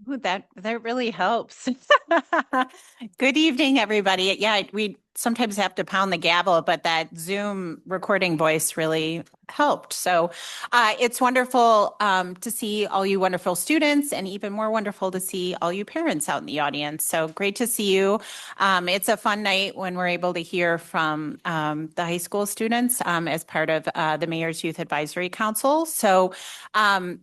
Ooh, that really helps. Good evening, everybody. Yeah, we sometimes have to pound the gavel, but that Zoom recording voice really helped. So it's wonderful to see all you wonderful students, and even more wonderful to see all you parents out in the audience. So great to see you. It's a fun night when we're able to hear from the high school students as part of the Mayor's Youth Advisory Council. So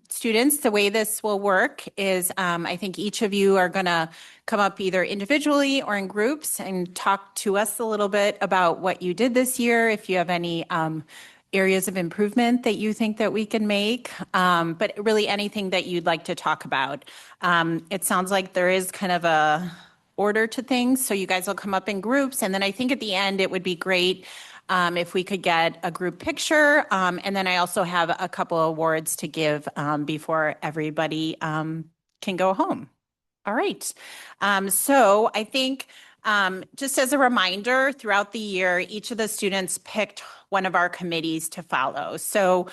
students, the way this will work is I think each of you are going to come up either individually or in groups and talk to us a little bit about what you did this year, if you have any areas of improvement that you think that we can make, but really anything that you'd like to talk about. It sounds like there is kind of a order to things, so you guys will come up in groups, and then I think at the end it would be great if we could get a group picture. And then I also have a couple of awards to give before everybody can go home. All right. So I think just as a reminder, throughout the year, each of the students picked one of our committees to follow. So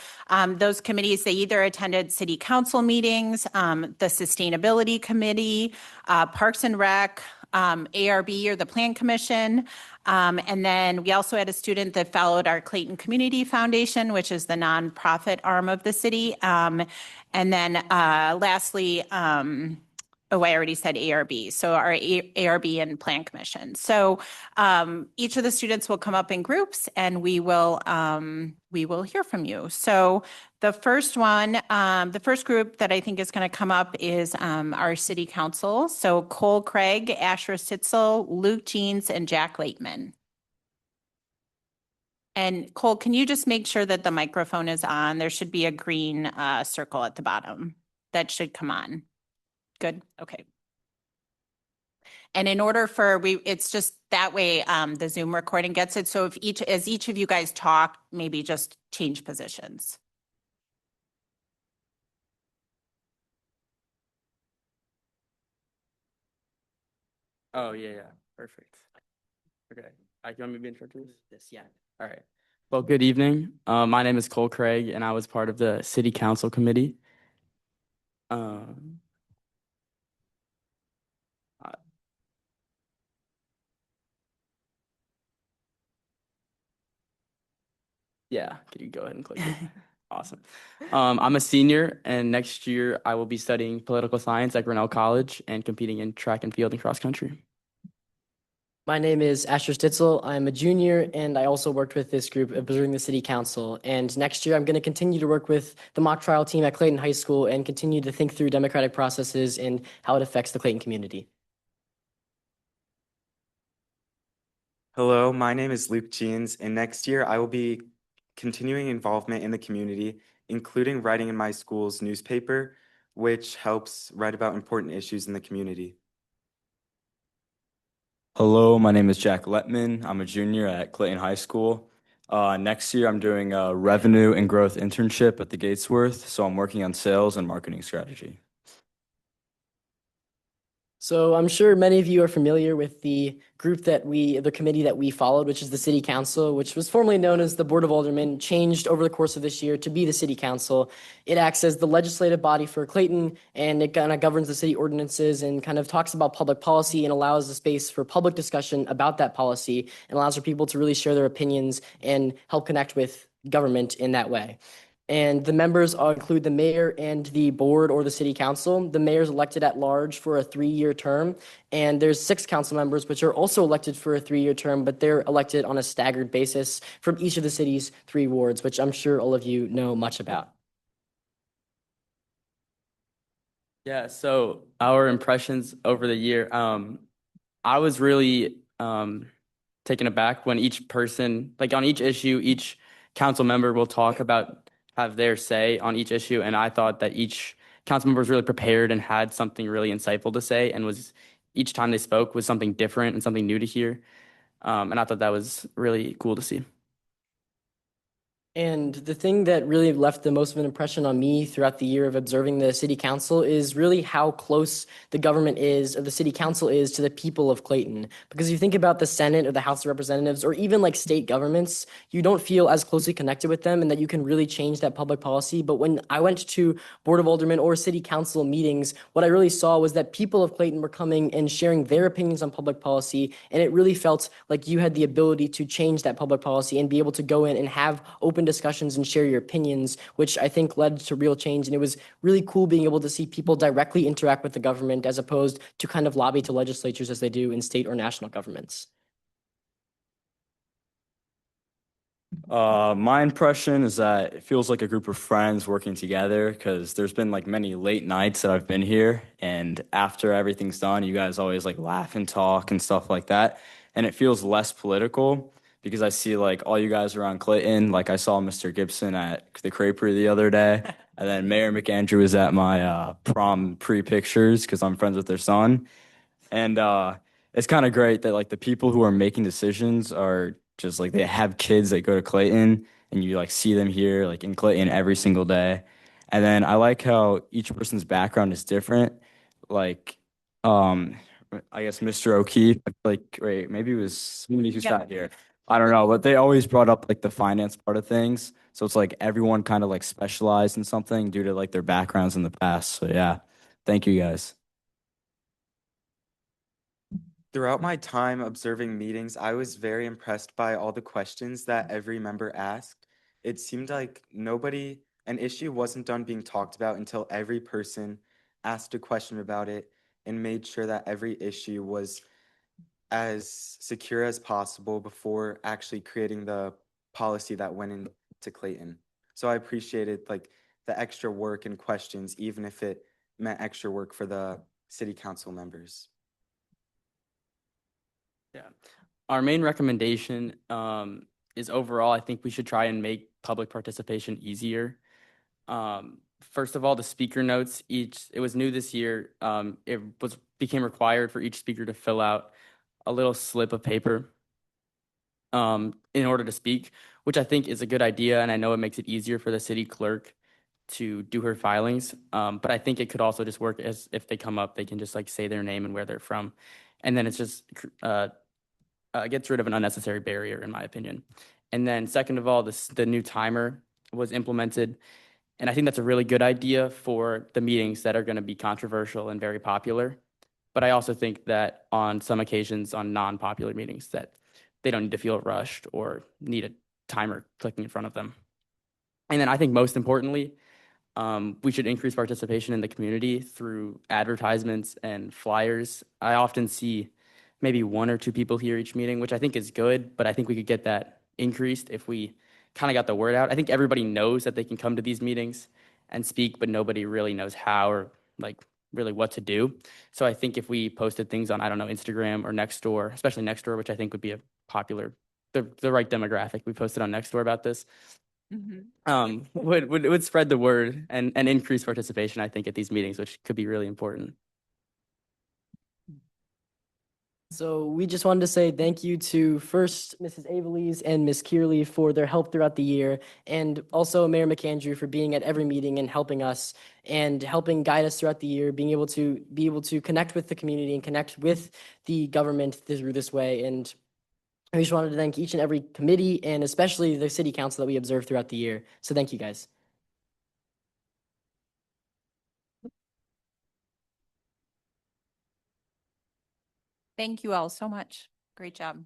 those committees, they either attended city council meetings, the sustainability committee, Parks and Rec, ARB or the Plan Commission. And then we also had a student that followed our Clayton Community Foundation, which is the nonprofit arm of the city. And then lastly, oh, I already said ARB. So our ARB and Plan Commission. So each of the students will come up in groups, and we will hear from you. So the first one, the first group that I think is going to come up is our city council. So Cole Craig, Asher Sitzel, Luke Jeans, and Jack Lateman. And Cole, can you just make sure that the microphone is on? There should be a green circle at the bottom that should come on. Good. Okay. And in order for it's just that way the Zoom recording gets it. So if as each of you guys talk, maybe just change positions. Oh, yeah. Perfect. Okay. You want me to be introduced? This, yeah. All right. Well, good evening. My name is Cole Craig, and I was part of the City Council Committee. Um, uh, yeah, can you go ahead and click it? Awesome. I'm a senior, and next year I will be studying political science at Grinnell College and competing in track and field and cross country. My name is Asher Stitzel. I'm a junior, and I also worked with this group during the city council. And next year, I'm going to continue to work with the mock trial team at Clayton High School and continue to think through democratic processes and how it affects the Clayton community. Hello, my name is Luke Jeans, and next year I will be continuing involvement in the community, including writing in my school's newspaper, which helps write about important issues in the community. Hello, my name is Jack Letman. I'm a junior at Clayton High School. Next year, I'm doing a revenue and growth internship at the Gatesworth, so I'm working on sales and marketing strategy. So I'm sure many of you are familiar with the committee that we followed, which is the City Council, which was formerly known as the Board of Aldermen, changed over the course of this year to be the City Council. It acts as the legislative body for Clayton, and it kind of governs the city ordinances and kind of talks about public policy and allows the space for public discussion about that policy and allows for people to really share their opinions and help connect with government in that way. And the members include the mayor and the board or the city council. The mayor is elected at large for a 3-year term, and there's 6 council members which are also elected for a 3-year term, but they're elected on a staggered basis from each of the city's 3 wards, which I'm sure all of you know much about. Yeah, so our impressions over the year, I was really taken aback when each person, like on each issue, each council member will have their say on each issue. And I thought that each council member was really prepared and had something really insightful to say, and each time they spoke was something different and something new to hear. And I thought that was really cool to see. And the thing that really left the most of an impression on me throughout the year of observing the city council is really how close the government is, or the city council is, to the people of Clayton. Because you think about the Senate or the House of Representatives, or even like state governments, you don't feel as closely connected with them and that you can really change that public policy. But when I went to Board of Aldermen or city council meetings, what I really saw was that people of Clayton were coming and sharing their opinions on public policy. And it really felt like you had the ability to change that public policy and be able to go in and have open discussions and share your opinions, which I think led to real change. And it was really cool being able to see people directly interact with the government as opposed to kind of lobby to legislatures as they do in state or national governments. My impression is that it feels like a group of friends working together because there's been like many late nights that I've been here, and after everything's done, you guys always like laugh and talk and stuff like that, and it feels less political because I see like all you guys around Clayton. Like I saw Mr. Gibson at the Creperie the other day, and then Mayor McAndrew was at my prom pre-pictures because I'm friends with their son. And it's kind of great that like the people who are making decisions are just like they have kids that go to Clayton and you like see them here like in Clayton every single day. And then I like how each person's background is different. Like um I guess Mr. O'Keefe, like wait, maybe it was somebody who Yep. sat here. I don't know, but they always brought up like the finance part of things. So it's like everyone kind of like specialized in something due to like their backgrounds in the past. So yeah, thank you guys. Throughout my time observing meetings, I was very impressed by all the questions that every member asked. It seemed like an issue wasn't done being talked about until every person asked a question about it and made sure that every issue was as secure as possible before actually creating the policy that went into Clayton. So I appreciated like the extra work and questions, even if it meant extra work for the city council members. Yeah. Our main recommendation is overall, I think we should try and make public participation easier. First of all, the speaker notes, it was new this year. Became required for each speaker to fill out a little slip of paper in order to speak, which I think is a good idea. And I know it makes it easier for the city clerk to do her filings. But I think it could also just work as if they come up, they can just like say their name and where they're from. And then it's just gets rid of an unnecessary barrier, in my opinion. And then second of all, the new timer was implemented. And I think that's a really good idea for the meetings that are going to be controversial and very popular. But I also think that on some occasions, on non-popular meetings, that they don't need to feel rushed or need a timer clicking in front of them. And then I think most importantly, we should increase participation in the community through advertisements and flyers. I often see maybe one or two people here each meeting, which I think is good, but I think we could get that increased if we kind of got the word out. I think everybody knows that they can come to these meetings and speak, but nobody really knows how or like really what to do. So I think if we posted things on, I don't know, Instagram or Nextdoor, especially Nextdoor, which I think would be a popular, the right demographic. We posted on Nextdoor about this. Would spread the word and increase participation, I think, at these meetings, which could be really important. So we just wanted to say thank you to first Mrs. Avelies and Ms. Kearley for their help throughout the year, and also Mayor McAndrew for being at every meeting and helping us and helping guide us throughout the year, being able to connect with the community and connect with the government through this way. And we just wanted to thank each and every committee and especially the city council that we observed throughout the year. So thank you guys. Thank you all so much. Great job.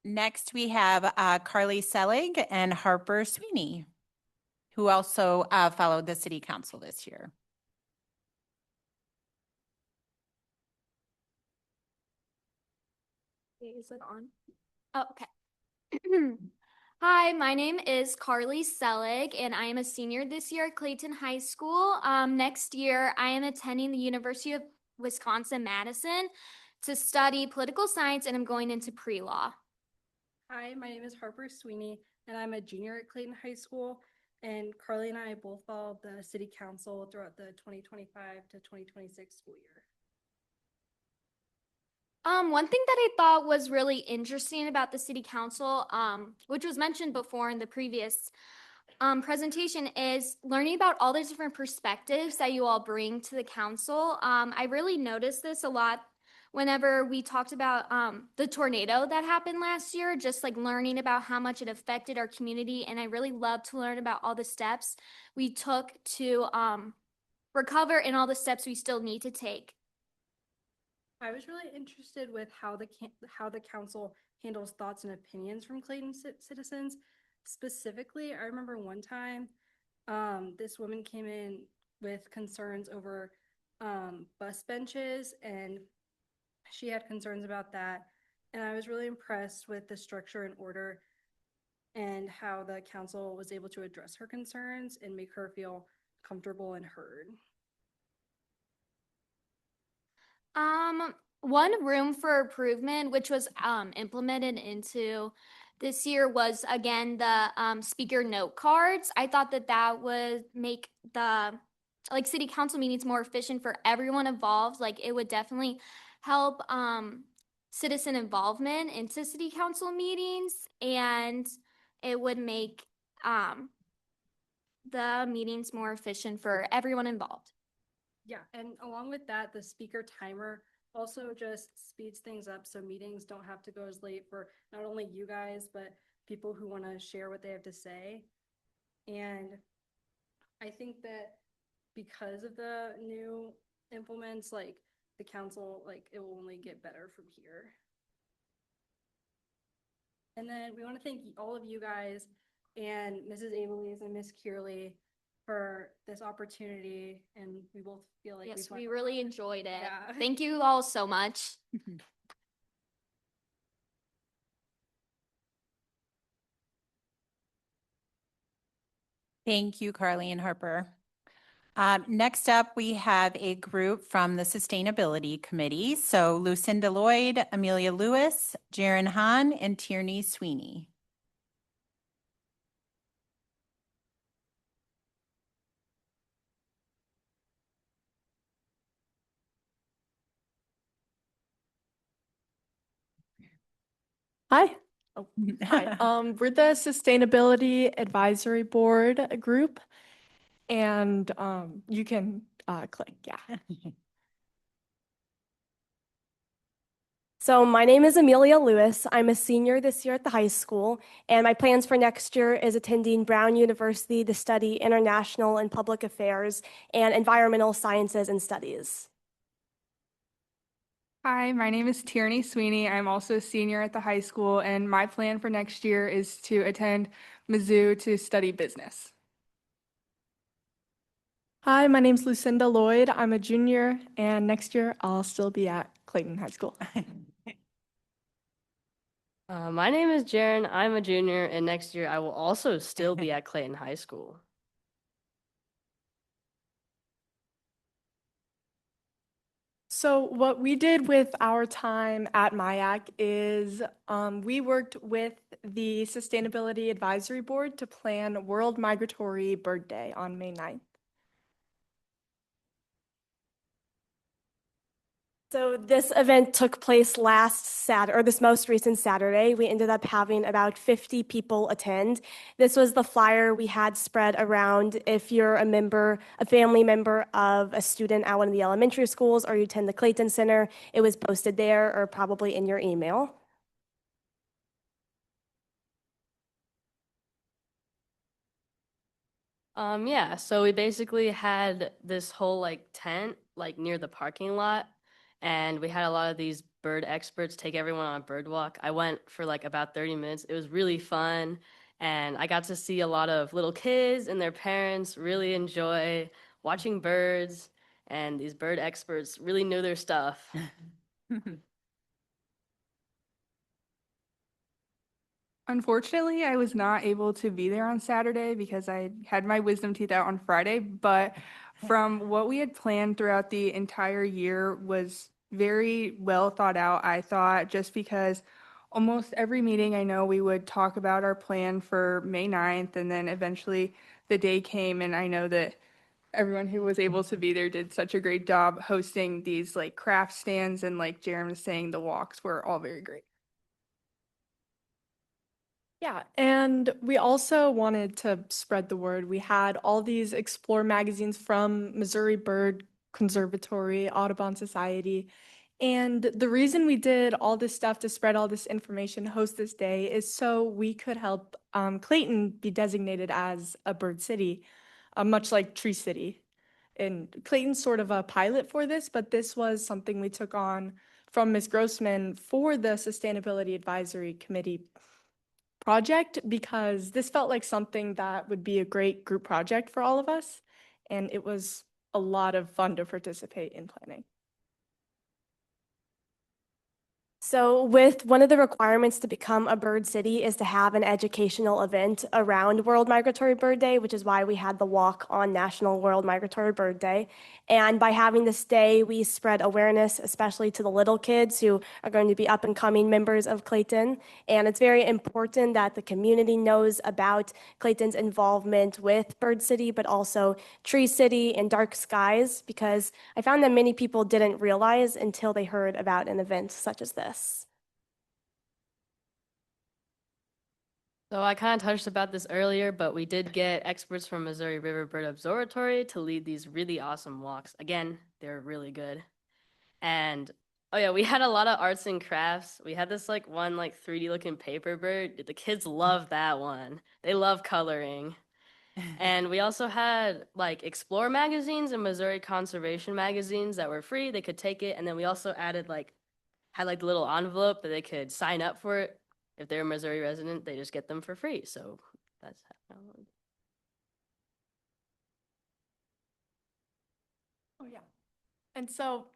Next, we have Carly Selig and Harper Sweeney, who also followed the city council this year. Is it on? Oh, okay. Hi, my name is Carly Selig, and I am a senior this year at Clayton High School. Next year, I am attending the University of Wisconsin-Madison to study political science, and I'm going into pre-law. Hi, my name is Harper Sweeney, and I'm a junior at Clayton High School. And Carly and I both followed the city council throughout the 2025 to 2026 school year. One thing that I thought was really interesting about the city council, which was mentioned before in the previous presentation, is learning about all the different perspectives that you all bring to the council. I really noticed this a lot whenever we talked about the tornado that happened last year, just like learning about how much it affected our community. And I really love to learn about all the steps we took to recover and all the steps we still need to take. I was really interested with how the council handles thoughts and opinions from Clayton citizens. Specifically, I remember one time, this woman came in with concerns over bus benches, and she had concerns about that. And I was really impressed with the structure and order and how the council was able to address her concerns and make her feel comfortable and heard. One room for improvement, which was implemented into this year, was again the speaker note cards. I thought that that would make the city council meetings more efficient for everyone involved. Like, it would definitely help citizen involvement into city council meetings, and it would make the meetings more efficient for everyone involved. Yeah, and along with that, the speaker timer also just speeds things up so meetings don't have to go as late for not only you guys, but people who want to share what they have to say. And I think that because of the new implements, like the council, like it will only get better from here. And then we want to thank all of you guys and Mrs. Abeles and Miss Kearley for this opportunity, and we both feel like Yes, we've we learned a really lot. enjoyed it. Yeah. Thank you all so much. Thank you, Carly and Harper. Next up, we have a group from the Sustainability Committee. So Lucinda Lloyd, Amelia Lewis, Jaren Hahn, and Tierney Sweeney. Hi. Hi. We're the Sustainability Advisory Board group, and you can click, yeah. So my name is Amelia Lewis. I'm a senior this year at the high school, and my plans for next year is attending Brown University to study international and public affairs and environmental sciences and studies. Hi, my name is Tierney Sweeney. I'm also a senior at the high school, and my plan for next year is to attend Mizzou to study business. Hi, my name's Lucinda Lloyd. I'm a junior, and next year I'll still be at Clayton High School. My name is Jaren. I'm a junior, and next year I will also still be at Clayton High School. So what we did with our time at MIAC is we worked with the Sustainability Advisory Board to plan World Migratory Bird Day on May 9th. So this event took place last Saturday, or this most recent Saturday. We ended up having about 50 people attend. This was the flyer we had spread around. If you're a family member of a student at one of the elementary schools, or you attend the Clayton Center, it was posted there or probably in your email. Yeah, so we basically had this whole tent near the parking lot, and we had a lot of these bird experts take everyone on a bird walk. I went for about 30 minutes. It was really fun, and I got to see a lot of little kids and their parents really enjoy watching birds, and these bird experts really knew their stuff. Unfortunately, I was not able to be there on Saturday because I had my wisdom teeth out on Friday, but from what we had planned throughout the entire year was very well thought out, I thought, just because almost every meeting I know we would talk about our plan for May 9th, and then eventually the day came, and I know that everyone who was able to be there did such a great job hosting these like craft stands, and like Jerem was saying, the walks were all very great. Yeah, and we also wanted to spread the word. We had all these Explore magazines from Missouri Bird Conservatory, Audubon Society. And the reason we did all this stuff to spread all this information, host this day, is so we could help Clayton be designated as a bird city, much like Tree City. And Clayton's sort of a pilot for this, but this was something we took on from Ms. Grossman for the Sustainability Advisory Committee project, because this felt like something that would be a great group project for all of us. And it was a lot of fun to participate in planning. So with one of the requirements to become a bird city is to have an educational event around World Migratory Bird Day, which is why we had the walk on National World Migratory Bird Day. And by having this day, we spread awareness, especially to the little kids who are going to be up and coming members of Clayton. And it's very important that the community knows about Clayton's involvement with Bird City, but also Tree City and Dark Skies, because I found that many people didn't realize until they heard about an event such as this. So I kind of touched about this earlier, but we did get experts from Missouri River Bird Observatory to lead these really awesome walks. Again, they're really good. And oh yeah, we had a lot of arts and crafts. We had this like one like 3D looking paper bird. The kids love that one. They love coloring. And we also had like Explore magazines and Missouri Conservation magazines that were free. They could take it. And then we also added had like the little envelope that they could sign up for it. If they're a Missouri resident, they just get them for free. So that's how. Oh yeah. And so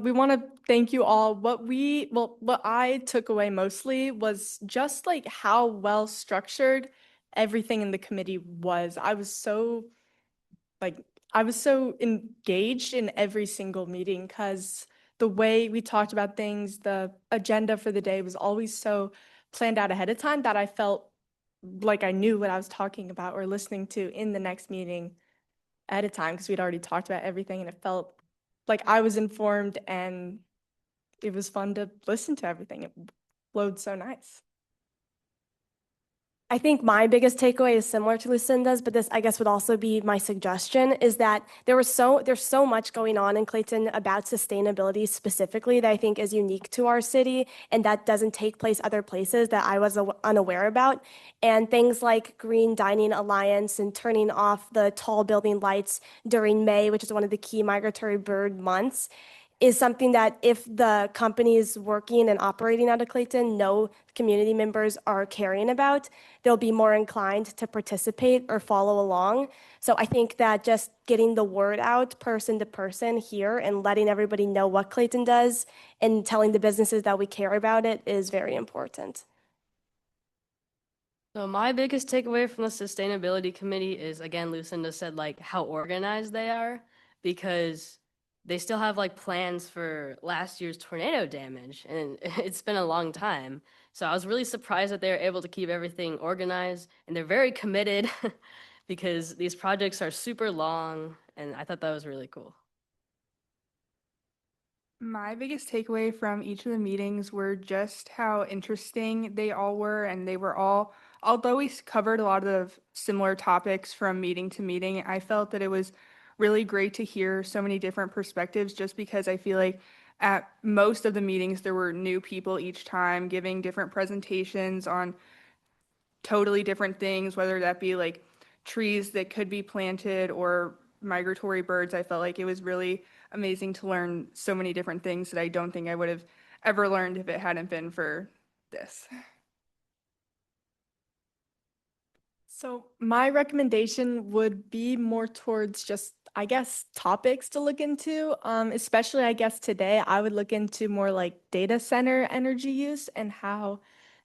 we want to thank you all. What I took away mostly was just like how well structured everything in the committee was. I was so engaged in every single meeting because the way we talked about things, the agenda for the day was always so planned out ahead of time that I felt like I knew what I was talking about or listening to in the next meeting at a time, because we'd already talked about everything, and it felt like I was informed, and it was fun to listen to everything. It flowed so nice. I think my biggest takeaway is similar to Lucinda's, but this, I guess, would also be my suggestion, is that there's so much going on in Clayton about sustainability specifically that I think is unique to our city and that doesn't take place other places that I was unaware about. And things like Green Dining Alliance and turning off the tall building lights during May, which is one of the key migratory bird months, is something that if the companies working and operating out of Clayton know community members are caring about, they'll be more inclined to participate or follow along. So I think that just getting the word out person to person here and letting everybody know what Clayton does and telling the businesses that we care about it is very important. So my biggest takeaway from the sustainability committee is, again, Lucinda said like how organized they are, because they still have like plans for last year's tornado damage, and it's been a long time. So I was really surprised that they were able to keep everything organized, and they're very committed because these projects are super long, and I thought that was really cool. My biggest takeaway from each of the meetings were just how interesting they all were, and they were all, although we covered a lot of similar topics from meeting to meeting, I felt that it was really great to hear so many different perspectives, just because I feel like at most of the meetings there were new people each time giving different presentations on totally different things, whether that be like trees that could be planted or migratory birds. I felt like it was really amazing to learn so many different things that I don't think I would have ever learned if it hadn't been for this. So my recommendation would be more towards just, I guess, topics to look into. Especially, I guess today I would look into more like data center energy use and how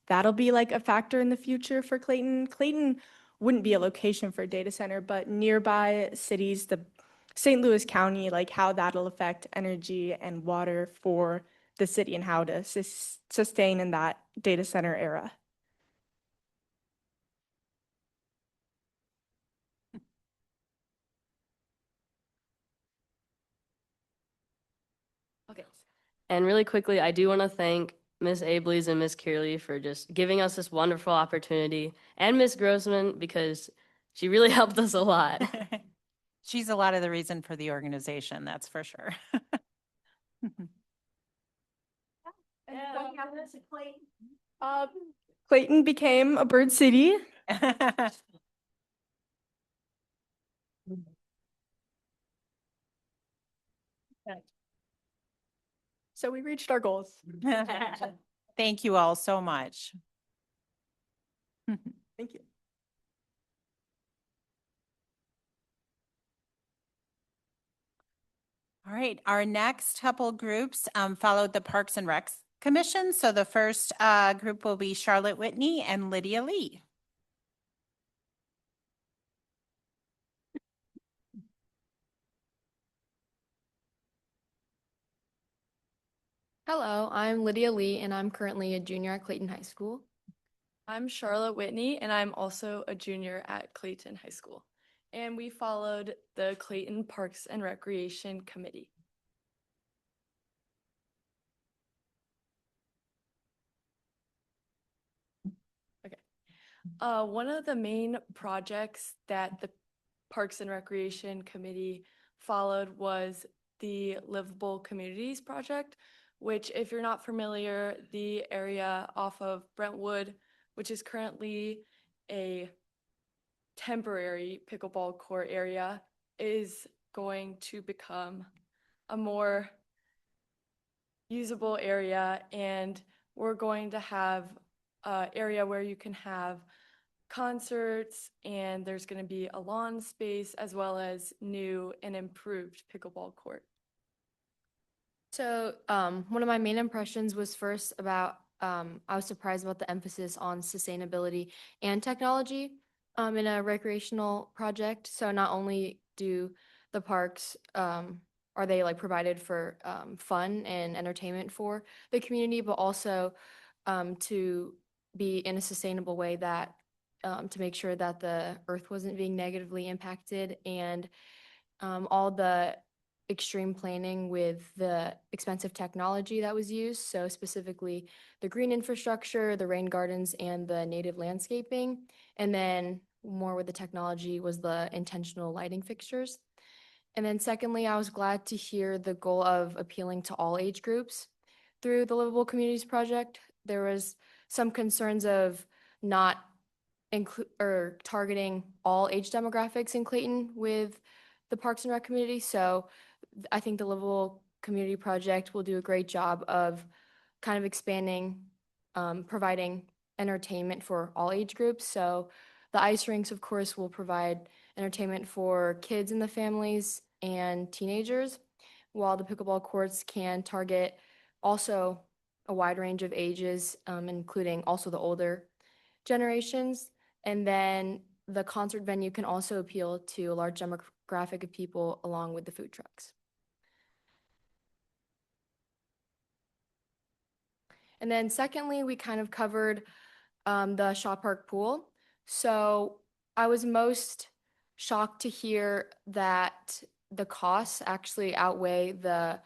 that'll be like a factor in the future for Clayton. Clayton wouldn't be a location for a data center, but nearby cities, the St. Louis County, like how that'll affect energy and water for the city and how to sustain in that data center era. Okay. And really quickly, I do want to thank Miss Ableys and Miss Kearley for just giving us this wonderful opportunity, and Miss Grossman because she really helped us a lot. She's a lot of the reason for the organization, that's for sure. Clayton became a bird city. So we reached our goals. Thank you all so much. Thank you. All right, our next couple groups followed the Parks and Recs Commission. So the first group will be Charlotte Whitney and Lydia Lee. Hello, I'm Lydia Lee, and I'm currently a junior at Clayton High School. I'm Charlotte Whitney, and I'm also a junior at Clayton High School. And we followed the Clayton Parks and Recreation Committee. Okay. One of the main projects that the Parks and Recreation Committee followed was the Livable Communities Project, which, if you're not familiar, the area off of Brentwood, which is currently a temporary pickleball court area, is going to become a more usable area, and we're going to have an area where you can have concerts, and there's going to be a lawn space as well as new and improved pickleball court. So, one of my main impressions was first about, I was surprised about the emphasis on sustainability and technology in a recreational project. So not only do the parks, are they like provided for fun and entertainment for the community, but also to be in a sustainable way that to make sure that the earth wasn't being negatively impacted, and all the extreme planning with the expensive technology that was used. So specifically the green infrastructure, the rain gardens, and the native landscaping. And then more with the technology was the intentional lighting fixtures. And then secondly, I was glad to hear the goal of appealing to all age groups through the Livable Communities Project. There was some concerns of not targeting all age demographics in Clayton with the Parks and Rec community. So I think the Livable Community Project will do a great job of kind of expanding, providing entertainment for all age groups. So the ice rinks, of course, will provide entertainment for kids and the families and teenagers, while the pickleball courts can target also a wide range of ages, including also the older generations. And then the concert venue can also appeal to a large demographic of people along with the food trucks. And then secondly, we kind of covered the Shaw Park pool. So I was most shocked to hear that the costs actually outweigh the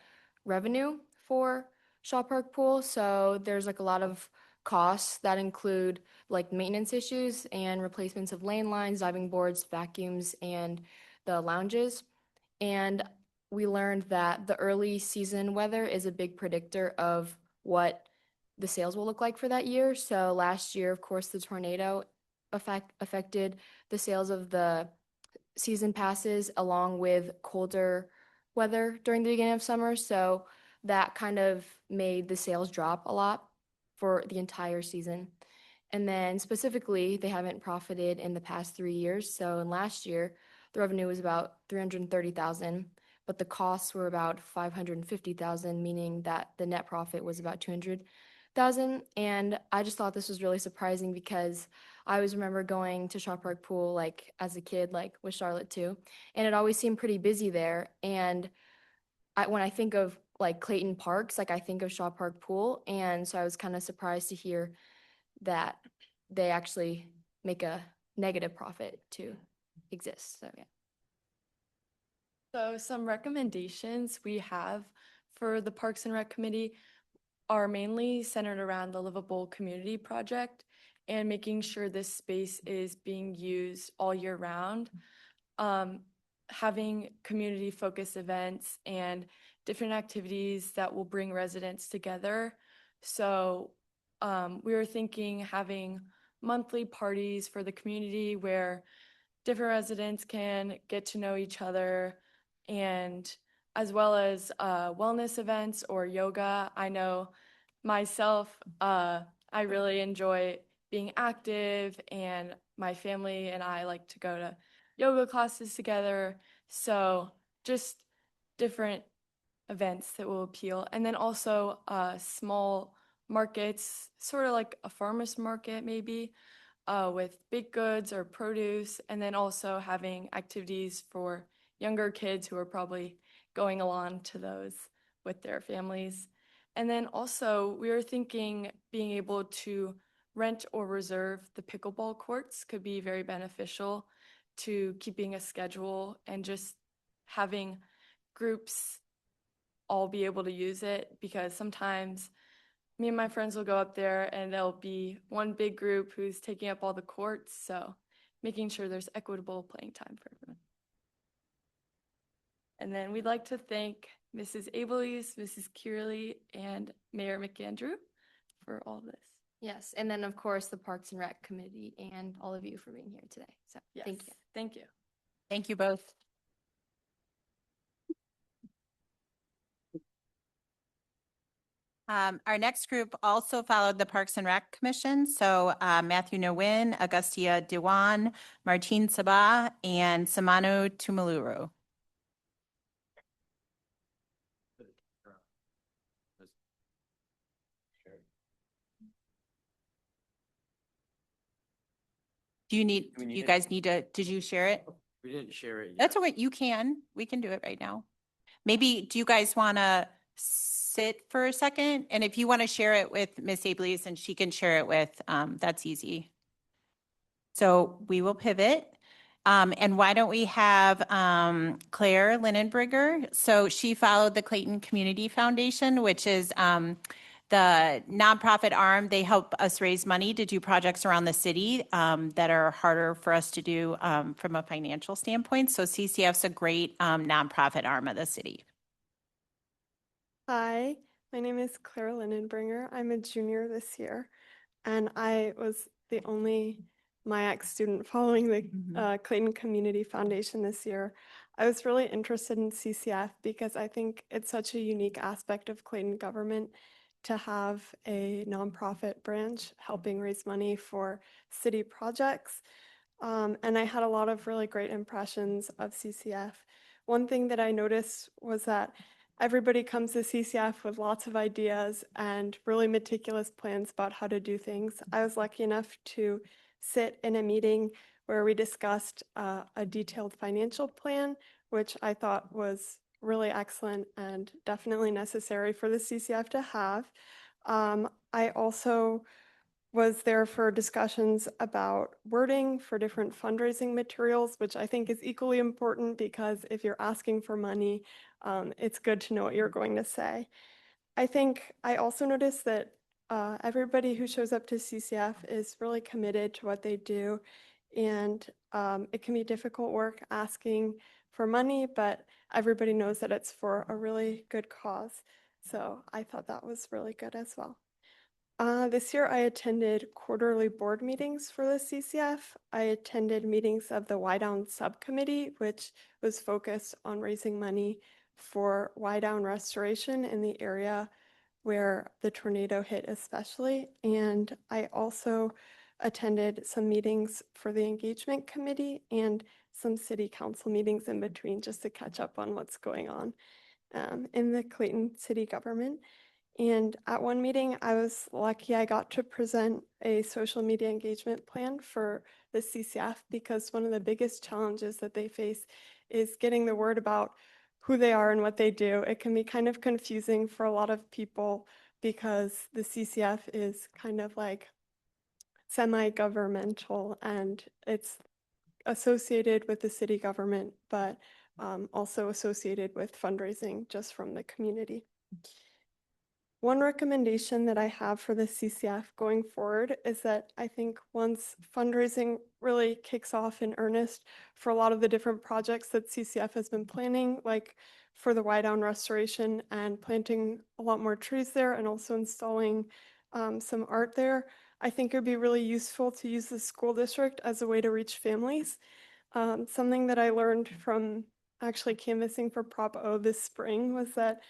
revenue for Shaw Park pool. So there's like a lot of costs that include like maintenance issues and replacements of lane lines, diving boards, vacuums, and the lounges. And we learned that the early season weather is a big predictor of what the sales will look like for that year. So last year, of course, the tornado affected the sales of the season passes along with colder weather during the beginning of summer. So that kind of made the sales drop a lot for the entire season. And then specifically, they haven't profited in the past 3 years. So in last year, the revenue was about $330,000, but the costs were about $550,000, meaning that the net profit was about $200,000. And I just thought this was really surprising because I always remember going to Shaw Park Pool like as a kid, like with Charlotte too, and it always seemed pretty busy there. And when I think of like Clayton Parks, like I think of Shaw Park Pool, and so I was kind of surprised to hear that they actually make a negative profit to exist. So yeah. So some recommendations we have for the Parks and Rec Committee are mainly centered around the Livable Community Project and making sure this space is being used all year round. Having community-focused events and different activities that will bring residents together. So we were thinking having monthly parties for the community where different residents can get to know each other, and as well as wellness events or yoga. I know myself, I really enjoy being active, and my family and I like to go to yoga classes together. So just different events that will appeal. And then also small markets, sort of like a farmer's market maybe, with baked goods or produce, and then also having activities for younger kids who are probably going along to those with their families. And then also we were thinking being able to rent or reserve the pickleball courts could be very beneficial to keeping a schedule and just having groups all be able to use it, because sometimes me and my friends will go up there and there'll be one big group who's taking up all the courts. So making sure there's equitable playing time for everyone. And then we'd like to thank Mrs. Abelies, Mrs. Kearley, and Mayor McAndrew for all this. Yes, and then of course the Parks and Rec Committee and all of you for being here today. So thank you. Thank you. Thank you both. Our next group also followed the Parks and Rec Commission. So Matthew Nguyen, Augustia Dewan, Martine Sabah, and Samano Tumaluru. Do you guys need to, did you share it? We didn't share it yet. That's okay. You can. We can do it right now. Maybe, do you guys want to sit for a second? And if you want to share it with Miss Abelies and she can share it with, that's easy. So we will pivot. And why don't we have Claire Linenbrigger? So she followed the Clayton Community Foundation, which is the nonprofit arm. They help us raise money to do projects around the city that are harder for us to do from a financial standpoint. So CCF's a great nonprofit arm of the city. Hi, my name is Claire Linenbringer. I'm a junior this year, and I was the only MIAC student following the Clayton Community Foundation this year. I was really interested in CCF because I think it's such a unique aspect of Clayton government to have a nonprofit branch helping raise money for city projects. And I had a lot of really great impressions of CCF. One thing that I noticed was that everybody comes to CCF with lots of ideas and really meticulous plans about how to do things. I was lucky enough to sit in a meeting where we discussed a detailed financial plan, which I thought was really excellent and definitely necessary for the CCF to have. I also was there for discussions about wording for different fundraising materials, which I think is equally important because if you're asking for money, it's good to know what you're going to say. I think I also noticed that everybody who shows up to CCF is really committed to what they do, and it can be difficult work asking for money, but everybody knows that it's for a really good cause. So I thought that was really good as well. This year I attended quarterly board meetings for the CCF. I attended meetings of the Wydown Subcommittee, which was focused on raising money for Wydown restoration in the area where the tornado hit especially. And I also attended some meetings for the engagement committee and some city council meetings in between just to catch up on what's going on in the Clayton city government. And at one meeting, I was lucky I got to present a social media engagement plan for the CCF because one of the biggest challenges that they face is getting the word about who they are and what they do. It can be kind of confusing for a lot of people because the CCF is kind of like semi-governmental and it's associated with the city government, but also associated with fundraising just from the community. One recommendation that I have for the CCF going forward is that I think once fundraising really kicks off in earnest for a lot of the different projects that CCF has been planning, like for the Wydown restoration and planting a lot more trees there and also installing some art there, I think it would be really useful to use the school district as a way to reach families. Something that I learned from actually canvassing for Prop O this spring was that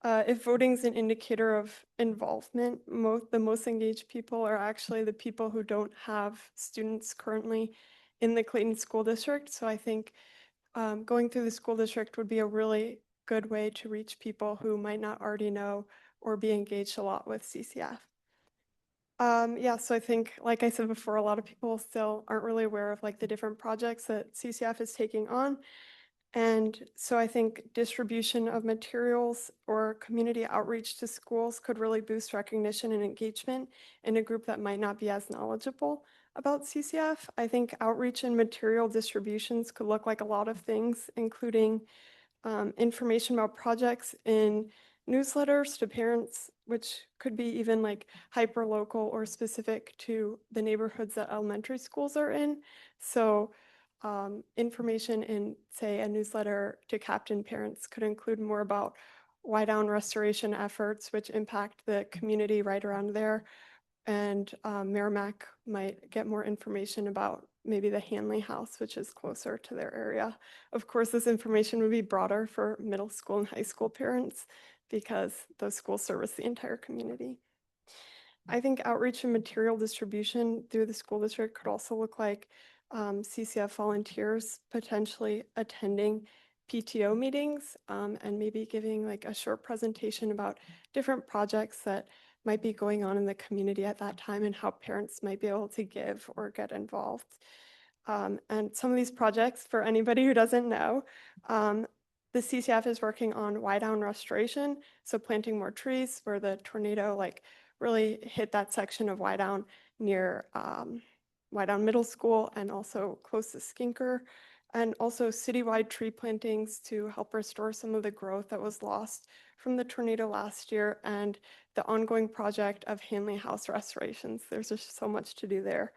if voting is an indicator of involvement, the most engaged people are actually the people who don't have students currently in the Clayton School District. So I think going through the school district would be a really good way to reach people who might not already know or be engaged a lot with CCF. Yeah, so I think, like I said before, a lot of people still aren't really aware of like the different projects that CCF is taking on. And so I think distribution of materials or community outreach to schools could really boost recognition and engagement in a group that might not be as knowledgeable about CCF. I think outreach and material distributions could look like a lot of things, including information about projects in newsletters to parents, which could be even like hyper local or specific to the neighborhoods that elementary schools are in. So information in, say, a newsletter to captain parents could include more about Wydown restoration efforts, which impact the community right around there. And Merrimack might get more information about maybe the Hanley House, which is closer to their area. Of course, this information would be broader for middle school and high school parents because those schools service the entire community. I think outreach and material distribution through the school district could also look like CCF volunteers potentially attending PTO meetings and maybe giving like a short presentation about different projects that might be going on in the community at that time and how parents might be able to give or get involved. And some of these projects, for anybody who doesn't know, the CCF is working on Wydown restoration, so planting more trees where the tornado like really hit that section of Wydown near Wydown Middle School and also close to Skinker, and also citywide tree plantings to help restore some of the growth that was lost from the tornado last year, and the ongoing project of Hanley House restorations. There's just so much to do there.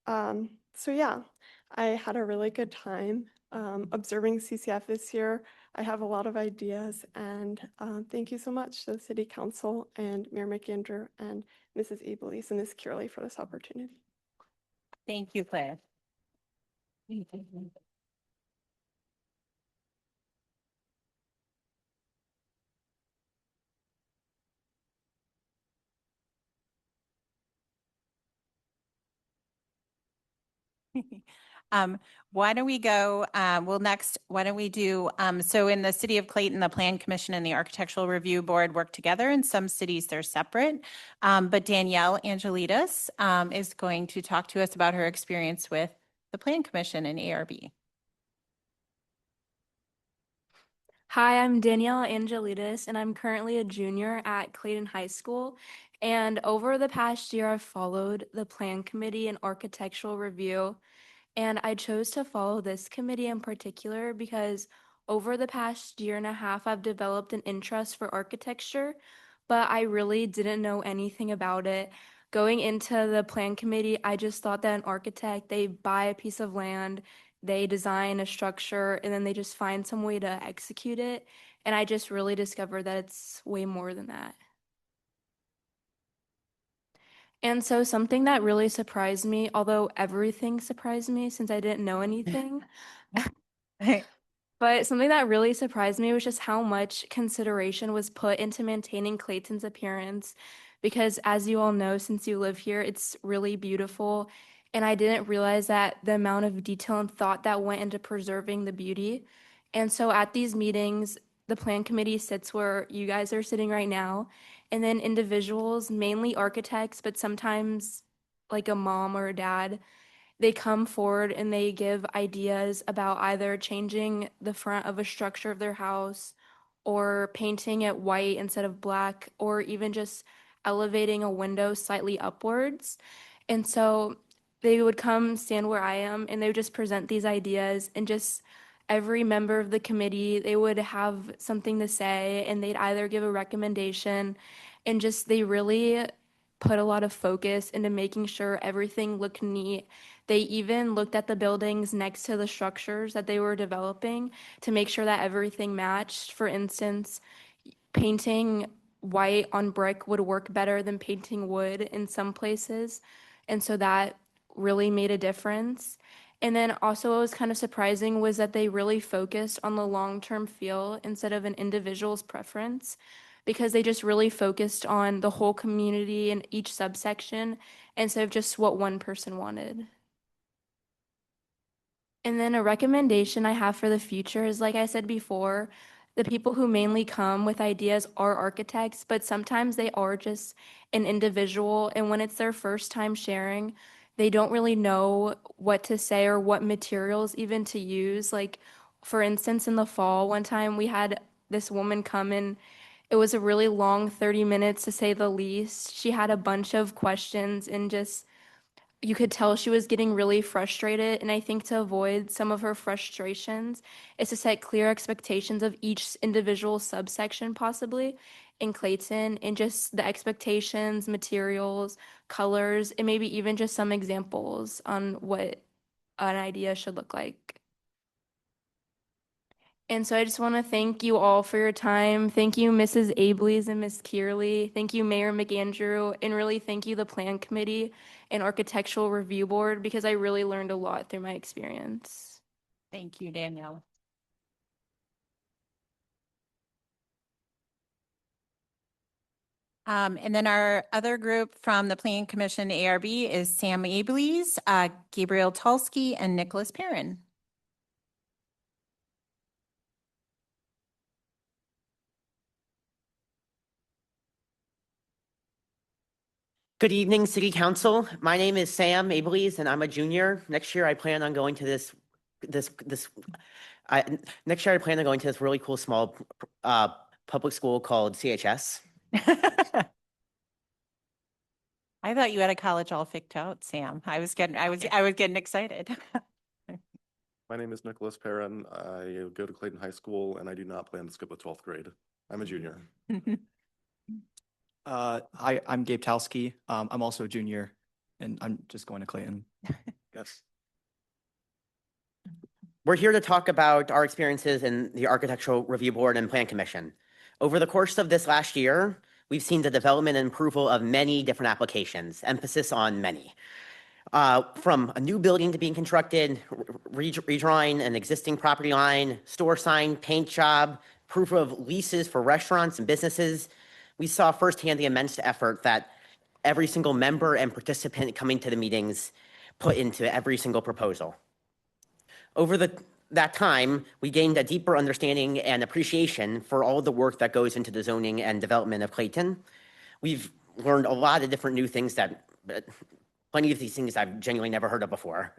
So yeah, I had a really good time observing CCF this year. I have a lot of ideas, and thank you so much to the City Council and Mayor McAndrew and Mrs. Ebelis and Ms. Curley for this opportunity. Thank you, Claire. Why don't we go, why don't we do, so in the city of Clayton, the Plan Commission and the Architectural Review Board work together. In some cities, they're separate. But Danielle Angelides is going to talk to us about her experience with the Plan Commission and ARB. Hi, I'm Danielle Angelides, and I'm currently a junior at Clayton High School. And over the past year, I've followed the Plan Committee and Architectural Review. And I chose to follow this committee in particular because over the past year and a half, I've developed an interest for architecture, but I really didn't know anything about it. Going into the Plan Committee, I just thought that an architect, they buy a piece of land, they design a structure, and then they just find some way to execute it. And I just really discovered that it's way more than that. And so something that really surprised me, although everything surprised me since I didn't know anything, but something that really surprised me was just how much consideration was put into maintaining Clayton's appearance. Because as you all know, since you live here, it's really beautiful. And I didn't realize that the amount of detail and thought that went into preserving the beauty. And so at these meetings, the Plan Committee sits where you guys are sitting right now. And then individuals, mainly architects, but sometimes like a mom or a dad, they come forward and they give ideas about either changing the front of a structure of their house or painting it white instead of black, or even just elevating a window slightly upwards. And so they would come stand where I am and they would just present these ideas, and just every member of the committee, they would have something to say and they'd either give a recommendation and just they really put a lot of focus into making sure everything looked neat. They even looked at the buildings next to the structures that they were developing to make sure that everything matched. For instance, painting white on brick would work better than painting wood in some places. And so that really made a difference. And then also what was kind of surprising was that they really focused on the long-term feel instead of an individual's preference, because they just really focused on the whole community and each subsection instead of just what one person wanted. And then a recommendation I have for the future is, like I said before, the people who mainly come with ideas are architects, but sometimes they are just an individual. And when it's their first time sharing, they don't really know what to say or what materials even to use. Like, for instance, in the fall, one time we had this woman come in. It was a really long 30 minutes to say the least. She had a bunch of questions and just you could tell she was getting really frustrated. And I think to avoid some of her frustrations is to set clear expectations of each individual subsection, possibly in Clayton, and just the expectations, materials, colors, and maybe even just some examples on what an idea should look like. And so I just want to thank you all for your time. Thank you, Mrs. Ableys and Ms. Kearley. Thank you, Mayor McAndrew. And really thank you, the Plan Committee and Architectural Review Board, because I really learned a lot through my experience. Thank you, Danielle. And then our other group from the Planning Commission ARB is Sam Ableys, Gabriel Tulsky, and Nicholas Perrin. Good evening, City Council. My name is Sam Ableys, and I'm a junior. Next year, I plan on going to this really cool small public school called CHS. I thought you had a college all picked out, Sam. I was getting excited. My name is Nicholas Perrin. I go to Clayton High School, and I do not plan to skip the 12th grade. I'm a junior. I'm Gabe Talski. I'm also a junior, and I'm just going to Clayton. Yes. We're here to talk about our experiences in the Architectural Review Board and Plan Commission. Over the course of this last year, we've seen the development and approval of many different applications, emphasis on many. From a new building to being constructed, redrawing an existing property line, store sign, paint job, proof of leases for restaurants and businesses. We saw firsthand the immense effort that every single member and participant coming to the meetings put into every single proposal. Over that time, we gained a deeper understanding and appreciation for all the work that goes into the zoning and development of Clayton. We've learned a lot of different new things plenty of these things I've genuinely never heard of before.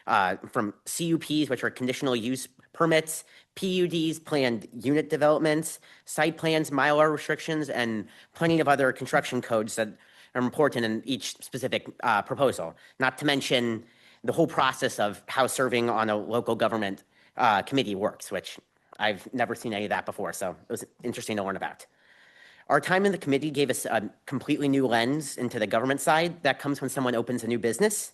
From CUPs, which are conditional use permits, PUDs, planned unit developments, site plans, Mylar restrictions, and plenty of other construction codes that are important in each specific proposal. Not to mention the whole process of how serving on a local government committee works, which I've never seen any of that before, so it was interesting to learn about. Our time in the committee gave us a completely new lens into the government side that comes when someone opens a new business.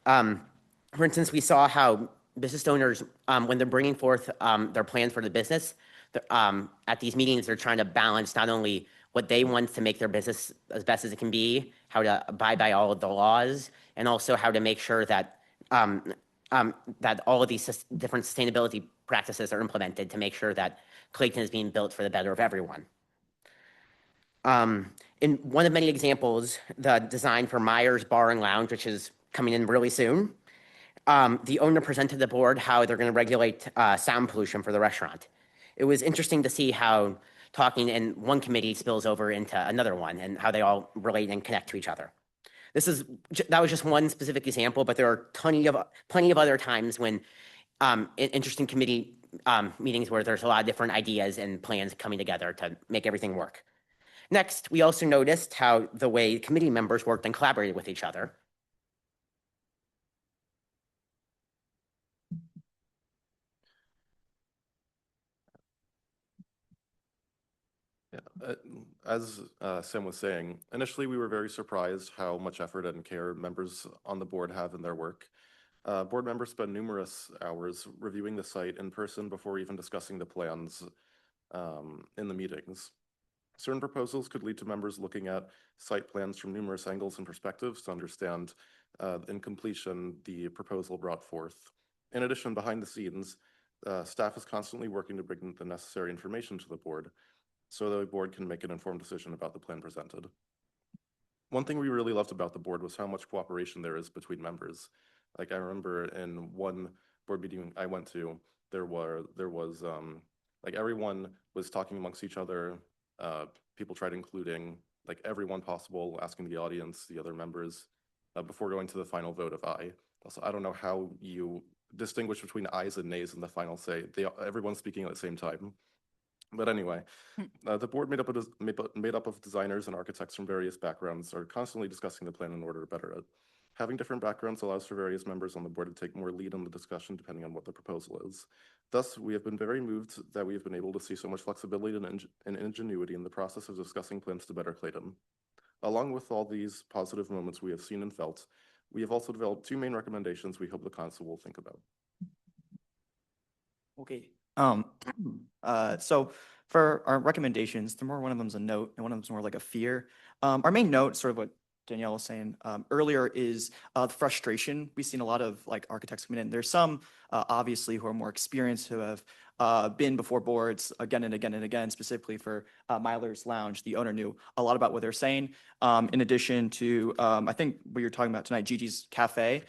For instance, we saw how business owners, when they're bringing forth their plans for the business, at these meetings, they're trying to balance not only what they want to make their business as best as it can be, how to abide by all of the laws, and also how to make sure that that all of these different sustainability practices are implemented to make sure that Clayton is being built for the better of everyone. In one of many examples, the design for Myers Bar and Lounge, which is coming in really soon, the owner presented to the board how they're going to regulate sound pollution for the restaurant. It was interesting to see how talking in one committee spills over into another one and how they all relate and connect to each other. That was just one specific example, but there are plenty of other times when interesting committee meetings where there's a lot of different ideas and plans coming together to make everything work. Next, we also noticed how the way committee members worked and collaborated with each other. As Sam was saying, initially we were very surprised how much effort and care members on the board have in their work. Board members spend numerous hours reviewing the site in person before even discussing the plans in the meetings. Certain proposals could lead to members looking at site plans from numerous angles and perspectives to understand in completion the proposal brought forth. In addition, behind the scenes, staff is constantly working to bring the necessary information to the board so the board can make an informed decision about the plan presented. One thing we really loved about the board was how much cooperation there is between members. Like I remember in one board meeting I went to, there was like everyone was talking amongst each other. People tried including like everyone possible, asking the audience, the other members, before going to the final vote of aye. Also, I don't know how you distinguish between ayes and nays in the final say. Everyone's speaking at the same time. But anyway, the board made up of designers and architects from various backgrounds are constantly discussing the plan in order to better it. Having different backgrounds allows for various members on the board to take more lead in the discussion depending on what the proposal is. Thus, we have been very moved that we have been able to see so much flexibility and ingenuity in the process of discussing plans to better Clayton. Along with all these positive moments we have seen and felt, we have also developed two main recommendations we hope the council will think about. Okay. So for our recommendations, one of them's a note and one of them's more like a fear. Our main note, sort of what Danielle was saying earlier, is the frustration. We've seen a lot of like architects coming in. There's some obviously who are more experienced, who have been before boards again and again and again. Specifically for Myler's Lounge, the owner knew a lot about what they're saying. In addition to, I think what you're talking about tonight, Gigi's Cafe.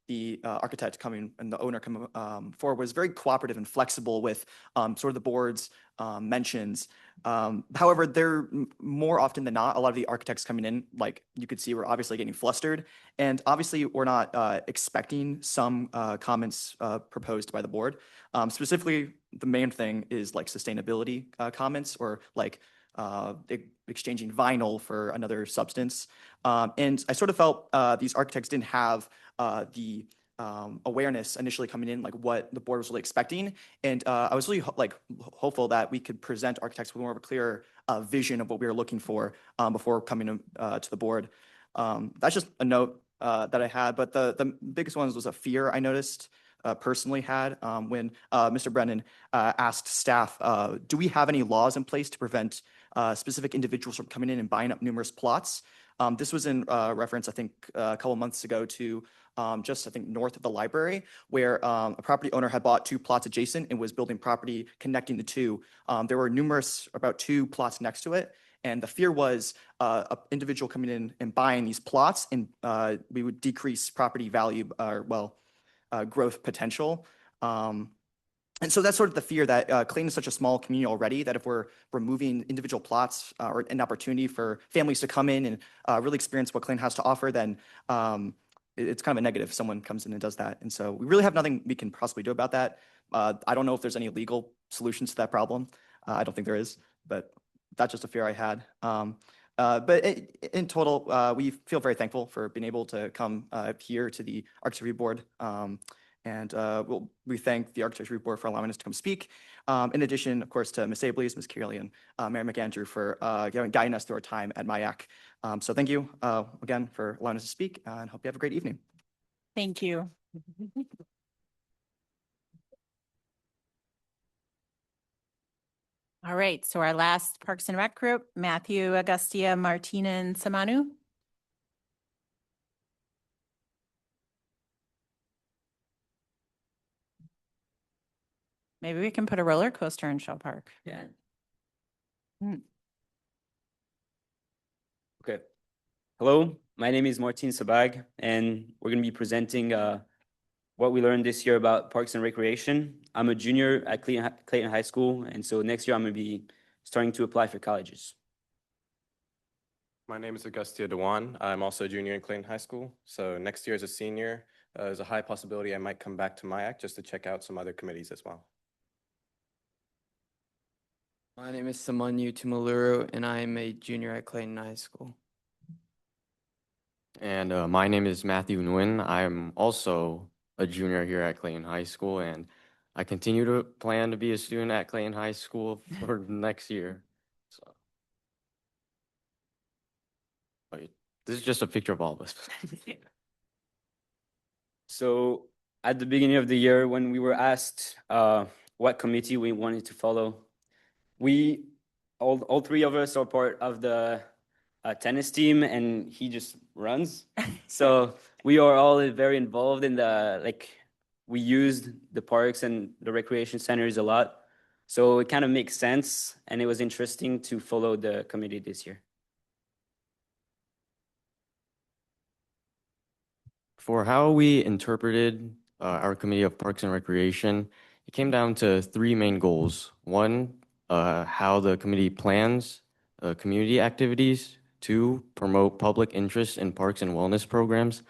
The architect coming and the owner coming forward was very cooperative and flexible with sort of the board's mentions. However, they're more often than not, a lot of the architects coming in, like you could see, we're obviously getting flustered. And obviously, we're not expecting some comments proposed by the board. Specifically, the main thing is like sustainability comments or like exchanging vinyl for another substance. And I sort of felt these architects didn't have the awareness initially coming in, like what the board was really expecting. And I was really hopeful that we could present architects with more of a clear vision of what we were looking for before coming to the board. That's just a note that I had, but the biggest one was a fear I noticed personally had when Mr. Brennan asked staff, do we have any laws in place to prevent specific individuals from coming in and buying up numerous plots? This was in reference, I think, a couple months ago to just, I think, north of the library, where a property owner had bought 2 plots adjacent and was building property connecting the two. There were about 2 plots next to it. And the fear was an individual coming in and buying these plots, and we would decrease property value, growth potential. And so that's sort of the fear that Clayton is such a small community already, that if we're removing individual plots or an opportunity for families to come in and really experience what Clayton has to offer, then it's kind of a negative if someone comes in and does that. And so we really have nothing we can possibly do about that. I don't know if there's any legal solutions to that problem. I don't think there is, but that's just a fear I had. But in total, we feel very thankful for being able to come here to the Architecture Review Board. And we thank the Architecture Review Board for allowing us to come speak. In addition, of course, to Ms. Ableys, Ms. Kearley, and Mayor McAndrew for guiding us through our time at MIAC. So thank you again for allowing us to speak, and hope you have a great evening. Thank you. All right, so our last Parks and Rec group, Matthew Agustia Martinen Samanu. Maybe we can put a roller coaster in Shell Park. Yeah. Okay. Hello, my name is Martin Sabag, and we're going to be presenting what we learned this year about Parks and Recreation. I'm a junior at Clayton High School, and so next year I'm going to be starting to apply for colleges. My name is Agustia Dewan. I'm also a junior in Clayton High School. So next year as a senior, there's a high possibility I might come back to MIAC just to check out some other committees as well. My name is Samanyu Tumaluru, and I am a junior at Clayton High School. And my name is Matthew Nguyen. I'm also a junior here at Clayton High School, and I continue to plan to be a student at Clayton High School for next year. So This is just a picture of all of us. So at the beginning of the year, when we were asked what committee we wanted to follow, we all three of us are part of the tennis team, and he just runs. So we are all very involved in we used the parks and the recreation centers a lot. So it kind of makes sense, and it was interesting to follow the committee this year. For how we interpreted our Committee of Parks and Recreation, it came down to three main goals. One, how the committee plans community activities. Two, promote public interest in parks and wellness programs.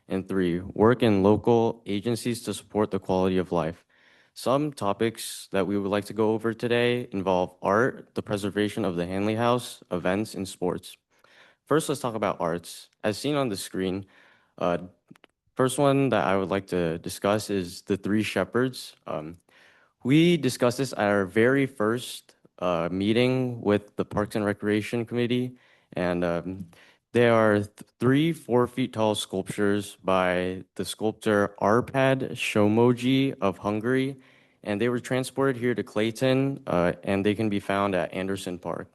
And three, work in local agencies to support the quality of life. Some topics that we would like to go over today involve art, the preservation of the Hanley House, events, and sports. First, let's talk about arts. As seen on the screen, first one that I would like to discuss is the Three Shepherds. We discussed this at our very first meeting with the Parks and Recreation Committee, and there are three 4 feet tall sculptures by the sculptor Arpad Shomoji of Hungary, and they were transported here to Clayton, and they can be found at Anderson Park.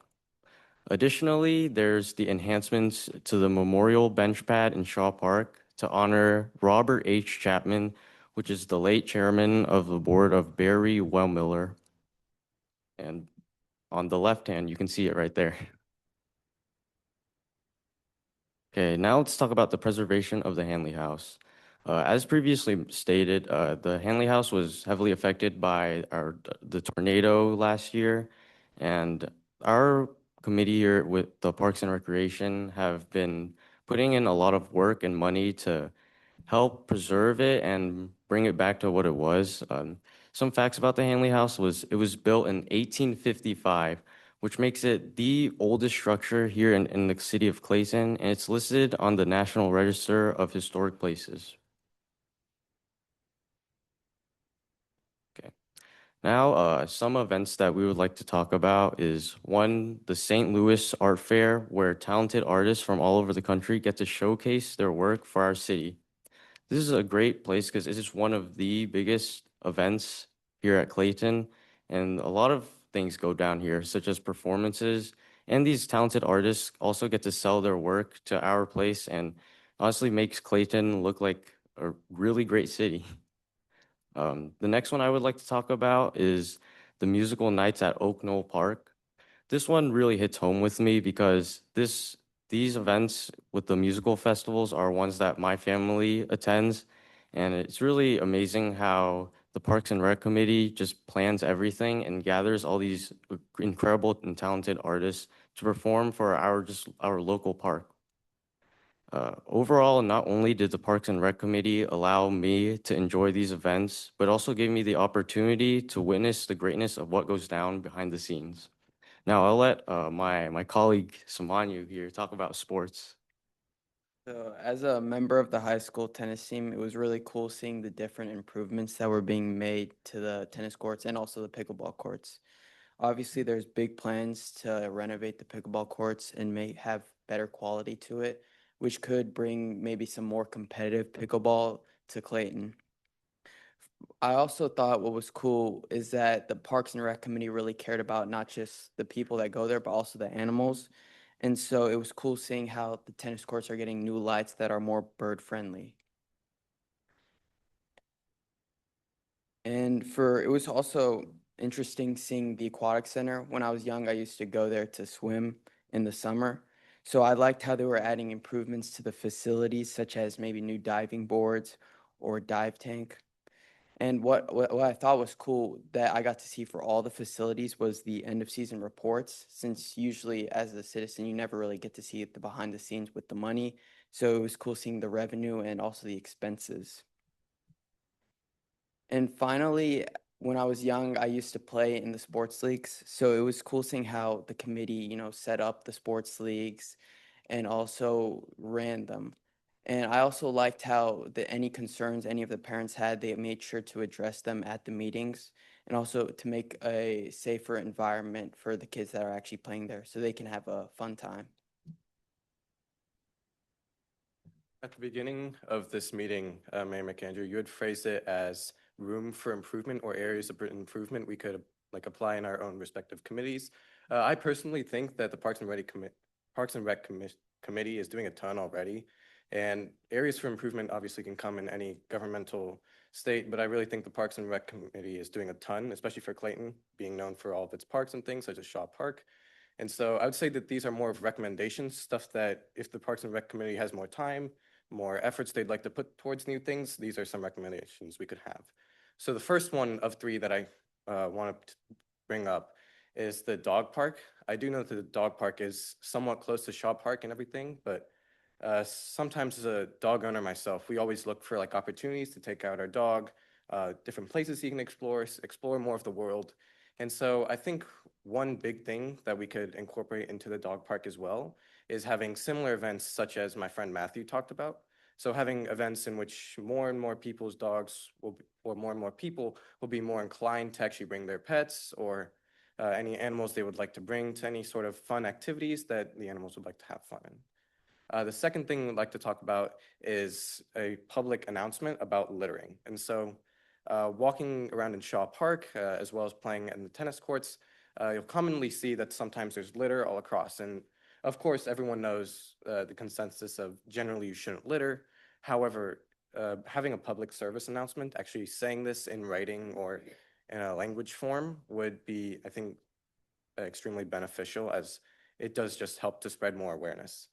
Additionally, there's the enhancements to the memorial bench pad in Shaw Park to honor Robert H. Chapman, which is the late chairman of the board of Barry Wellmiller. And on the left hand, you can see it right there. Okay, now let's talk about the preservation of the Hanley House. As previously stated, the Hanley House was heavily affected by the tornado last year, and our committee here with the Parks and Recreation have been putting in a lot of work and money to help preserve it and bring it back to what it was. Some facts about the Hanley House was it was built in 1855, which makes it the oldest structure here in the city of Clayton, and it's listed on the National Register of Historic Places. Okay. Now, some events that we would like to talk about is one, the St. Louis Art Fair, where talented artists from all over the country get to showcase their work for our city. This is a great place because it is one of the biggest events here at Clayton, and a lot of things go down here, such as performances, and these talented artists also get to sell their work to our place, and honestly makes Clayton look like a really great city. The next one I would like to talk about is the musical nights at Oak Knoll Park. This one really hits home with me because these events with the musical festivals are ones that my family attends, and it's really amazing how the Parks and Rec Committee just plans everything and gathers all these incredible and talented artists to perform for our local park. Overall, not only did the Parks and Rec Committee allow me to enjoy these events, but also gave me the opportunity to witness the greatness of what goes down behind the scenes. Now, I'll let my colleague Samanyu here talk about sports. So, as a member of the high school tennis team, it was really cool seeing the different improvements that were being made to the tennis courts and also the pickleball courts. Obviously, there's big plans to renovate the pickleball courts and may have better quality to it, which could bring maybe some more competitive pickleball to Clayton. I also thought what was cool is that the Parks and Rec Committee really cared about not just the people that go there, but also the animals. And so it was cool seeing how the tennis courts are getting new lights that are more bird friendly. It was also interesting seeing the aquatic center. When I was young, I used to go there to swim in the summer. So I liked how they were adding improvements to the facilities, such as maybe new diving boards or dive tank. And what I thought was cool that I got to see for all the facilities was the end of season reports, since usually as a citizen, you never really get to see the behind the scenes with the money. So it was cool seeing the revenue and also the expenses. And finally, when I was young, I used to play in the sports leagues. So it was cool seeing how the committee, set up the sports leagues and also ran them. And I also liked how any concerns any of the parents had, they made sure to address them at the meetings and also to make a safer environment for the kids that are actually playing there so they can have a fun time. At the beginning of this meeting, Mayor McAndrew, you had phrased it as room for improvement or areas of improvement we could like apply in our own respective committees. I personally think that the Parks and Rec Committee is doing a ton already, and areas for improvement obviously can come in any governmental state, but I really think the Parks and Rec Committee is doing a ton, especially for Clayton, being known for all of its parks and things such as Shaw Park. And so I would say that these are more of recommendations, stuff that if the Parks and Rec Committee has more time, more efforts they'd like to put towards new things, these are some recommendations we could have. So the first one of three that I want to bring up is the dog park. I do know that the dog park is somewhat close to Shaw Park and everything, but sometimes as a dog owner myself, we always look for like opportunities to take out our dog, different places he can explore more of the world. And so I think one big thing that we could incorporate into the dog park as well is having similar events such as my friend Matthew talked about. So having events in which more and more people's dogs or more and more people will be more inclined to actually bring their pets or any animals they would like to bring to any sort of fun activities that the animals would like to have fun in. The second thing I'd like to talk about is a public announcement about littering. And so walking around in Shaw Park, as well as playing in the tennis courts, you'll commonly see that sometimes there's litter all across. And of course, everyone knows the consensus of generally you shouldn't litter. However, having a public service announcement, actually saying this in writing or in a language form would be, I think, extremely beneficial, as it does just help to spread more awareness.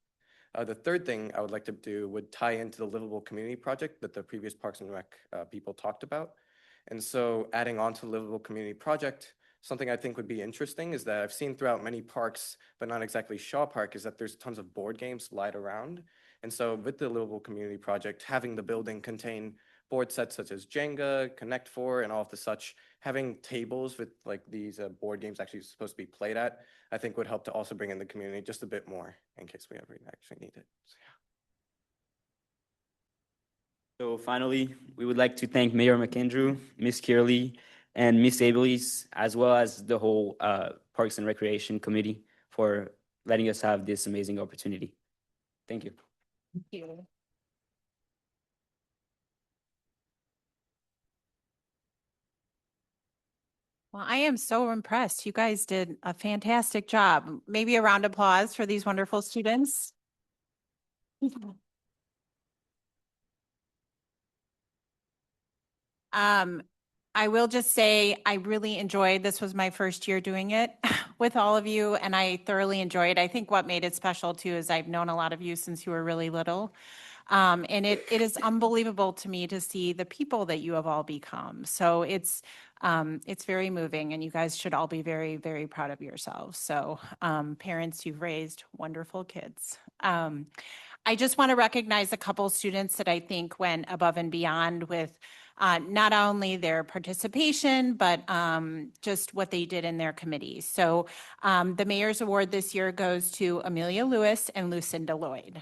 The third thing I would like to do would tie into the Livable Community Project that the previous Parks and Rec people talked about. And so adding on to the Livable Community Project, something I think would be interesting is that I've seen throughout many parks, but not exactly Shaw Park, is that there's tons of board games lied around. And so with the Livable Community Project, having the building contain board sets such as Jenga, Connect Four, and all of the such, having tables with like these board games actually supposed to be played at, I think would help to also bring in the community just a bit more in case we ever actually need it. So, yeah. So finally, we would like to thank Mayor McAndrew, Ms. Kearley, and Ms. Abeles, as well as the whole Parks and Recreation Committee for letting us have this amazing opportunity. Thank you. Thank you. Well, I am so impressed. You guys did a fantastic job. Maybe a round of applause for these wonderful students. I will just say I really enjoyed, this was my first year doing it with all of you, and I thoroughly enjoyed. I think what made it special too is I've known a lot of you since you were really little. And it is unbelievable to me to see the people that you have all become. So it's very moving, and you guys should all be very, very proud of yourselves. So parents, you've raised wonderful kids. I just want to recognize a couple students that I think went above and beyond with not only their participation, but just what they did in their committees. So the Mayor's Award this year goes to Amelia Lewis and Lucinda Lloyd.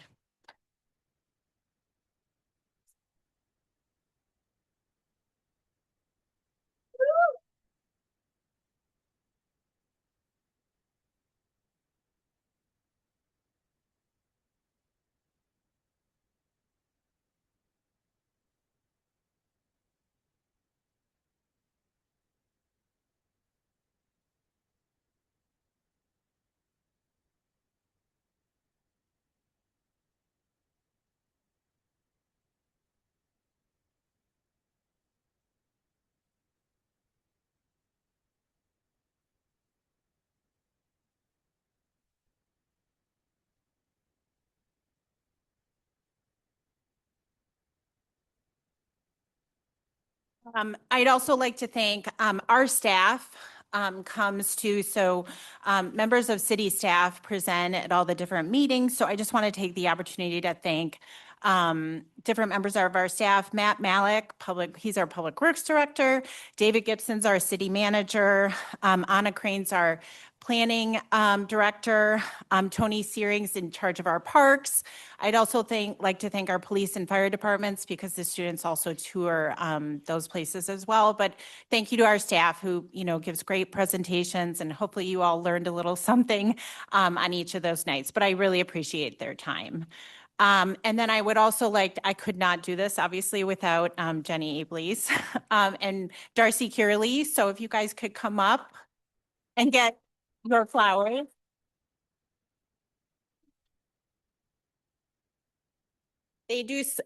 I'd also like to thank our staff comes to, so members of city staff present at all the different meetings. So I just want to take the opportunity to thank different members of our staff. Matt Malik, he's our Public Works Director. David Gibson's our City Manager. Anna Crane's our Planning Director. Tony Searing's in charge of our parks. I'd also like to thank our police and fire departments because the students also tour those places as well. But thank you to our staff who, gives great presentations, and hopefully you all learned a little something on each of those nights. But I really appreciate their time. And then I would also I could not do this obviously without Jenny Ablees and Darcy Curley. So if you guys could come up and get your flowers.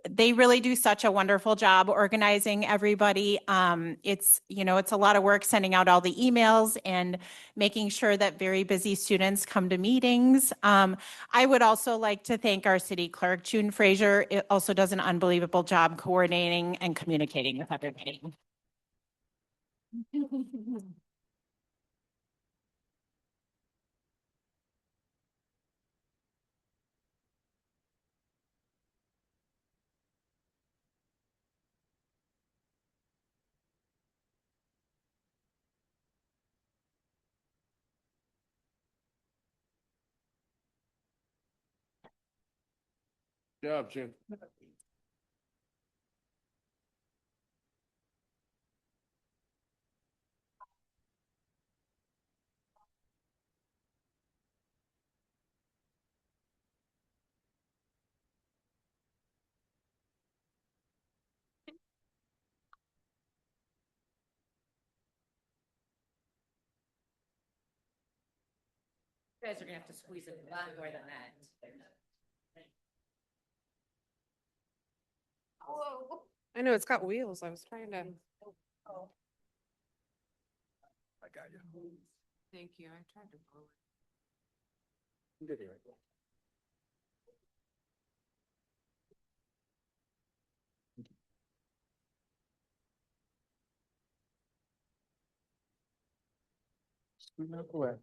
They really do such a wonderful job organizing everybody. It's a lot of work sending out all the emails and making sure that very busy students come to meetings. I would also like to thank our city clerk, June Frazier. It also does an unbelievable job coordinating and communicating with everybody. Good job, Jim. You guys are gonna have to squeeze it a lot more than that. I know it's got wheels. I was trying to. I got you. Thank you. I tried to pull it. Good here. Scoot away.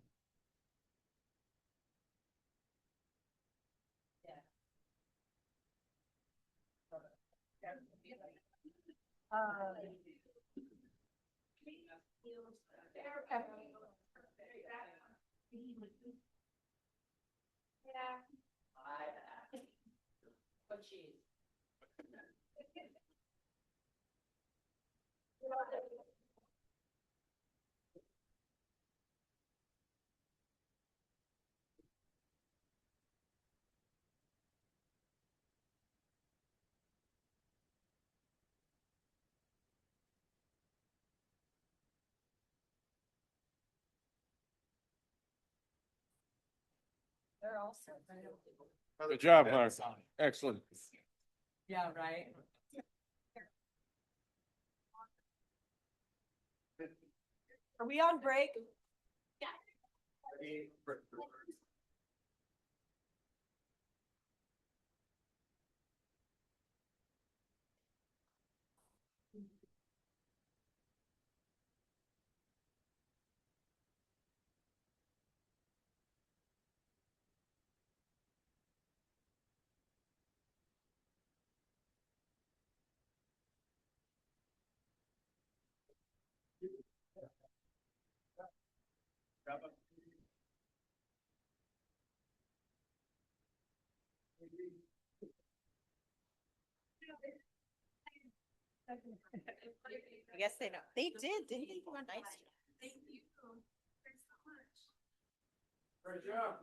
They're also. Good job, Mark. Excellent. Yeah, right. Are we on break? I guess they know. They did. Didn't they do a nice job? Thank you. Thanks so much. Great job.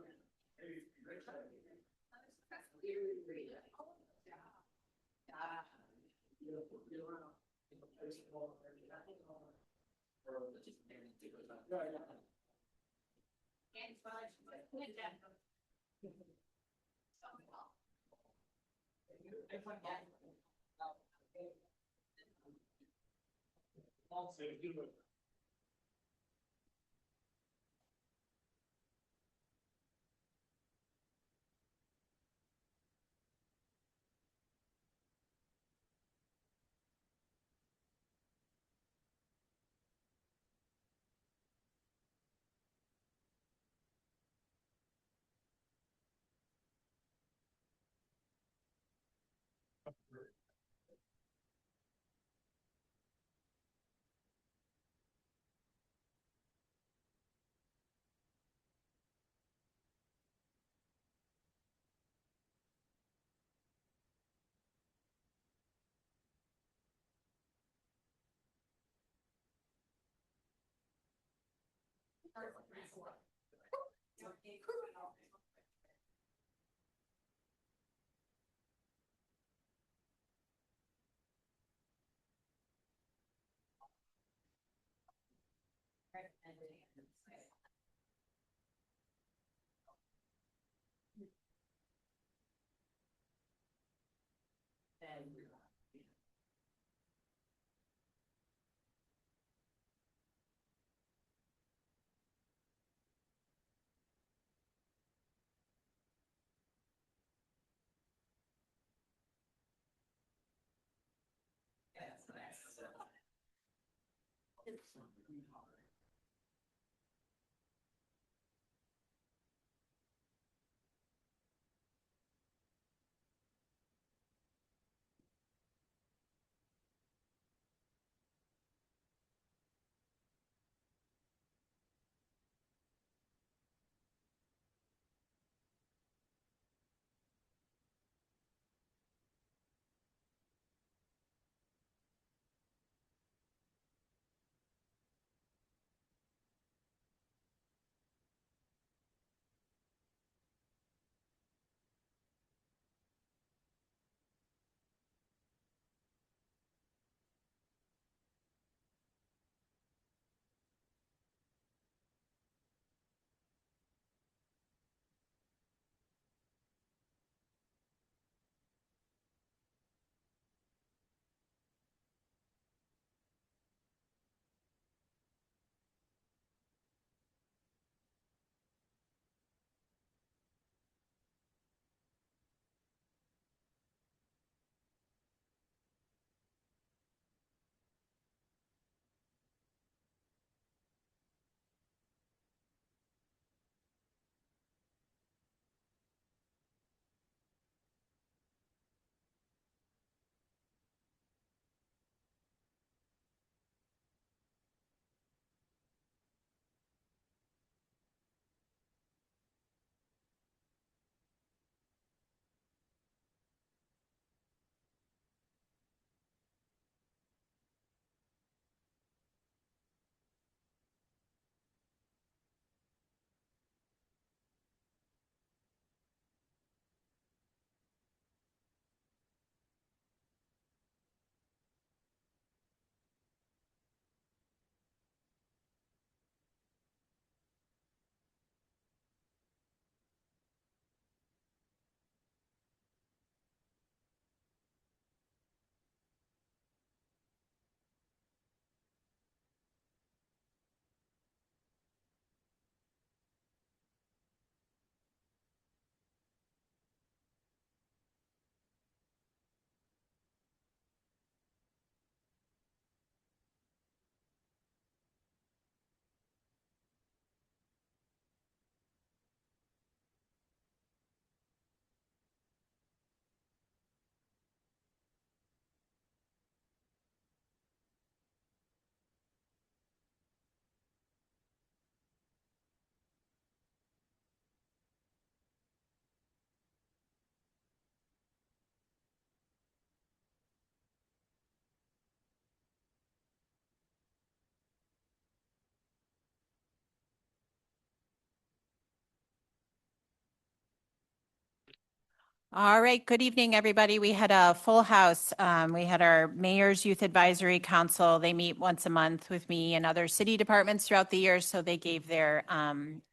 All right, good evening, everybody. We had a full house. We had our Mayor's Youth Advisory Council. They meet once a month with me and other city departments throughout the year. So they gave their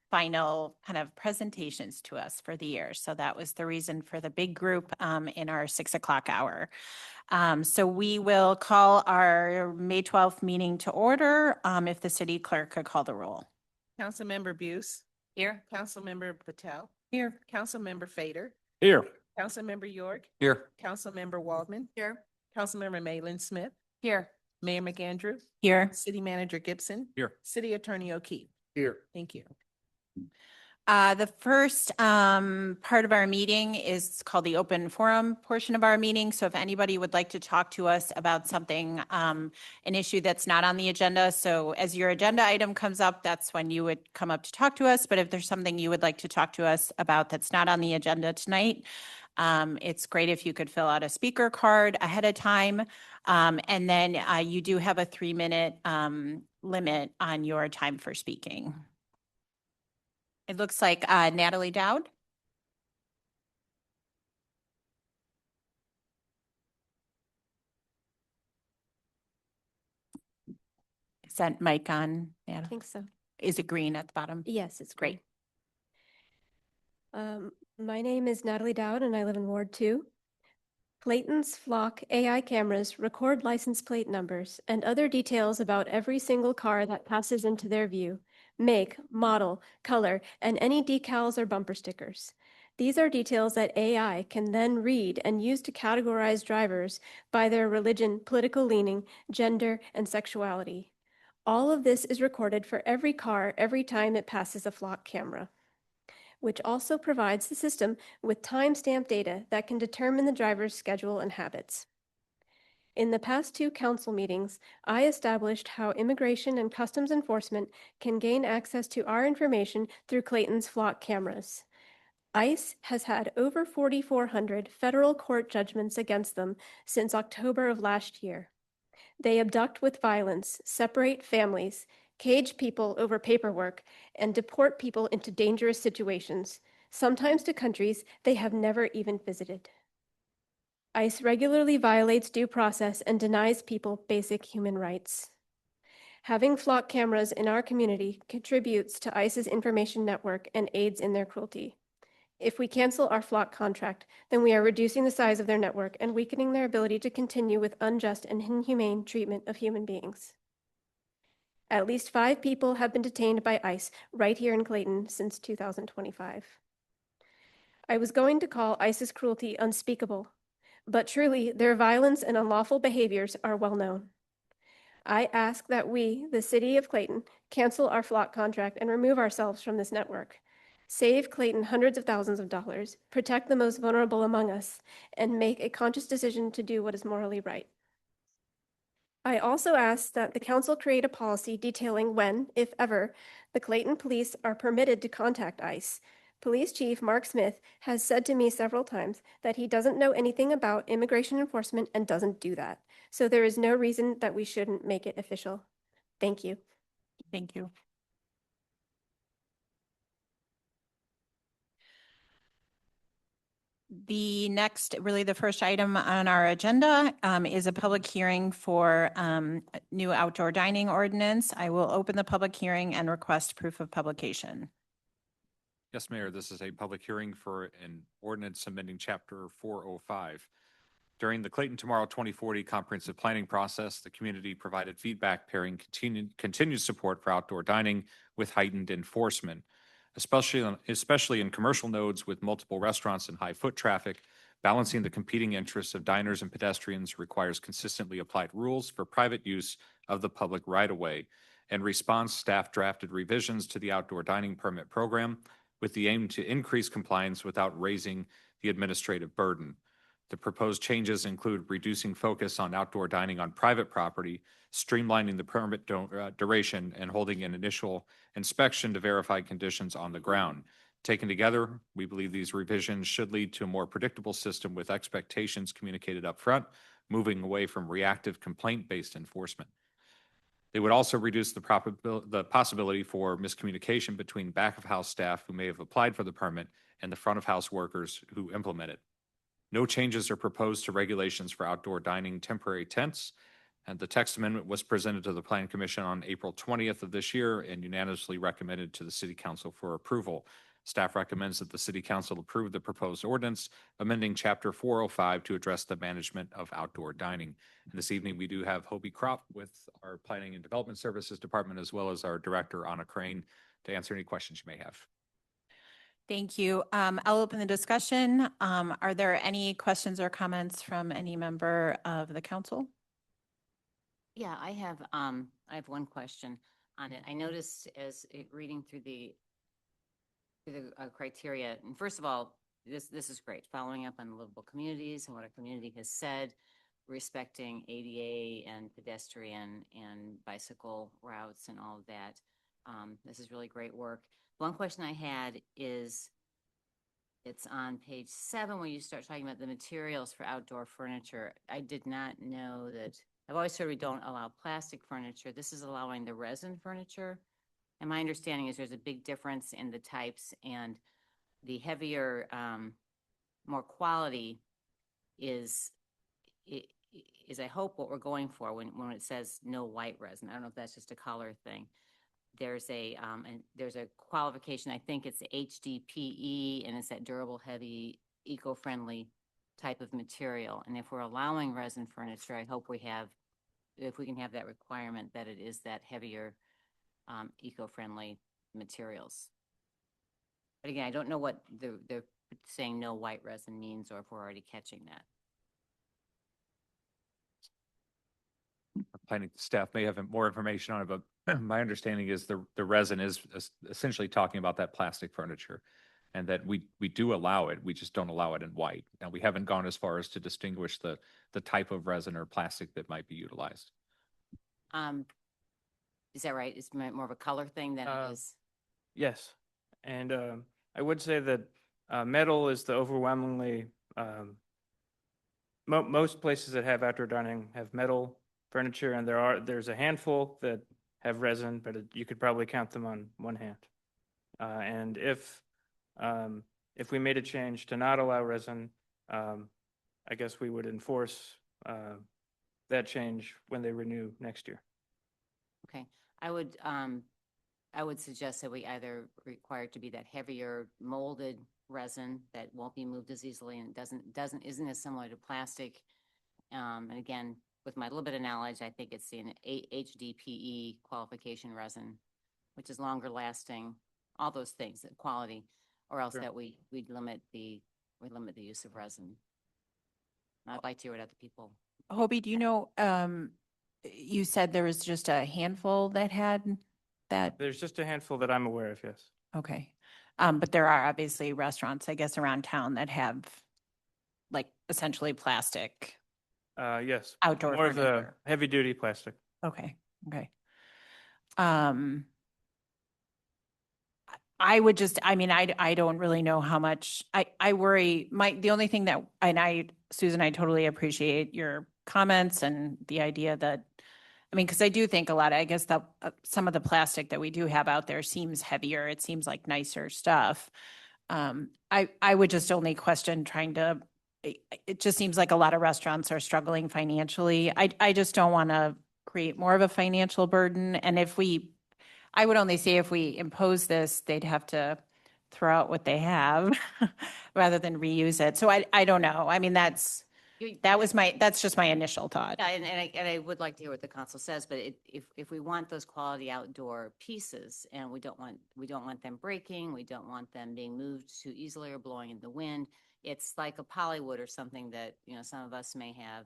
final kind of presentations to us for the year. So that was the reason for the big group in our 6 o'clock hour. So we will call our May 12th meeting to order if the city clerk could call the roll. Councilmember Buse. Here. Councilmember Patel. Here. Councilmember Fader. Here. Councilmember York. Here. Councilmember Waldman. Here. Councilmember Malin Smith. Here. Mayor McAndrew. Here. City Manager Gibson. Here. City Attorney O'Keefe. Here. Thank you. The first part of our meeting is called the open forum portion of our meeting. So if anybody would like to talk to us about something, an issue that's not on the agenda. So as your agenda item comes up, that's when you would come up to talk to us. But if there's something you would like to talk to us about that's not on the agenda tonight, it's great if you could fill out a speaker card ahead of time. And then you do have a 3-minute limit on your time for speaking. It looks like Natalie Dowd. Is that mic on, I Natalie? think so. Is it green at the bottom? Yes, it's Great. My name is Natalie Dowd and I live in Ward 2. Clayton's Flock AI cameras record license plate numbers and other details about every single car that passes into their view, make, model, color, and any decals or bumper stickers. These are details that AI can then read and use to categorize drivers by their religion, political leaning, gender, and sexuality. All of this is recorded for every car every time it passes a Flock camera, which also provides the system with timestamp data that can determine the driver's schedule and habits. In the past 2 council meetings, I established how Immigration and Customs Enforcement can gain access to our information through Clayton's Flock cameras. ICE has had over 4,400 federal court judgments against them since October of last year. They abduct with violence, separate families, cage people over paperwork, and deport people into dangerous situations, sometimes to countries they have never even visited. ICE regularly violates due process and denies people basic human rights. Having Flock cameras in our community contributes to ICE's information network and aids in their cruelty. If we cancel our Flock contract, then we are reducing the size of their network and weakening their ability to continue with unjust and inhumane treatment of human beings. At least 5 people have been detained by ICE right here in Clayton since 2025. I was going to call ICE's cruelty unspeakable, but truly their violence and unlawful behaviors are well known. I ask that we, the City of Clayton, cancel our Flock contract and remove ourselves from this network. Save Clayton hundreds of thousands of dollars, protect the most vulnerable among us, and make a conscious decision to do what is morally right. I also ask that the council create a policy detailing when, if ever, the Clayton police are permitted to contact ICE. Police Chief Mark Smith has said to me several times that he doesn't know anything about immigration enforcement and doesn't do that. So there is no reason that we shouldn't make it official. Thank you. Thank you. The next, really the first item on our agenda is a public hearing for new outdoor dining ordinance. I will open the public hearing and request proof of publication. Yes, Mayor, this is a public hearing for an ordinance amending Chapter 405. During the Clayton Tomorrow 2040 comprehensive planning process, the community provided feedback pairing continued support for outdoor dining with heightened enforcement. Especially in commercial nodes with multiple restaurants and high foot traffic, balancing the competing interests of diners and pedestrians requires consistently applied rules for private use of the public right-of-way. In response, staff drafted revisions to the outdoor dining permit program with the aim to increase compliance without raising the administrative burden. The proposed changes include reducing focus on outdoor dining on private property, streamlining the permit duration, and holding an initial inspection to verify conditions on the ground. Taken together, we believe these revisions should lead to a more predictable system with expectations communicated up front, moving away from reactive complaint-based enforcement. They would also reduce the possibility for miscommunication between back-of-house staff who may have applied for the permit and the front-of-house workers who implement it. No changes are proposed to regulations for outdoor dining temporary tents, and the text amendment was presented to the Planning Commission on April 20th of this year and unanimously recommended to the City Council for approval. Staff recommends that the City Council approve the proposed ordinance amending Chapter 405 to address the management of outdoor dining. And this evening, we do have Hobie Kropp with our Planning and Development Services Department, as well as our Director, Anna Crane, to answer any questions you may have. Thank you. I'll open the discussion. Are there any questions or comments from any member of the council? Yeah, I have one question on it. I noticed as reading through the criteria, and first of all, this is great, following up on livable communities and what our community has said, respecting ADA and pedestrian and bicycle routes and all of that. This is really great work. One question I had is, it's on page 7 where you start talking about the materials for outdoor furniture. I did not know that. I've always heard we don't allow plastic furniture. This is allowing the resin furniture. And my understanding is there's a big difference in the types, and the heavier, more quality is I hope what we're going for when it says no white resin. I don't know if that's just a color thing. there's a qualification, I think it's HDPE, and it's that durable, heavy, eco-friendly type of material. And if we're allowing resin furniture, I hope if we can have that requirement that it is that heavier, eco-friendly materials. But again, I don't know what they're saying no white resin means, or if we're already catching that. Planning staff may have more information on it, but my understanding is the resin is essentially talking about that plastic furniture, and that we do allow it. We just don't allow it in white. Now, we haven't gone as far as to distinguish the type of resin or plastic that might be utilized. Is that right? It's more of a color thing than it is? Yes, and I would say that metal is the overwhelmingly, most places that have outdoor dining have metal furniture, and there's a handful that have resin, but you could probably count them on one hand. And if we made a change to not allow resin, I guess we would enforce that change when they renew next year. Okay, I would suggest that we either require it to be that heavier molded resin that won't be moved as easily and isn't as similar to plastic. And again, with my little bit of knowledge, I think it's the HDPE qualification resin, which is longer lasting, all those things, the quality, or else Sure. that we limit the use of resin. I'd like to hear what other people. Hobie, do you know, you said there was just a handful that had that? There's just a handful that I'm aware of, yes. Okay. But there are obviously restaurants, I guess, around town that have like essentially plastic. Yes. Outdoor More of the furniture. heavy duty plastic. Okay, okay. I would just, I mean, I don't really know how much, I worry, the only thing that, and Susan, I totally appreciate your comments and the idea that, I mean, because I do think I guess that some of the plastic that we do have out there seems heavier. It seems like nicer stuff. I would just only question it just seems like a lot of restaurants are struggling financially. I just don't want to create more of a financial burden. And I would only say if we impose this, they'd have to throw out what they have rather than reuse it. So I don't know. I mean, that's just my initial thought. Yeah, and I would like to hear what the council says, but if we want those quality outdoor pieces, and we don't want them breaking, we don't want them being moved too easily or blowing in the wind. It's like a polywood or something that, some of us may have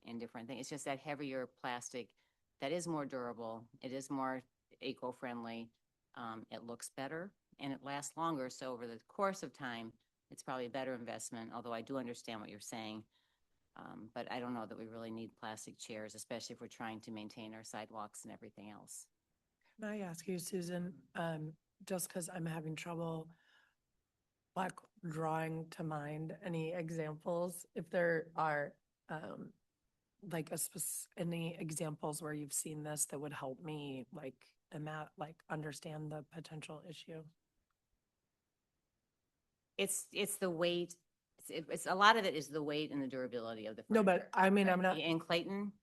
in different things. It's just that heavier plastic that is more durable. It is more eco-friendly. It looks better and it lasts longer. So over the course of time, it's probably a better investment, although I do understand what you're saying. But I don't know that we really need plastic chairs, especially if we're trying to maintain our sidewalks and everything else. Can I ask you, Susan, just because I'm having trouble drawing to mind any examples, if there are any examples where you've seen this that would help me understand the potential issue? It's the weight. It's a lot of it is the weight and the durability of the No, furniture. but I mean, I'm not. In Clayton,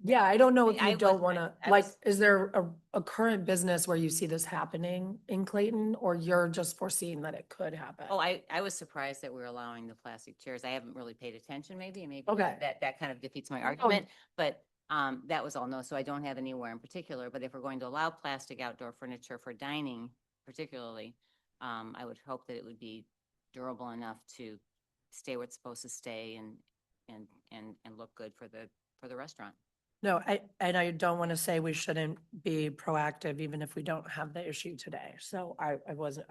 Yeah, I don't know if I you don't was- want I to, was- is there a current business where you see this happening in Clayton, or you're just foreseeing that it could happen? oh, I was surprised that we're allowing the plastic chairs. I haven't really paid attention, maybe, and maybe Okay. that kind of defeats my argument. But that was all no, so I don't have anywhere in particular. But if we're going to allow plastic outdoor furniture for dining, particularly, I would hope that it would be durable enough to stay where it's supposed to stay and look good for the restaurant. No, I don't want to say we shouldn't be proactive even if we don't have the issue today. So I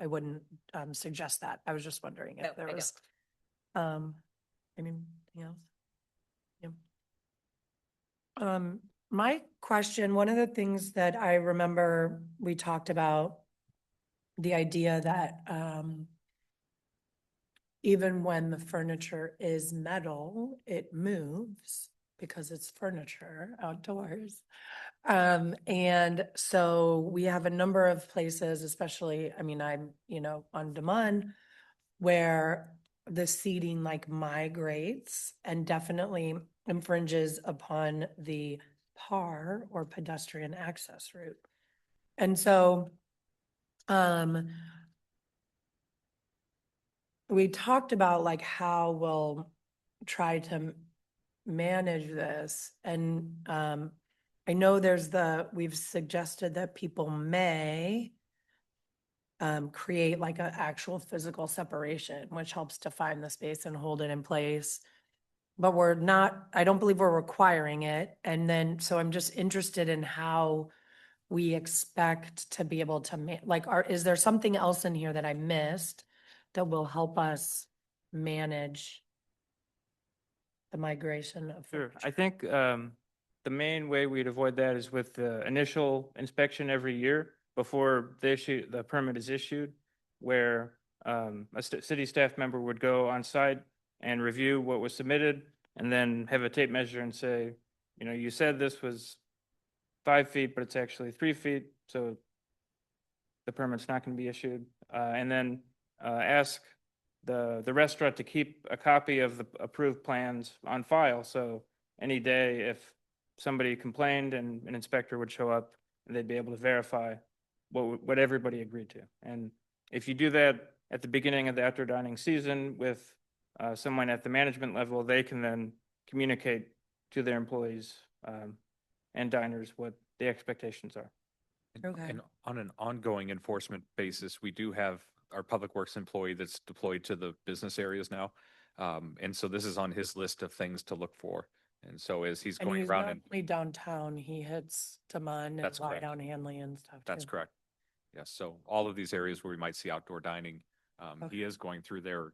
wouldn't suggest that. I was just wondering No, if there I was anything else? Yeah. My question, one of the things that I remember we talked about, the idea that even when the furniture is metal, it moves because it's furniture outdoors. And so we have a number of places, especially, I mean, I'm, on Demond, where the seating migrates and definitely infringes upon the PAR or pedestrian access route. And so, we talked about like how we'll try to manage this, and I know we've suggested that people may create like an actual physical separation, which helps define the space and hold it in place. But I don't believe we're requiring it. And then, so I'm just interested in how we expect to be able to is there something else in here that I missed that will help us manage the migration of? Sure. I think the main way we'd avoid that is with the initial inspection every year before the permit is issued, where a city staff member would go on site and review what was submitted and then have a tape measure and say, you said this was 5 feet, but it's actually 3 feet, so the permit's not going to be issued. And then ask the restaurant to keep a copy of the approved plans on file. So any day, if somebody complained and an inspector would show up, they'd be able to verify what everybody agreed to. And if you do that at the beginning of the outdoor dining season with someone at the management level, they can then communicate to their employees and diners what the expectations are. Okay. And on an ongoing enforcement basis, we do have our Public Works employee that's deployed to the business areas now. And so this is on his list of things to look for. And so as he's And going he's around not and only downtown, he hits Demond and That's correct. down Hanley and stuff that's too. correct. Yes. So all of these areas where we might see outdoor dining, Okay. he is going through there,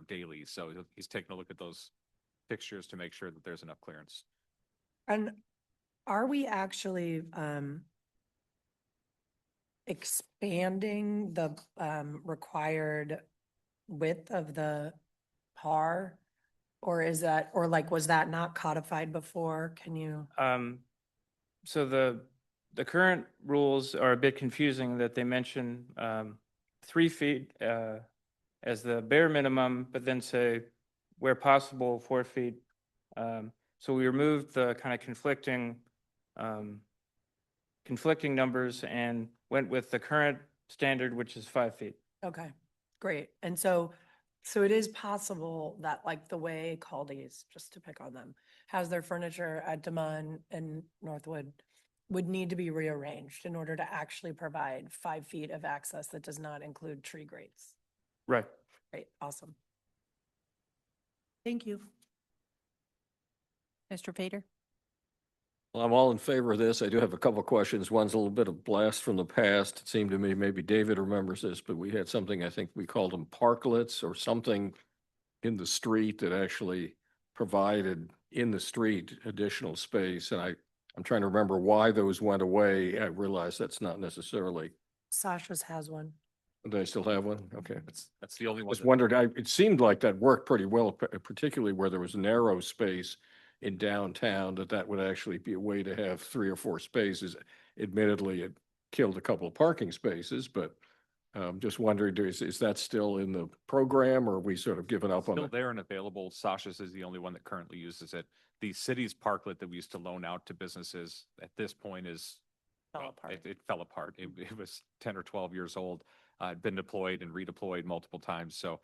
daily. So he's taking a look at those fixtures to make sure that there's enough clearance. And are we actually expanding the required width of the par? Or was that not codified before? Can you? So the current rules are a bit confusing that they mention 3 feet as the bare minimum, but then say where possible 4 feet. So we removed the kind of conflicting numbers and went with the current standard, which is 5 feet. Okay, great. And so it is possible that like the way Caldi's, just to pick on them, has their furniture at Demond and Northwood would need to be rearranged in order to actually provide 5 feet of access that does not include tree grates. Right. Great, awesome. Thank you. Mr. Fader? Well, I'm all in favor of this. I do have a couple of questions. One's a little bit of blast from the past. It seemed to me, maybe David remembers this, but we had something, I think we called them parklets or something in the street that actually provided in the street additional space. And I'm trying to remember why those went away. I realize that's not necessarily. Sasha's has one. Do I still have one? Okay. That's the only one. Just wondered, it seemed like that worked pretty well, particularly where there was narrow space in downtown, that would actually be a way to have 3 or 4 spaces. Admittedly, it killed a couple of parking spaces, but just wondering, is that still in the program, or are we sort of given up on Still it? there and available. Sasha's is the only one that currently uses it. The city's parklet that we used to loan out to businesses at this point is it fell apart. It was 10 or 12 years old. Had been deployed and redeployed multiple times. So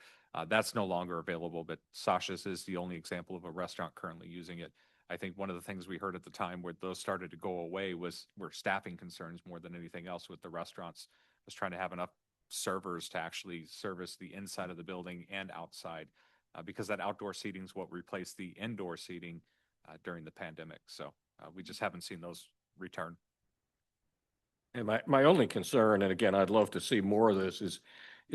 that's no longer available, but Sasha's is the only example of a restaurant currently using it. I think one of the things we heard at the time where those started to go away were staffing concerns more than anything else with the restaurants. Was trying to have enough servers to actually service the inside of the building and outside, because that outdoor seating is what replaced the indoor seating during the pandemic. So we just haven't seen those return. And my only concern, and again, I'd love to see more of this, is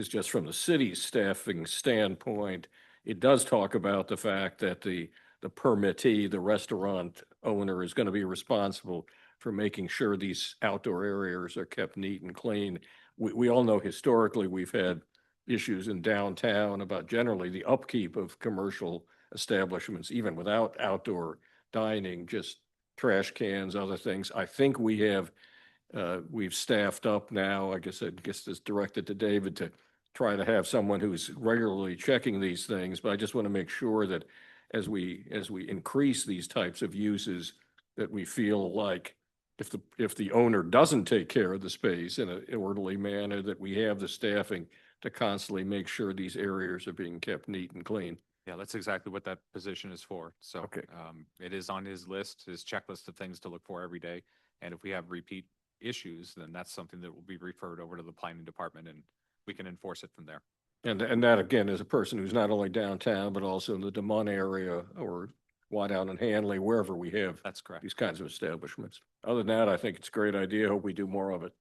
just from the city's staffing standpoint. It does talk about the fact that the permittee, the restaurant owner, is going to be responsible for making sure these outdoor areas are kept neat and clean. We all know historically we've had issues in downtown about generally the upkeep of commercial establishments, even without outdoor dining, just trash cans, other things. I think we've staffed up now. I guess it's directed to David to try to have someone who's regularly checking these things. But I just want to make sure that as we increase these types of uses, that we feel like if the owner doesn't take care of the space in an orderly manner, that we have the staffing to constantly make sure these areas are being kept neat and clean. Yeah, that's exactly what that position is for. So Okay. it is on his list, his checklist of things to look for every day. And if we have repeat issues, then that's something that will be referred over to the planning department and we can enforce it from there. And that again is a person who's not only downtown, but also in the Des Moines area or Down and Hanley, wherever we have That's correct. these kinds of establishments. Other than that, I think it's a great idea. Hope we do more of it.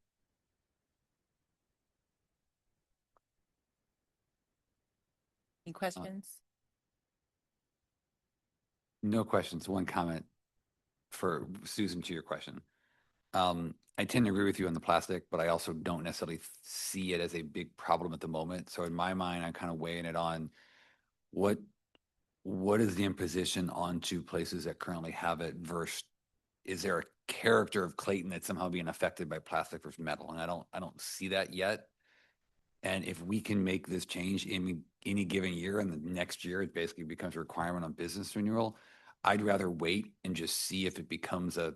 Any questions? No questions. One comment for Susan to your question. I tend to agree with you on the plastic, but I also don't necessarily see it as a big problem at the moment. So in my mind, I'm kind of weighing it on what is the imposition onto places that currently have it versus is there a character of Clayton that's somehow being affected by plastic versus metal? And I don't see that yet. And if we can make this change in any given year and the next year, it basically becomes a requirement on business renewal. I'd rather wait and just see if it becomes a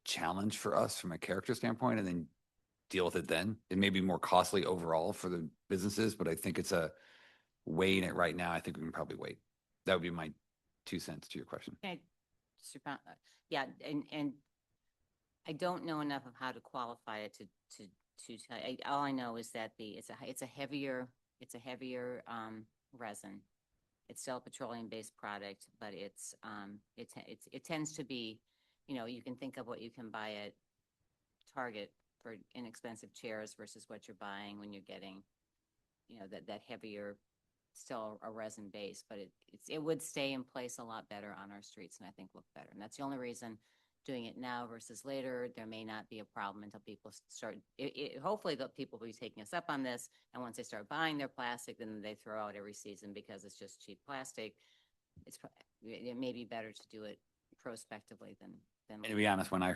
challenge for us from a character standpoint and then deal with it then. It may be more costly overall for the businesses, but I think it's a weighing it right now. I think we can probably wait. That would be my 2 cents to your question. Okay, yeah, and I don't know enough of how to qualify it all I know is that it's a heavier resin. It's still a petroleum-based product, but it tends to be, you can think of what you can buy at Target for inexpensive chairs versus what you're buying when you're getting, that heavier, still a resin base, but it would stay in place a lot better on our streets and I think look better. And that's the only reason doing it now versus later. There may not be a problem until people start, hopefully the people will be taking us up on this. And once they start buying their plastic, then they throw out every season because it's just cheap plastic. It may be better to do it prospectively than. And to be honest, when I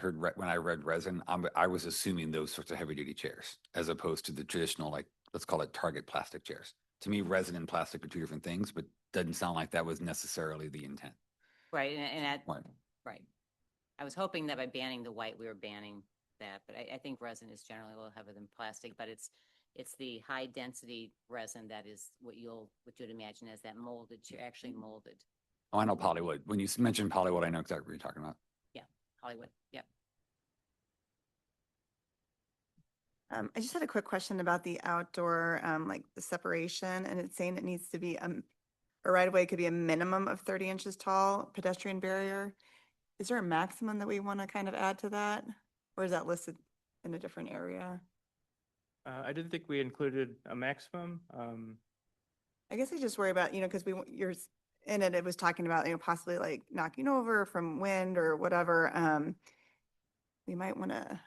read resin, I was assuming those sorts of heavy duty chairs as opposed to the traditional, like, let's call it Target plastic chairs. To me, resin and plastic are two different things, but doesn't sound like that was necessarily the intent. Right. Right. I was hoping that by banning the white, we were banning that, but I think resin is generally a little heavier than plastic, but it's the high density resin that is what you'd imagine as that molded, actually molded. Oh, I know Polywood. When you mentioned Polywood, I know exactly what you're talking about. Yeah, Hollywood. Yep. I just had a quick question about the outdoor, like the separation, and it's saying it needs to be, a right of way could be a minimum of 30 inches tall pedestrian barrier. Is there a maximum that we want to kind of add to that? Or is that listed in a different area? I didn't think we included a maximum. I guess I just worry about, because you're in it, it was talking about, possibly like knocking over from wind or whatever. We might want to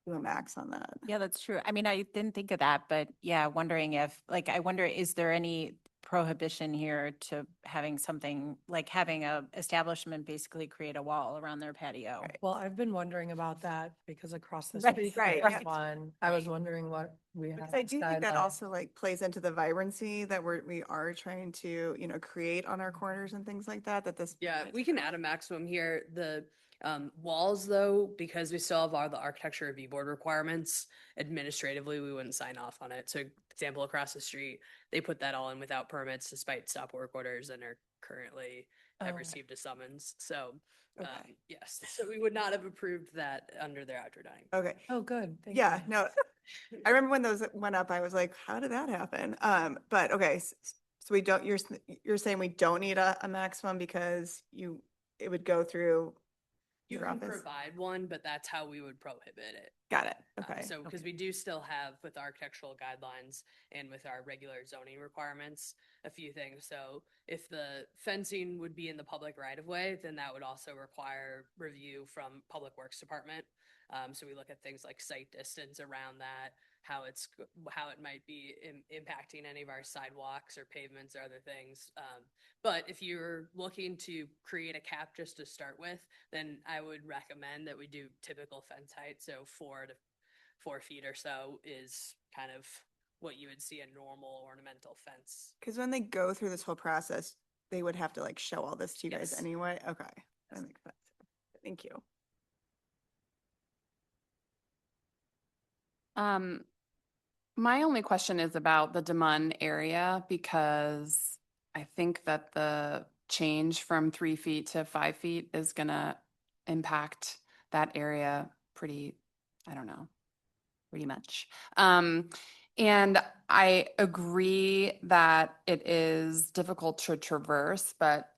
do a max on that. Yeah, that's true. I mean, I didn't think of that, but yeah, wondering if, I wonder, is there any prohibition here to having something like having a establishment basically create a wall around their patio? Well, I've been wondering about that because across the Right, street, right, there's right. one. I was wondering what we have. Because I do think said, that also plays into the vibrancy that we are trying to, create on our corners and things like that, this. Yeah, we can add a maximum here. The walls, though, because we still have all the architecture review board requirements, administratively, we wouldn't sign off on it. So, example, across the street, they put that all in without permits despite stop work orders and are currently have received a summons. So, yes, so we would not have approved that under their outdoor dining. Okay. Oh, good. Thank Yeah, you. no, I remember when those went up, I was like, how did that happen? But okay, so we don't, you're saying we don't need a maximum because it would go through You your can office? provide one, but that's how we would prohibit it. Got it. Okay. So, because we do still have with architectural guidelines and with our regular zoning requirements, a few things. So if the fencing would be in the public right of way, then that would also require review from Public Works Department. So we look at things like site distance around that, how it might be impacting any of our sidewalks or pavements or other things. But if you're looking to create a cap just to start with, then I would recommend that we do typical fence height. So 4 to 4 feet or so is kind of what you would see a normal ornamental fence. Because when they go through this whole process, they would have to show all this to you guys Yes. anyway. Okay. That makes sense. Thank you. My only question is about the Demon area because I think that the change from 3 feet to 5 feet is gonna impact that area pretty, I don't know, pretty much. And I agree that it is difficult to traverse, but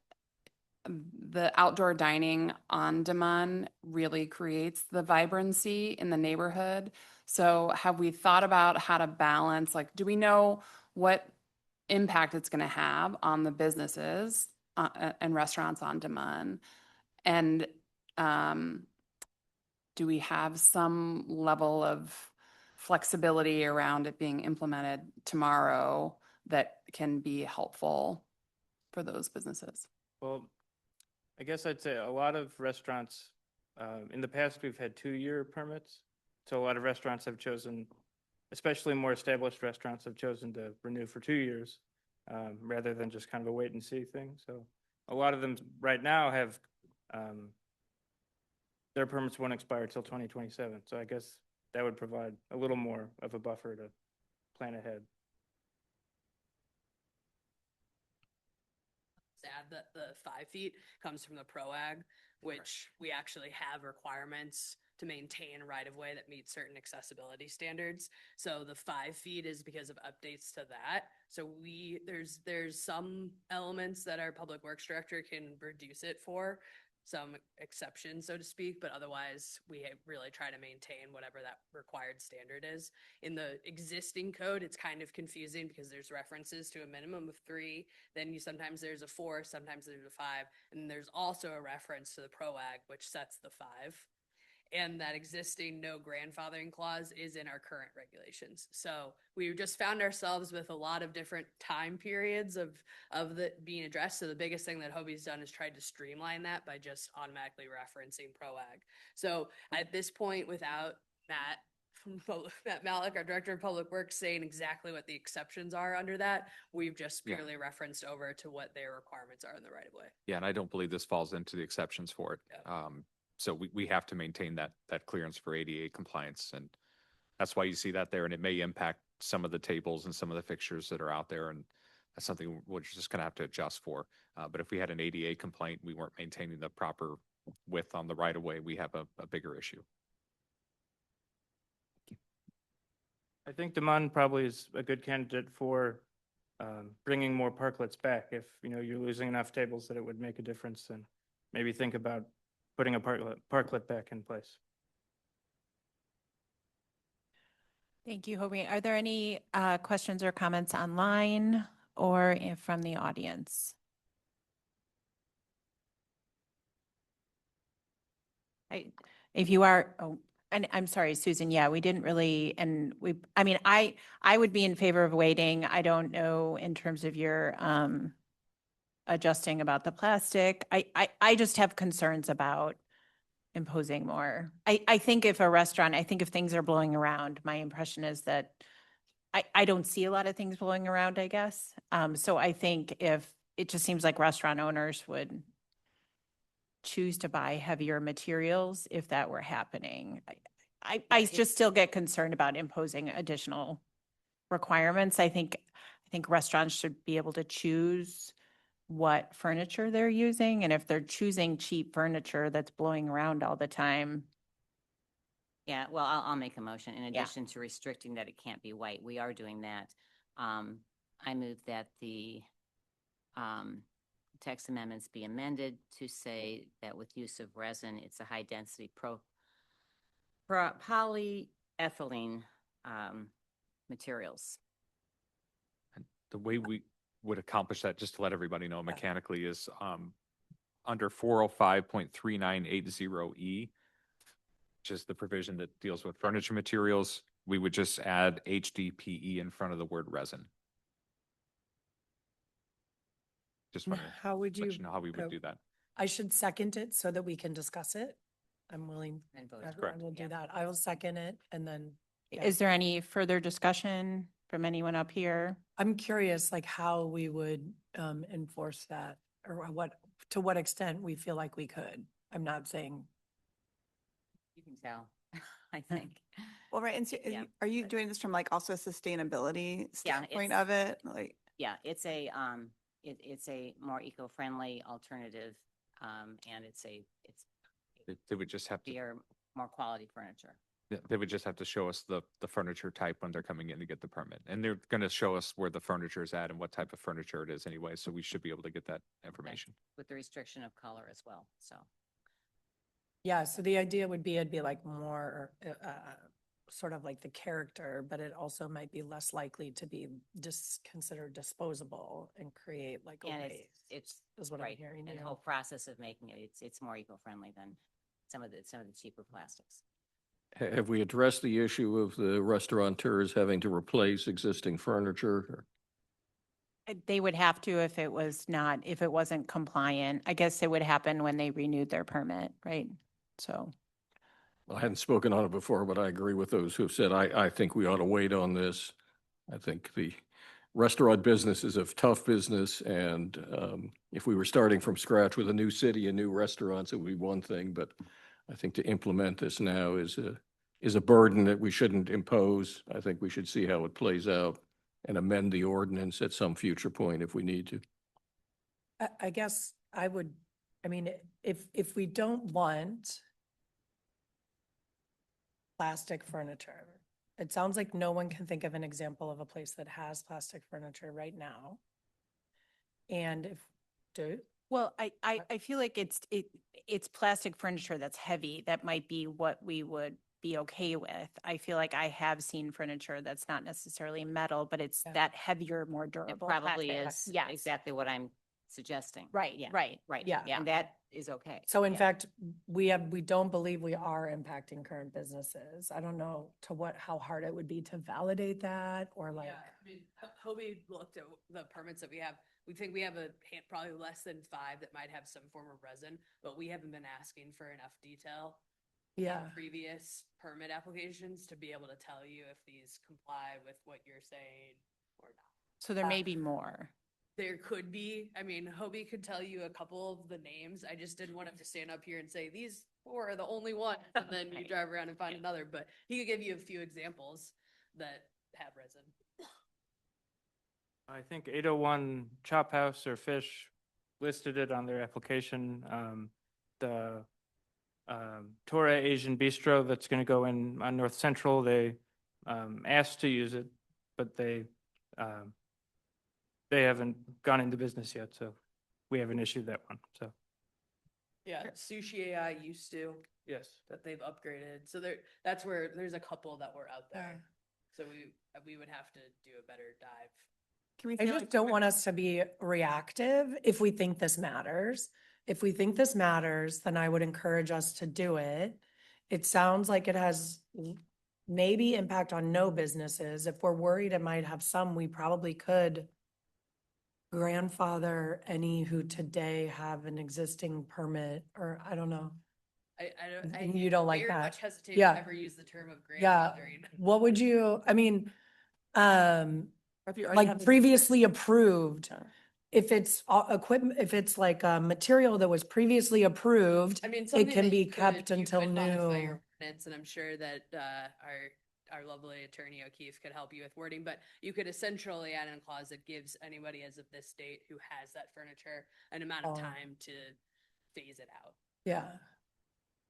the outdoor dining on Demon really creates the vibrancy in the neighborhood. So have we thought about how to balance, like, do we know what impact it's going to have on the businesses and restaurants on Demon? And do we have some level of flexibility around it being implemented tomorrow that can be helpful for those businesses? Well, I guess I'd say a lot of restaurants, in the past, we've had 2-year permits. So a lot of restaurants have chosen, especially more established restaurants, have chosen to renew for 2 years rather than just kind of a wait and see thing. So a lot of them right now have, their permits won't expire till 2027. So I guess that would provide a little more of a buffer to plan ahead. Add that the 5 feet comes from the PROAG, which we actually have requirements to maintain right of way that meet certain accessibility standards. So the 5 feet is because of updates to that. So there's some elements that our public works director can reduce it for, some exceptions, so to speak, but otherwise we really try to maintain whatever that required standard is. In the existing code, it's kind of confusing because there's references to a minimum of 3, then sometimes there's a 4, sometimes there's a 5, and then there's also a reference to the PROAG, which sets the 5. And that existing no grandfathering clause is in our current regulations. So we just found ourselves with a lot of different time periods of the being addressed. So the biggest thing that Hobie's done is tried to streamline that by just automatically referencing PROAG. So at this point, without Matt Malik, our Director of Public Works, saying exactly what the exceptions are under that, we've just purely referenced over to what their requirements are in the right of way. Yeah, and I don't believe this falls into the exceptions for it. So we have to maintain that clearance for ADA compliance, and that's why you see that there, and it may impact some of the tables and some of the fixtures that are out there, and that's something we're just going to have to adjust for. But if we had an ADA complaint, we weren't maintaining the proper width on the right of way, we have a bigger issue. I think Demon probably is a good candidate for bringing more parklets back. If you're losing enough tables that it would make a difference, then maybe think about putting a parklet back in place. Thank you, Hobie. Are there any questions or comments online or from the audience? If you are, and I'm sorry, Susan, yeah, we didn't really, I would be in favor of waiting. I don't know in terms of your adjusting about the plastic. I just have concerns about imposing more. I think if things are blowing around, my impression is that I don't see a lot of things blowing around, I guess. So I think if it just seems like restaurant owners would choose to buy heavier materials if that were happening. I just still get concerned about imposing additional requirements. I think restaurants should be able to choose what furniture they're using. And if they're choosing cheap furniture that's blowing around all the time. Yeah, well, I'll make a motion. In addition to restricting that it can't be white, we are doing that. I move that the text amendments be amended to say that with use of resin, it's a high density polyethylene materials. And the way we would accomplish that, just to let everybody know mechanically, is under 405.3980E, which is the provision that deals with furniture materials. We would just add HDPE in front of the word resin. Just wanted How would to let you know how we would do that. I should second it so that we can discuss it. I'm willing. And vote. I Correct. will do that. I will second it and then. Is there any further discussion from anyone up here? I'm curious, like how we would enforce that, or to what extent we feel like we could. I'm not saying, You can tell, I think. Well, right, and so Yeah. are you doing this from like also a sustainability standpoint it's- of it? Like, Yeah, it's it's a more eco-friendly alternative, and it's They would just have to, beer, more quality furniture. they would just have to show us the furniture type when they're coming in to get the permit. And they're going to show us where the furniture is at and what type of furniture it is anyway, so we should be able to get that information. With the restriction of color as well, so. Yeah, so the idea would be, it'd be like more, sort of like the character, but it also might be less likely to be considered disposable and create like a And waste. it's Is what I'm right, hearing and the you. whole process of making it, it's more eco-friendly than some of the cheaper plastics. Have we addressed the issue of the restaurateurs having to replace existing furniture? They would have to if it wasn't compliant. I guess it would happen when they renewed their permit, right? So. I hadn't spoken on it before, but I agree with those who have said, I think we ought to wait on this. I think the restaurant business is a tough business, and if we were starting from scratch with a new city and new restaurants, it would be one thing, but I think to implement this now is a burden that we shouldn't impose. I think we should see how it plays out and amend the ordinance at some future point if we need to. I guess I would, I mean, if we don't want plastic furniture, it sounds like no one can think of an example of a place that has plastic furniture right now. And Well, I feel like it's plastic furniture that's heavy. That might be what we would be okay with. I feel like I have seen furniture that's not necessarily metal, but it's that heavier, more It durable. probably plastic. is Yes. exactly what I'm suggesting. Right, Yeah, right. right. Yeah. And that is okay. So in Yeah. fact, we don't believe we are impacting current businesses. I don't know how hard it would be to validate that or like. Yeah, I mean, Hobie looked at the permits that we have. We think we have probably less than 5 that might have some form of resin, but we haven't been asking for enough detail in Yeah. previous permit applications to be able to tell you if these comply with what you're saying or not. So there may be more. There could be, I mean, Hobie could tell you a couple of the names. I just didn't want him to stand up here and say, these 4 are the only one, and then you drive around and find another, but he could give you a few examples that have resin. I think 801 Chop House or Fish listed it on their application. The Torre Asian Bistro that's going to go in on North Central, they asked to use it, but they haven't gone into business yet, so we haven't issued that one, so. Yeah, Sushi AI used to, Yes. that they've upgraded. So that's where there's a couple that were out there. So we would have to do a better dive. can we I say just like, don't want us to be reactive if we think this matters. If we think this matters, then I would encourage us to do it. It sounds like it has maybe impact on no businesses. If we're worried it might have some, we probably could grandfather any who today have an existing permit, or I don't know. You don't like very that? much hesitate Yeah. to ever use the term of Yeah. grandfathering. What would you, I mean, if you already have like this- previously approved, if it's equipment, if it's like a material that was previously approved, I mean, it something can that be you could- kept you until could modify your new. ordinance, and I'm sure that our lovely attorney O'Keefe could help you with wording, but you could essentially add in a clause that gives anybody as of this date who has that furniture an amount of Oh. time to phase it out. Yeah.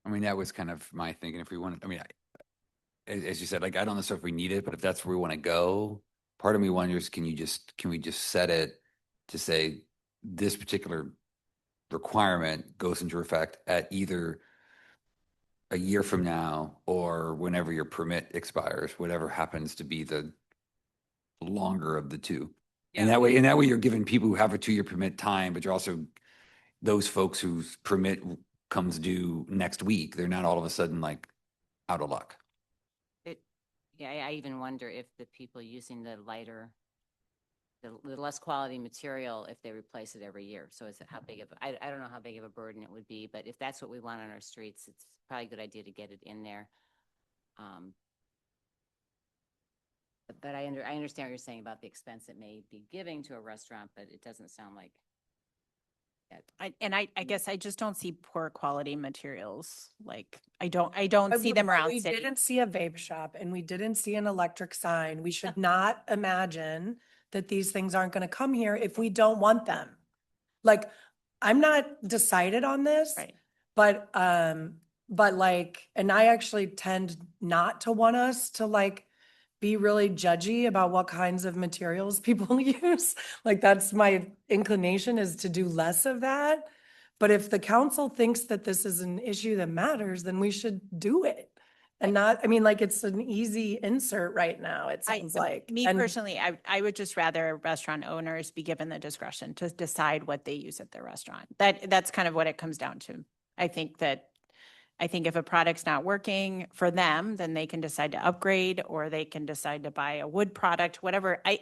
I mean, that was kind of my thinking. If we wanted, I mean, as you said, like, I don't know if we need it, but if that's where we want to go, part of me wonders, can we just set it to say this particular requirement goes into effect at either a year from now or whenever your permit expires, whatever happens to be the longer of the two. And that way you're giving people who have a 2-year permit time, but you're also those folks whose permit comes due next week, they're not all of a sudden like out of luck. Yeah, I even wonder if the people using the lighter, the less quality material, if they replace it every year. So is it how big of, I don't know how big of a burden it would be, but if that's what we want on our streets, it's probably a good idea to get it in there. But I understand what you're saying about the expense it may be giving to a restaurant, but it doesn't sound like I guess I just don't see poor quality materials. Like, I don't see them around We city. didn't see a vape shop and we didn't see an electric sign. We should not imagine that these things aren't gonna come here if we don't want them. Like, I'm not decided on this. Right. But like, and I actually tend not to want us to like be really judgy about what kinds of materials people use. Like, that's my inclination, is to do less of that. But if the council thinks that this is an issue that matters, then we should do it. And not, I mean, like, it's an easy insert right now, it sounds like. Me And- personally, I would just rather restaurant owners be given the discretion to decide what they use at their restaurant. That's kind of what it comes down to. I think if a product's not working for them, then they can decide to upgrade, or they can decide to buy a wood product, whatever. I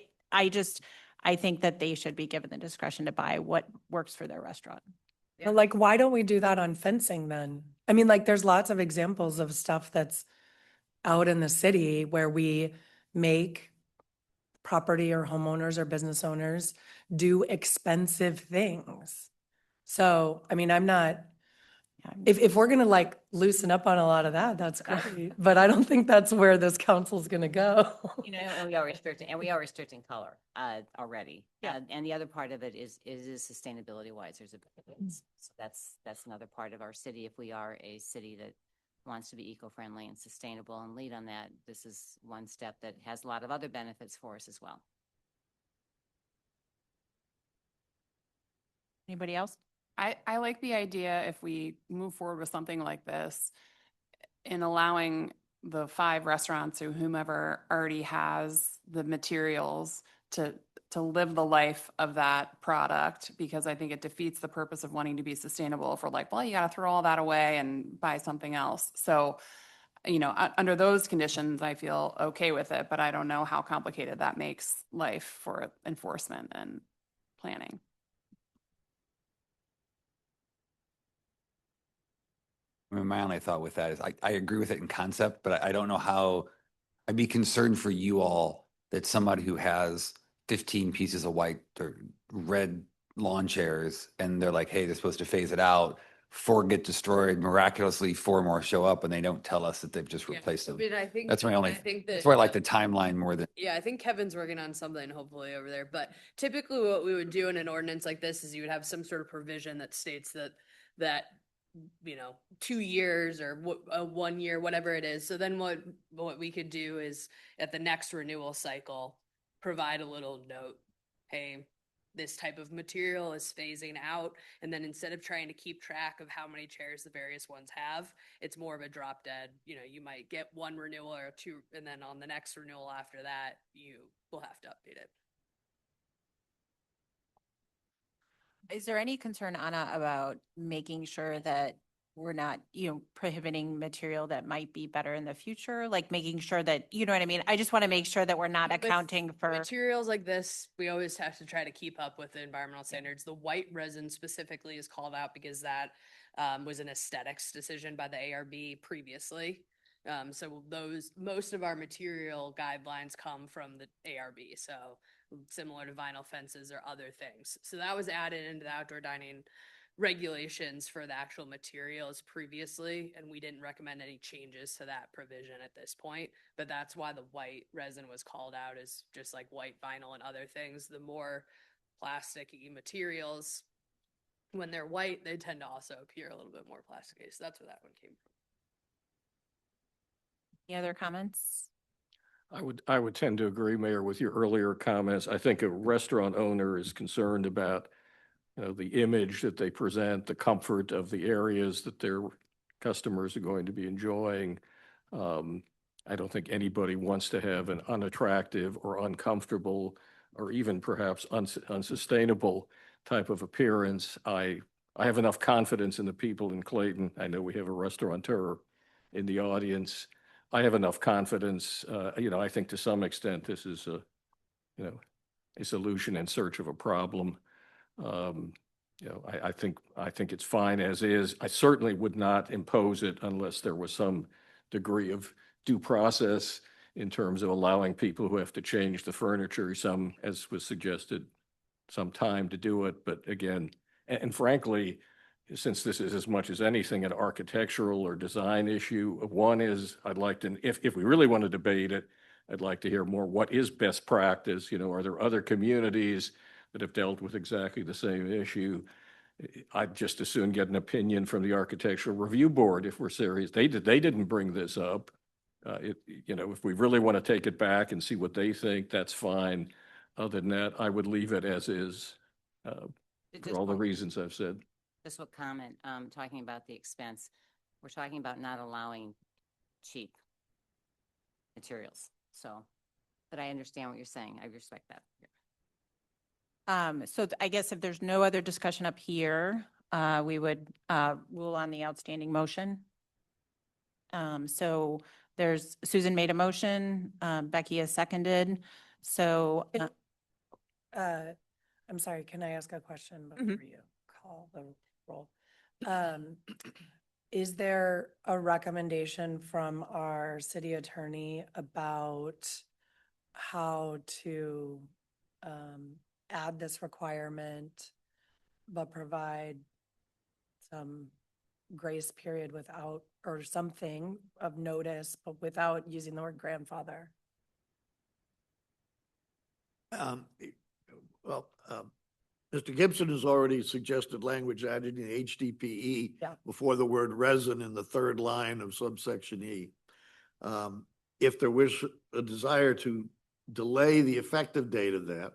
think that they should be given the discretion to buy what works for their restaurant. But like, why don't we do that on fencing then? I mean, like, there's lots of examples of stuff that's out in the city where we make property or homeowners or business owners do expensive things. So, I mean, I'm not, if we're gonna like loosen up on a lot of that, that's great. But I don't think that's where this council's gonna go. You know, and we are restricting color already. Yeah. And the other part of it is sustainability wise. There's so that's another part of our city. If we are a city that wants to be eco-friendly and sustainable and lead on that, this is one step that has a lot of other benefits for us as well. Anybody else? I like the idea, if we move forward with something like this, in allowing the 5 restaurants or whomever already has the materials to live the life of that product, because I think it defeats the purpose of wanting to be sustainable if we're like, well, you got to throw all that away and buy something else. So, you know, under those conditions, I feel okay with it, but I don't know how complicated that makes life for enforcement and planning. I mean, my only thought with that is I agree with it in concept, but I don't know how, I'd be concerned for you all that somebody who has 15 pieces of white or red lawn chairs and they're like, hey, they're supposed to phase it out, 4 get destroyed, miraculously 4 more show up and they don't tell us that they've just replaced them. I think That's my only, I think that's that, why I like the timeline more than. Yeah, I think Kevin's working on something hopefully over there. But typically what we would do in an ordinance like this is you would have some sort of provision that states that you know, 2 years or 1 year, whatever it is. So then what we could do is at the next renewal cycle, provide a little note, hey, this type of material is phasing out. And then instead of trying to keep track of how many chairs the various ones have, it's more of a drop dead. You know, you might get 1 renewal or 2, and then on the next renewal after that, you will have to update it. Is there any concern, Anna, about making sure that we're not, prohibiting material that might be better in the future? Like making sure that, you know what I mean? I just want to make sure that we're not With accounting for. materials like this, we always have to try to keep up with the environmental standards. The white resin specifically is called out because that was an aesthetics decision by the ARB previously. So most of our material guidelines come from the ARB. So similar to vinyl fences or other things. So that was added into the outdoor dining regulations for the actual materials previously, and we didn't recommend any changes to that provision at this point. But that's why the white resin was called out, as just like white vinyl and other things. The more plasticky materials, when they're white, they tend to also appear a little bit more plasticky. So that's where that one came from. Any other comments? I would tend to agree, Mayor, with your earlier comments. I think a restaurant owner is concerned about, the image that they present, the comfort of the areas that their customers are going to be enjoying. I don't think anybody wants to have an unattractive or uncomfortable or even perhaps unsustainable type of appearance. I have enough confidence in the people in Clayton. I know we have a restaurateur in the audience. I have enough confidence, I think to some extent this is a solution in search of a problem. I think it's fine as is. I certainly would not impose it unless there was some degree of due process in terms of allowing people who have to change the furniture, some, as was suggested, some time to do it. But again, And frankly, since this is as much as anything an architectural or design issue, one is I'd like to, if we really want to debate it, I'd like to hear more, what is best practice? You know, are there other communities that have dealt with exactly the same issue? I'd just as soon get an opinion from the Architectural Review Board if we're serious. They didn't bring this up. You know, if we really want to take it back and see what they think, that's fine. Other than that, I would leave it as is, for all the reasons I've said. Just a comment, talking about the expense. We're talking about not allowing cheap materials. So, but I understand what you're saying. I respect that. So I guess if there's no other discussion up here, we would rule on the outstanding motion. So there's, Susan made a motion, Becky has seconded. So I'm sorry, can I ask a question before you call the roll? Is there a recommendation from our city attorney about how to add this requirement, but provide some grace period without, or something of notice, but without using the word grandfather? Well, Mr. Gibson has already suggested language added in HDPE before the word resin in the third line of subsection E. If there was a desire to delay the effective date of that,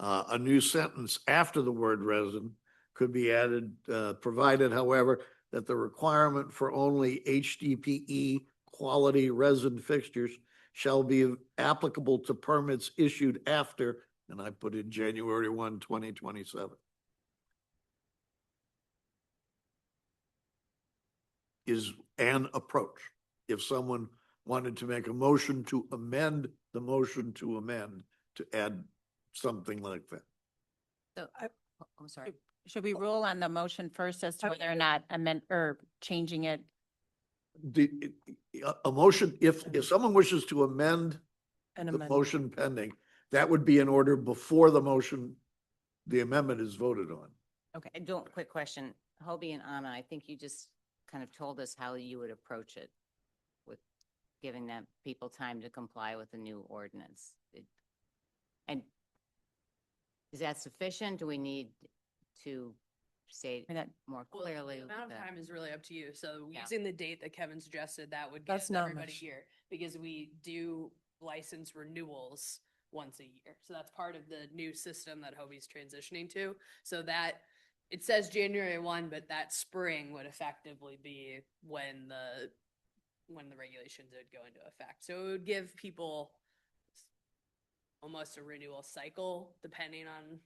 a new sentence after the word resin could be added, provided, however, that the requirement for only HDPE quality resin fixtures shall be applicable to permits issued after, and I put in January 1, 2027. Is an approach. If someone wanted to make a motion to amend the motion to amend to add something like that. So, I'm sorry. should we rule on the motion first as to whether or not amend or changing it? A motion, if someone wishes to amend the motion pending, that would be in order before the motion, the amendment is voted on. Okay, and don't, quick question. Hobie and Anna, I think you just kind of told us how you would approach it with giving them people time to comply with the new ordinance. And is that sufficient? Do we need to say that more clearly? The amount of that- time is really up to you. So Yeah. using the date that Kevin suggested, that would That's give not everybody much. here, because we do license renewals once a year. So that's part of the new system that Hobie's transitioning to. So that, it says January 1, but that spring would effectively be when the regulations would go into effect. So it would give people almost a renewal cycle, depending on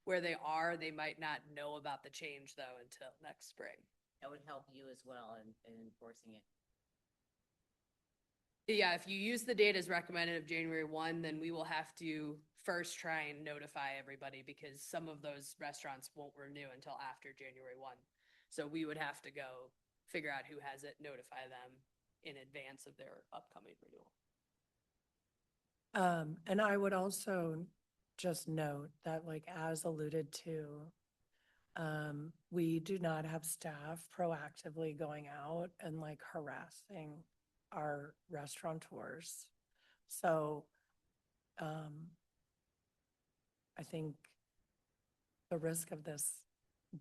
where they are. They might not know about the change though until next spring. That would help you as well in enforcing it. Yeah, if you use the date as recommended of January 1, then we will have to first try and notify everybody, because some of those restaurants won't renew until after January 1. So we would have to go figure out who has it, notify them in advance of their upcoming renewal. And I would also just note that, like, as alluded to, we do not have staff proactively going out and like harassing our restaurateurs. So, I think the risk of this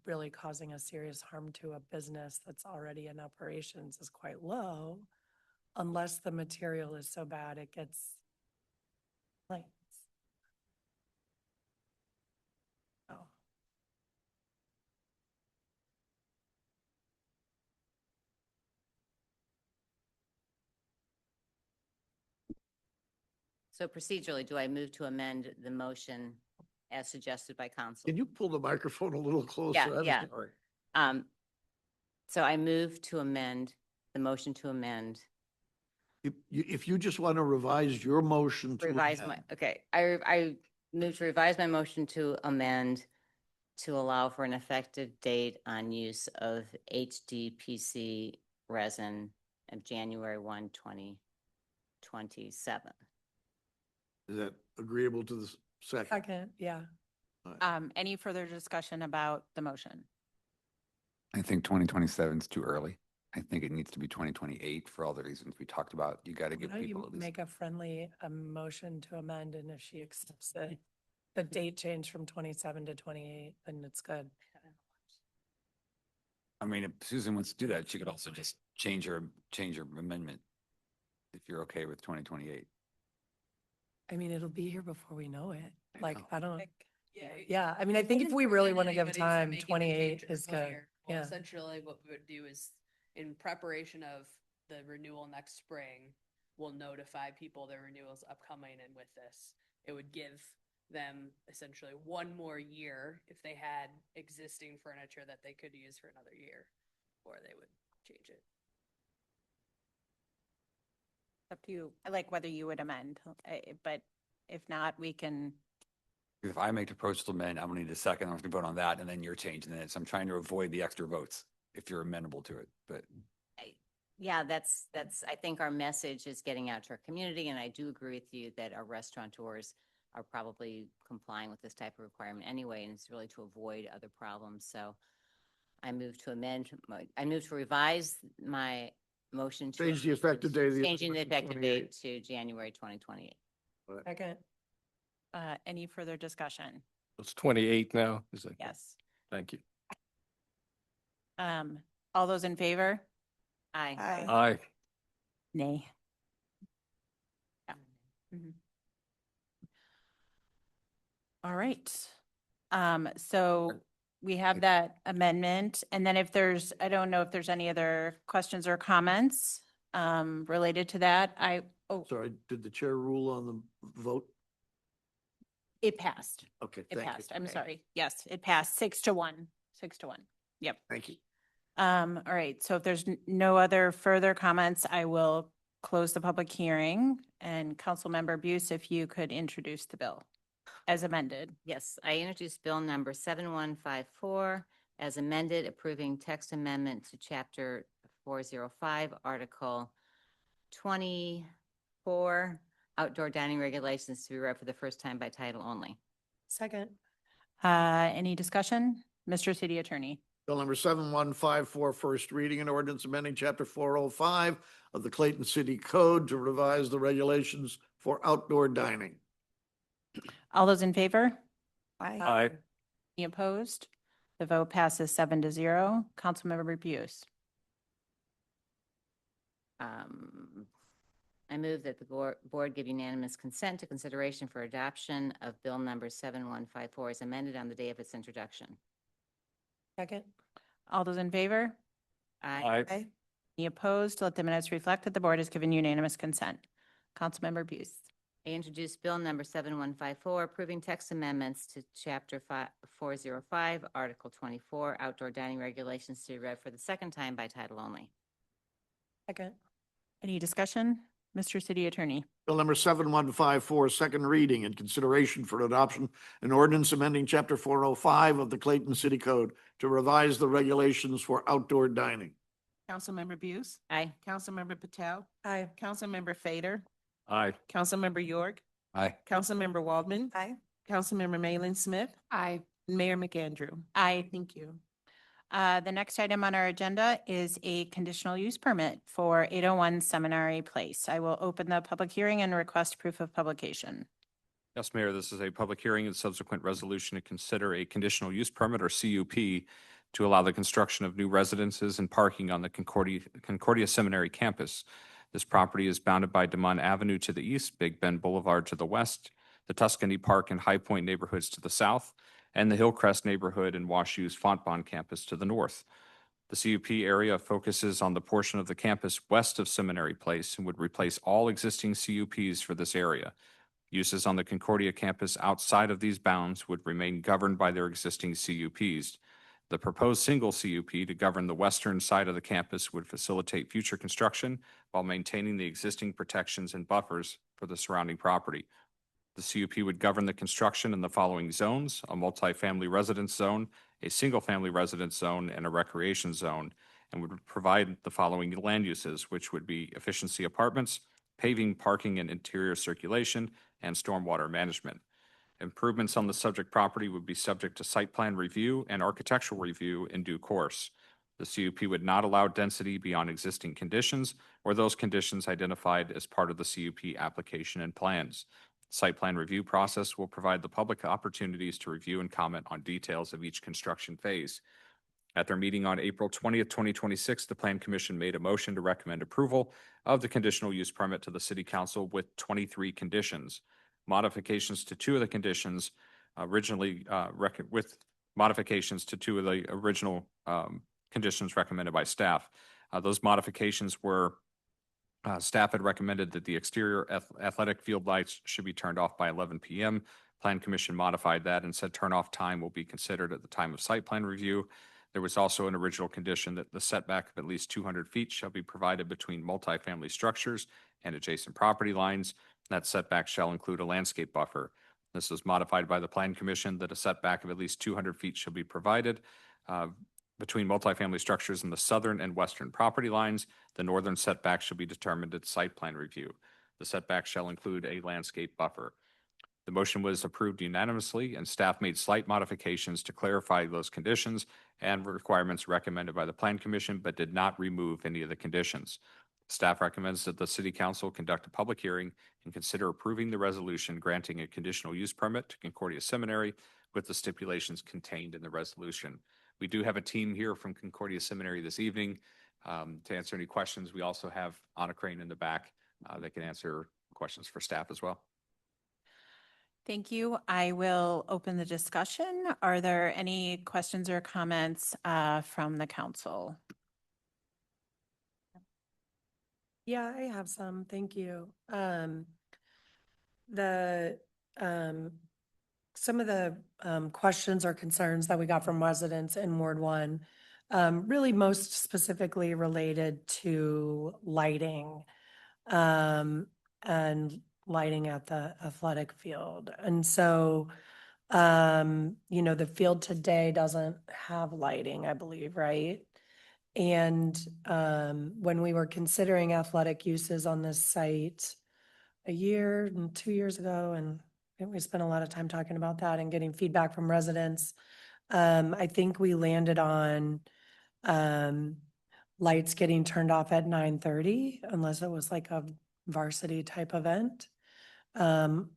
really causing a serious harm to a business that's already in operations is quite low, unless the material is so bad it gets like. Oh. So procedurally, do I move to amend the motion as suggested by council? Can you pull the microphone a little closer? Yeah, I'm yeah. sorry. So I move to amend, the motion to amend, If you just want to revise your motion to revise my, amend, okay. I move to revise my motion to amend to allow for an effective date on use of HDPC resin of January 1, 2027. is that agreeable to the second? Second, yeah. Any further discussion about the motion? I think 2027 is too early. I think it needs to be 2028 for all the reasons we talked about. You got to Why give don't people you at least. make a friendly motion to amend, and if she accepts it, the date change from 27 to 28, then it's good. I mean, if Susan wants to do that, she could also just change her amendment. If you're okay with 2028. I mean, it'll be here before we know it. Like, know. I don't, yeah, I mean, I think if we really want to give time, 28 is good. Well, Yeah. essentially what we would do is in preparation of the renewal next spring, we'll notify people their renewals upcoming, and with this, it would give them essentially one more year if they had existing furniture that they could use for another year, or they would change it. Up to you, I like whether you would amend, but if not, we can, If I make the proposal to amend, I'm gonna need a second. I'm gonna vote on that and then you're changing it. So I'm trying to avoid the extra votes if you're amenable to it, but. Yeah, that's, I think our message is getting out to our community, and I do agree with you that our restaurateurs are probably complying with this type of requirement anyway, and it's really to avoid other problems. So I move to revise my motion to. Change the effective date of the. changing the effective date to January 2028. Second. Any further discussion? It's 28 now, is it? Yes. Thank you. All those in favor? Aye. Aye. Nay. Yeah. Mhm. All right. So we have that amendment, and then if there's, I don't know if there's any other questions or comments related to that. Sorry, did the chair rule on the vote? It passed. Okay, It thank you. passed. I'm sorry. Yes, it passed 6-1. 6-1. Yep. Thank you. All right, so if there's no other further comments, I will close the public hearing. And Councilmember Buse, if you could introduce the bill as amended. Yes, I introduced Bill number 7154 as amended, approving text amendment to Chapter 405, Article 24, outdoor dining regulations to be read for the first time by title only. Second. Any discussion? Mr. City Attorney. Bill number 7154, first reading, an ordinance amending chapter 405 of the Clayton City Code to revise the regulations for outdoor dining. All those in favor? Aye. Any opposed? The vote passes 7-0. Councilmember Buse. I move that the board give unanimous consent to consideration for adoption of Bill number 7154 as amended on the day of its introduction. Second. All those in favor? Aye. Aye. Any opposed? Let the minutes reflect that the board has given unanimous consent. Councilmember Buse. I introduced Bill number 7154, approving text amendments to Chapter 405, Article 24, outdoor dining regulations to be read for the second time by title only. Second. Any discussion? Mr. City Attorney. Bill number 7154, second reading and consideration for adoption, an ordinance amending chapter 405 of the Clayton City Code to revise the regulations for outdoor dining. Councilmember Buse? Aye. Councilmember Patel? Aye. Councilmember Fader? Aye. Councilmember York? Aye. Councilmember Waldman? Aye. Councilmember Malin Smith? Aye. Mayor McAndrew? Aye. Thank you. The next item on our agenda is a conditional use permit for 801 Seminary Place. I will open the public hearing and request proof of publication. Yes, Mayor, this is a public hearing and subsequent resolution to consider a conditional use permit or CUP to allow the construction of new residences and parking on the Concordia Seminary campus. This property is bounded by DeMont Avenue to the east, Big Bend Boulevard to the west, the Tuscany Park and High Point neighborhoods to the south, and the Hillcrest neighborhood and WashU's Fontbonne campus to the north. The CUP area focuses on the portion of the campus west of Seminary Place and would replace all existing CUPs for this area. Uses on the Concordia campus outside of these bounds would remain governed by their existing CUPs. The proposed single CUP to govern the western side of the campus would facilitate future construction while maintaining the existing protections and buffers for the surrounding property. The CUP would govern the construction in the following zones: a multifamily residence zone, a single-family residence zone, and a recreation zone, and would provide the following land uses, which would be efficiency apartments, paving, parking, and interior circulation, and stormwater management. Improvements on the subject property would be subject to site plan review and architectural review in due course. The CUP would not allow density beyond existing conditions or those conditions identified as part of the CUP application and plans. Site plan review process will provide the public opportunities to review and comment on details of each construction phase. At their meeting on April 20th, 2026, the Plan Commission made a motion to recommend approval of the conditional use permit to the City Council with 23 conditions. Modifications to two of the conditions with modifications to two of the original conditions recommended by staff. Those modifications were staff had recommended that the exterior athletic field lights should be turned off by 11 p.m. Plan Commission modified that and said turn off time will be considered at the time of site plan review. There was also an original condition that the setback of at least 200 feet shall be provided between multifamily structures and adjacent property lines. That setback shall include a landscape buffer. This was modified by the Plan Commission that a setback of at least 200 feet shall be provided between multifamily structures in the southern and western property lines. The northern setback shall be determined at site plan review. The setback shall include a landscape buffer. The motion was approved unanimously, and staff made slight modifications to clarify those conditions and requirements recommended by the Plan Commission, but did not remove any of the conditions. Staff recommends that the City Council conduct a public hearing and consider approving the resolution granting a conditional use permit to Concordia Seminary with the stipulations contained in the resolution. We do have a team here from Concordia Seminary this evening to answer any questions. We also have Anna Crane in the back that can answer questions for staff as well. Thank you. I will open the discussion. Are there any questions or comments from the council? Yeah, I have some. Thank you. Some of the questions or concerns that we got from residents in Ward 1, really most specifically related to lighting and lighting at the athletic field. And so, the field today doesn't have lighting, I believe, right? And when we were considering athletic uses on this site a year and 2 years ago, and we spent a lot of time talking about that and getting feedback from residents, I think we landed on lights getting turned off at 9:30 unless it was like a varsity type event on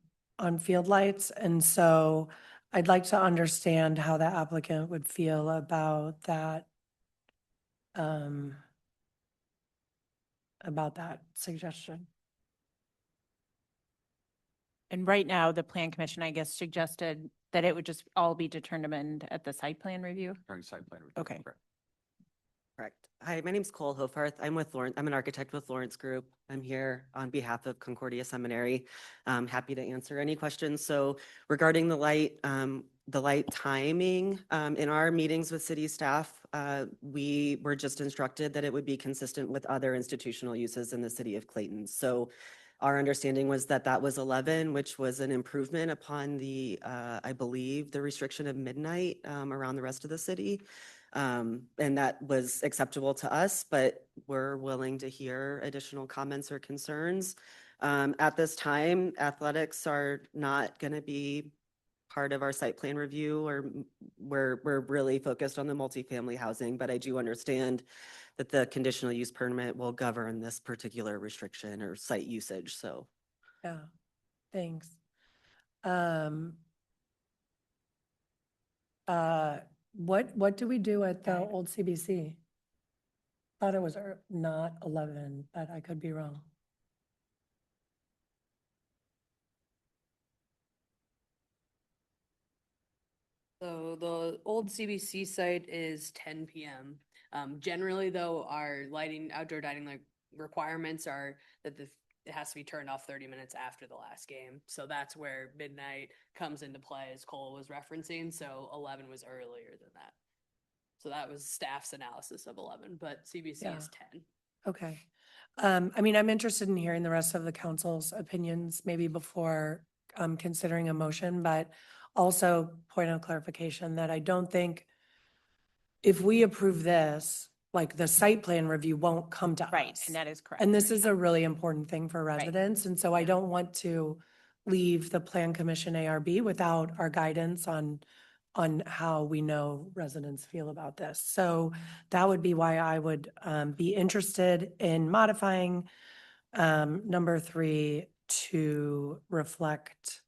field lights. And so I'd like to understand how the applicant would feel about that suggestion. And right now, the Plan Commission, I guess, suggested that it would just all be determined at the site plan review? During site plan review. Okay. Correct. Hi, my name's Cole Hofarth. I'm with Lawrence. I'm an architect with Lawrence Group. I'm here on behalf of Concordia Seminary. I'm happy to answer any questions. So regarding the light timing, in our meetings with city staff, we were just instructed that it would be consistent with other institutional uses in the city of Clayton. So our understanding was that that was 11, which was an improvement upon the, I believe, the restriction of midnight around the rest of the city. And that was acceptable to us, but we're willing to hear additional comments or concerns. At this time, athletics are not going to be part of our site plan review, or we're really focused on the multifamily housing, but I do understand that the conditional use permit will govern this particular restriction or site usage, so. Yeah, thanks. What do we do at the old CBC? Thought it was not 11, but I could be wrong. So the old CBC site is 10 p.m. Generally, though, our outdoor dining requirements are that it has to be turned off 30 minutes after the last game. So that's where midnight comes into play, as Cole was referencing. So 11 was earlier than that. So that was staff's analysis of 11, but CBC is 10. Okay. I'm interested in hearing the rest of the council's opinions, maybe before considering a motion, but also point of clarification that I don't think if we approve this, like the site plan review won't come to us. Right, and that is correct. And this is a really important thing for residents. And so I don't want to leave the Plan Commission ARB without our guidance on how we know residents feel about this. So that would be why I would be interested in modifying number 3 to reflect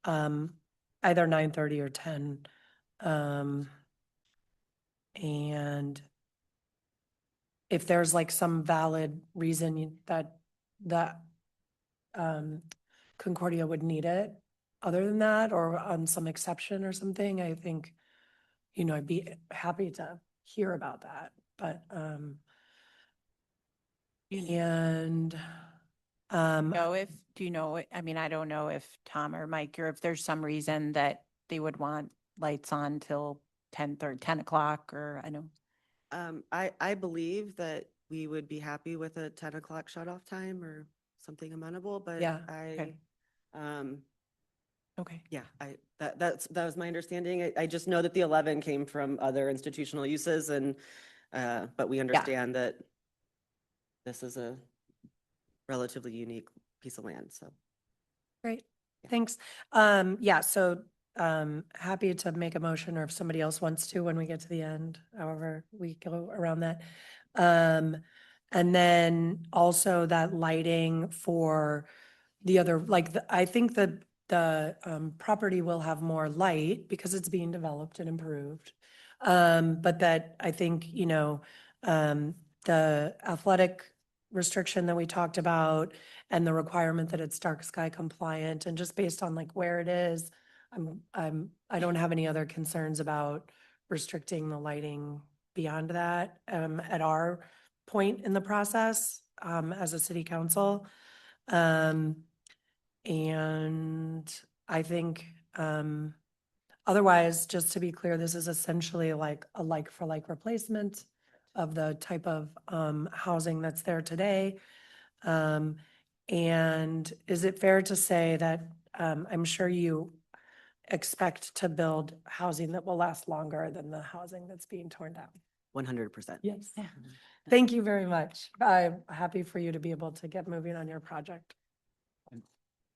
either 9:30 or 10. And if there's like some valid reason that Concordia would need it, other than that, or on some exception or something, I think, I'd be happy to hear about that. But, Do you know, I mean, I don't know if Tom or Mike, or if there's some reason that they would want lights on till 10 o'clock, or I know. I believe that we would be happy with a 10 o'clock shut off time or something amenable, but Yeah, I, okay. Okay. yeah, that was my understanding. I just know that the 11 came from other institutional uses and, but we understand that this is a relatively unique piece of land, so. Great, thanks. Yeah, so happy to make a motion, or if somebody else wants to when we get to the end, however we go around that. And then also that lighting for the other, like, I think the property will have more light because it's being developed and improved. But that I think, the athletic restriction that we talked about and the requirement that it's dark sky compliant, and just based on like where it is, I don't have any other concerns about restricting the lighting beyond that, at our point in the process, as a city council. And I think, otherwise, just to be clear, this is essentially like a like for like replacement of the type of housing that's there today. And is it fair to say that I'm sure you expect to build housing that will last longer than the housing that's being torn down? 100%. Yes. Thank you very much. I'm happy for you to be able to get moving on your project.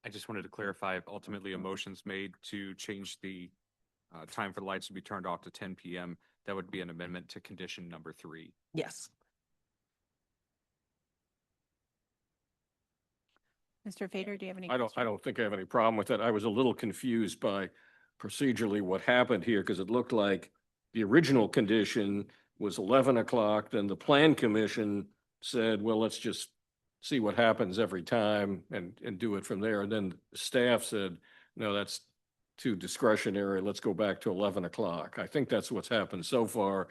I just wanted to clarify, if ultimately a motion's made to change the time for the lights to be turned off to 10 p.m., that would be an amendment to condition number 3. Yes. Mr. Fader, do you have any? I don't think I have any problem with that. I was a little confused by procedurally what happened here, because it looked like the original condition was 11 o'clock, then the plan commission said, well, let's just see what happens every time and do it from there. And then staff said, no, that's too discretionary. Let's go back to 11 o'clock. I think that's what's happened so far.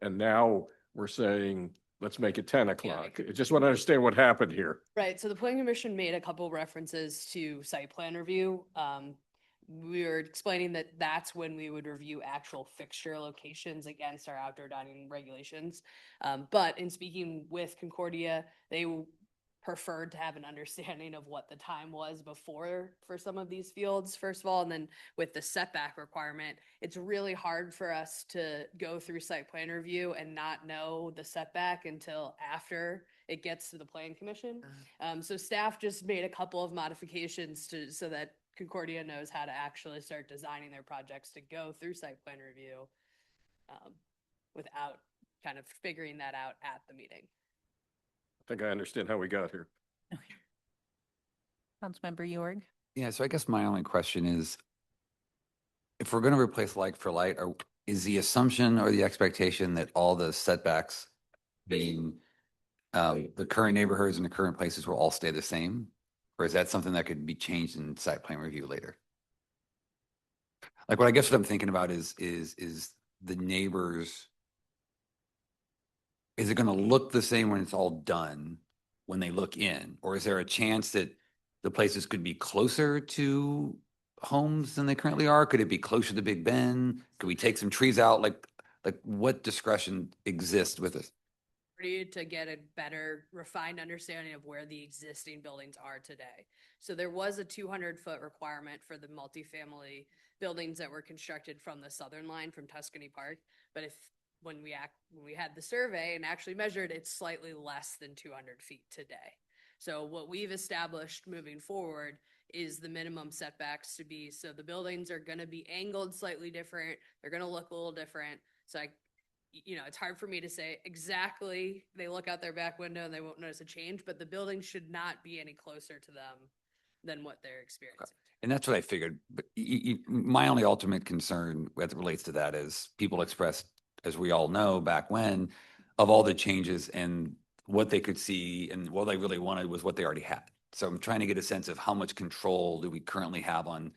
And now we're saying, let's make it 10 o'clock. I just want to understand what happened here. Right, so the Plan Commission made a couple references to site plan review. We were explaining that that's when we would review actual fixture locations against our outdoor dining regulations. But in speaking with Concordia, they preferred to have an understanding of what the time was before for some of these fields, first of all, and then with the setback requirement, it's really hard for us to go through site plan review and not know the setback until after it gets to the Plan Commission. So staff just made a couple of modifications so that Concordia knows how to actually start designing their projects to go through site plan review without kind of figuring that out at the meeting. I think I understand how we got here. Councilmember York? Yeah, so I guess my only question is, if we're going to replace like for light, is the assumption or the expectation that all the setbacks being the current neighborhoods and the current places will all stay the same? Or is that something that could be changed in site plan review later? Like what I'm thinking about is the neighbors. Is it going to look the same when it's all done, when they look in? Or is there a chance that the places could be closer to homes than they currently are? Could it be closer to Big Ben? Could we take some trees out? Like what discretion exists with it? To get a better refined understanding of where the existing buildings are today. So there was a 200-foot requirement for the multifamily buildings that were constructed from the southern line from Tuscany Park. But when we had the survey and actually measured, it's slightly less than 200 feet today. So what we've established moving forward is the minimum setbacks to be. So the buildings are gonna be angled slightly different. They're gonna look a little different. So it's hard for me to say exactly, they look out their back window and they won't notice a change, but the building should not be any closer to them than what they're experiencing. And that's what I figured. But my only ultimate concern as it relates to that is people expressed, as we all know, back when, of all the changes and what they could see and what they really wanted was what they already had. So I'm trying to get a sense of how much control do we currently have on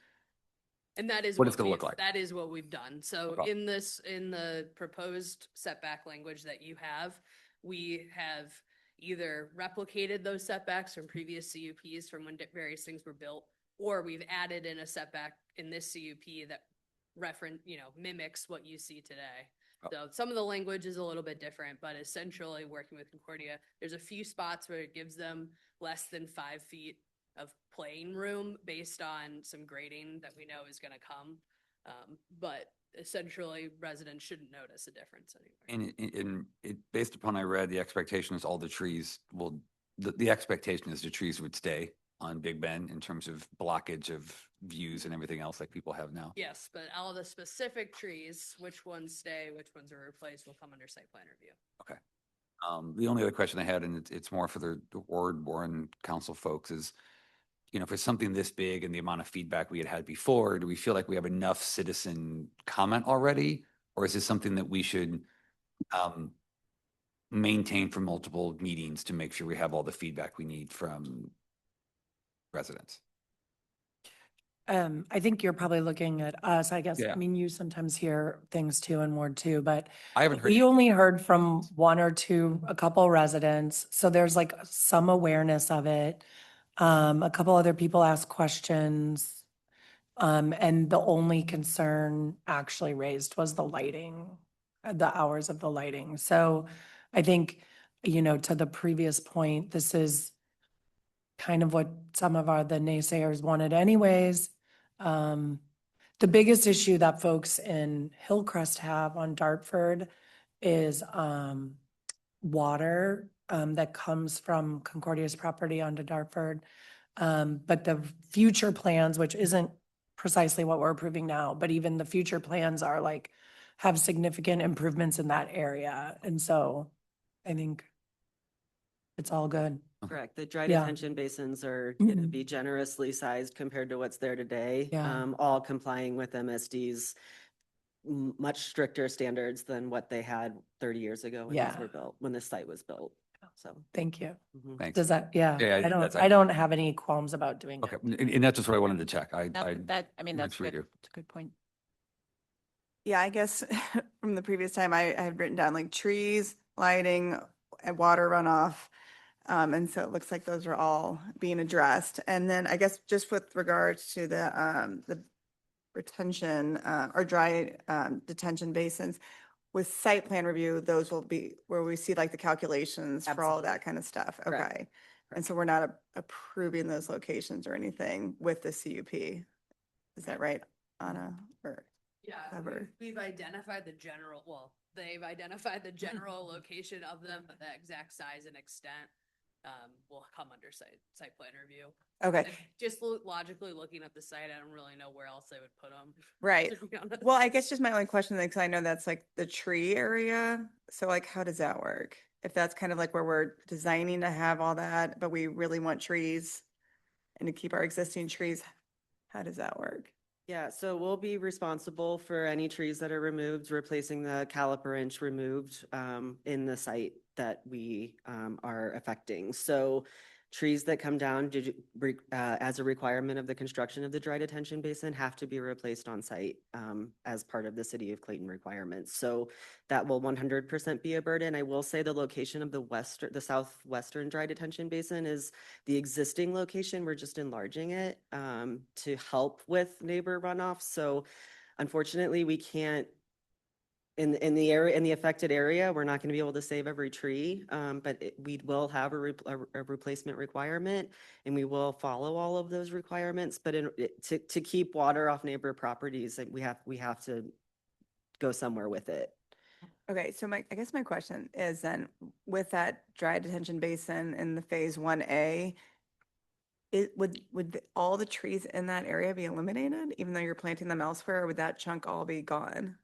And that is what it's gonna look we've- like. That is what we've done. So Okay. in the proposed setback language that you have, we have either replicated those setbacks from previous CUPs from when various things were built, or we've added in a setback in this CUP that mimics what you see today. Oh. So some of the language is a little bit different, but essentially working with Concordia, there's a few spots where it gives them less than 5 feet of playing room based on some grading that we know is going to come. But essentially residents shouldn't notice a difference anywhere. And based upon I read, the expectation is all the trees will, the expectation is the trees would stay on Big Ben in terms of blockage of views and everything else like people have now. Yes, but all the specific trees, which ones stay, which ones are replaced, will come under site plan review. Okay. The only other question I had, and it's more for the ward board council folks, is, if it's something this big and the amount of feedback we had before, do we feel like we have enough citizen comment already? Or is this something that we should maintain for multiple meetings to make sure we have all the feedback we need from residents? I think you're probably looking at us, I guess. Yeah. I mean, you sometimes hear things too in Ward 2, but I haven't heard. we only heard from one or two, a couple residents. So there's like some awareness of it. A couple other people asked questions. And the only concern actually raised was the lighting, the hours of the lighting. So I think, to the previous point, this is kind of what some of the naysayers wanted anyways. The biggest issue that folks in Hillcrest have on Dartford is water that comes from Concordia's property onto Dartford. But the future plans, which isn't precisely what we're approving now, but even the future plans are have significant improvements in that area. And so I think it's all good. Correct. The dry Yeah. detention basins are going to Mhm. be generously sized compared to what's there today. Yeah. All complying with MSD's much stricter standards than what they had 30 years ago when these Yeah. were built, when this site was built. So. Thank you. Mhm. Thanks. Does that, yeah, Yeah, I don't have any qualms about doing Okay, it. and that's just what I wanted to check. That's that's good. good. It's a good point. Yeah, I guess from the previous time I had written down like trees, lighting, and water runoff. And so it looks like those are all being addressed. And then I guess just with regards to the retention or dry detention basins, with site plan review, those will be where we see like the calculations for all of that kind of stuff. Correct. Okay. And so we're not approving those locations or anything with the CUP. Is that right, Anna? Or Yeah, Ever. we've identified they've identified the general location of them, but the exact size and extent will come under site plan review. Okay. And just logically looking at the site, I don't really know where else they would put them. Right. Well, I guess just my only question, because I know that's like the tree area. So like, how does that work? If that's kind of like where we're designing to have all that, but we really want trees and to keep our existing trees, how does that work? Yeah, so we'll be responsible for any trees that are removed, replacing the caliper inch removed in the site that we are affecting. So trees that come down as a requirement of the construction of the dry detention basin have to be replaced on site as part of the City of Clayton requirements. So that will 100% be a burden. I will say the location of the southwestern dry detention basin is the existing location. We're just enlarging it to help with neighbor runoff. So unfortunately, we can't in the area, in the affected area, we're not going to be able to save every tree, but we will have a replacement requirement, and we will follow all of those requirements. But to keep water off neighbor properties, we have to go somewhere with it. Okay, so I guess my question is then with that dry detention basin in the phase 1A, all the trees in that area be eliminated, even though you're planting them elsewhere, or would that chunk all be gone?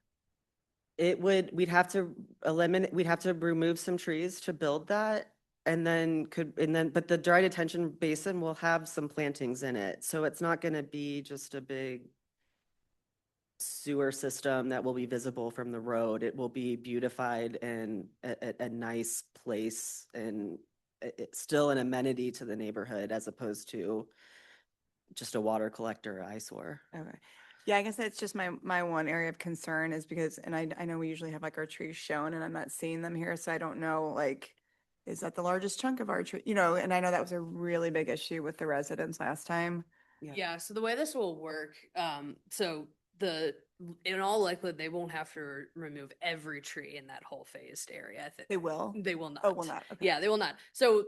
We'd have to eliminate, we'd have to remove some trees to build that. But the dry detention basin will have some plantings in it. So it's not going to be just a big sewer system that will be visible from the road. It will be beautified and a nice place, and it's still an amenity to the neighborhood as opposed to just a water collector eyesore. Okay. Yeah, I guess that's just my one area of concern is because, and I know we usually have like our trees shown and I'm not seeing them here, so I don't know, like, is that the largest chunk of our tree, and I know that was a really big issue with the residents last time. Yeah, so the way this will work, in all likelihood, they won't have to remove every tree in that whole phased area. They will? They will not. Oh, will not. Okay. Yeah, they will not. So,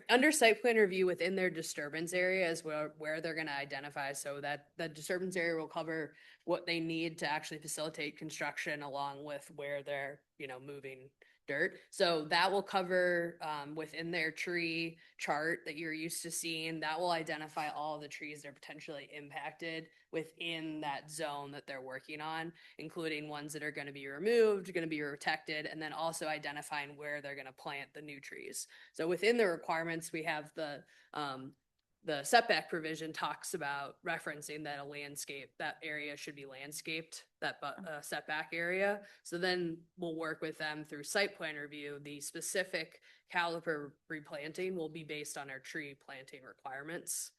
under site plan review within their disturbance area is where they're gonna identify, so that the disturbance area will cover what they need to actually facilitate construction along with where they're, moving dirt. So that will cover, within their tree chart that you're used to seeing, that will identify all the trees that are potentially impacted within that zone that they're working on, including ones that are going to be removed, going to be protected, and then also identifying where they're going to plant the new trees. So within the requirements, we have the setback provision talks about referencing that area should be landscaped, that setback area. So then we'll work with them through site plan review. The specific caliper replanting will be based on our tree planting requirements.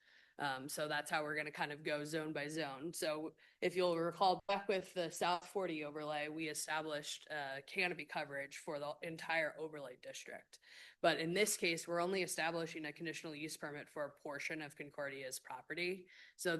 So that's how we're going to kind of go zone by zone. So if you'll recall back with the South 40 overlay, we established canopy coverage for the entire overlay district. But in this case, we're only establishing a conditional use permit for a portion of Concordia's property. So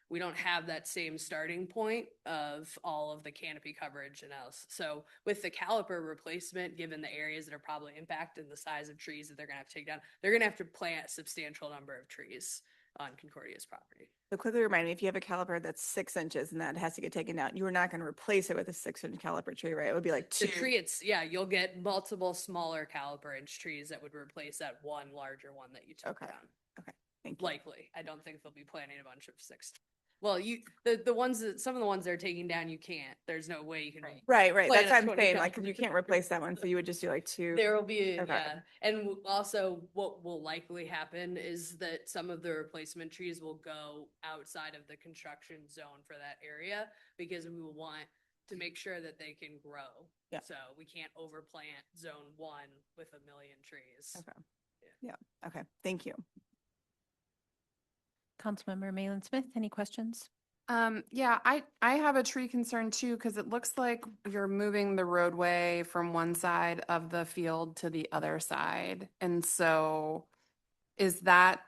we don't have that same starting point of all of the canopy coverage and else. So with the caliper replacement, given the areas that are probably impacted, the size of trees that they're going to have to take down, they're going to have to plant a substantial number of trees on Concordia's property. So quickly remind me, if you have a caliper that's 6 inches and that has to get taken down, you are not going to replace it with a 6-inch caliper tree, right? It would be like The 2. tree, you'll get multiple smaller caliper inch trees that would replace that one larger one that you took down. Okay. Thank you. Likely. I don't think they'll be planting a bunch of 6. Well, some of the ones they're taking down, you can't. There's no way you can. Right. plant That's a what I'm 20 saying. Like, caliper you can't replace that one. So you would just do like 2. There will be, Okay. yeah. And also what will likely happen is that some of the replacement trees will go outside of the construction zone for that area because we will want to make sure that they can grow. Yeah. So we can't overplant zone 1 with 1 million trees. Okay. Yeah. Okay. Thank you. Councilmember Malin Smith, any questions? Yeah, I have a tree concern too, because it looks like you're moving the roadway from one side of the field to the other side. And so is that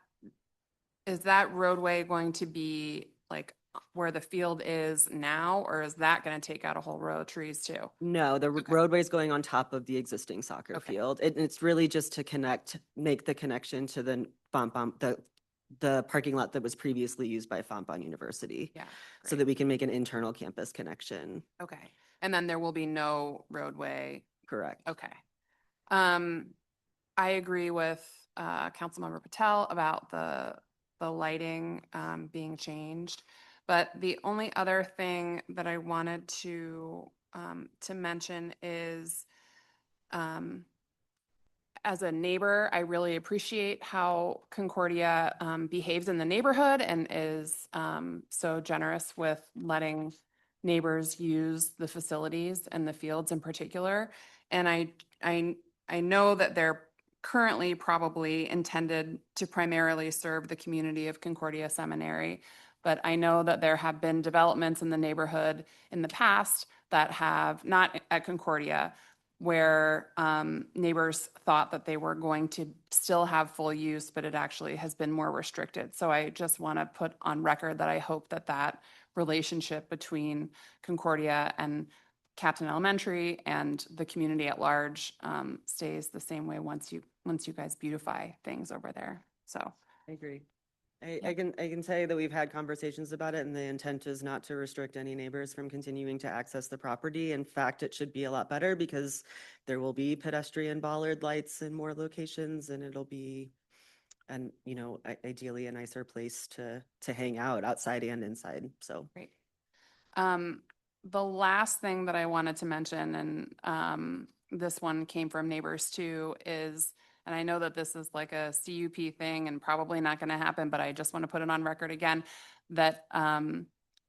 roadway going to be like where the field is now, or is that going to take out a whole row of trees too? No, the roadway is going on top of the existing soccer field. It's really just to make the connection to the parking lot that was previously used by Fontbonne University. Yeah. So that we can make an internal campus connection. Okay. And then there will be no roadway. Correct. Okay. I agree with Councilmember Patel about the lighting being changed. But the only other thing that I wanted to mention is as a neighbor, I really appreciate how Concordia behaves in the neighborhood and is so generous with letting neighbors use the facilities and the fields in particular. And I know that they're currently probably intended to primarily serve the community of Concordia Seminary, but I know that there have been developments in the neighborhood in the past that have, not at Concordia, where neighbors thought that they were going to still have full use, but it actually has been more restricted. So I just want to put on record that I hope that that relationship between Concordia and Captain Elementary and the community at large stays the same way once you guys beautify things over there. So I agree. I can say that we've had conversations about it, and the intent is not to restrict any neighbors from continuing to access the property. In fact, it should be a lot better because there will be pedestrian bollard lights in more locations, and it'll be and, you know, ideally a nicer place to hang out outside and inside. So. Great. The last thing that I wanted to mention, and this one came from neighbors too, is, and I know that this is like a CUP thing and probably not going to happen, but I just want to put it on record again, that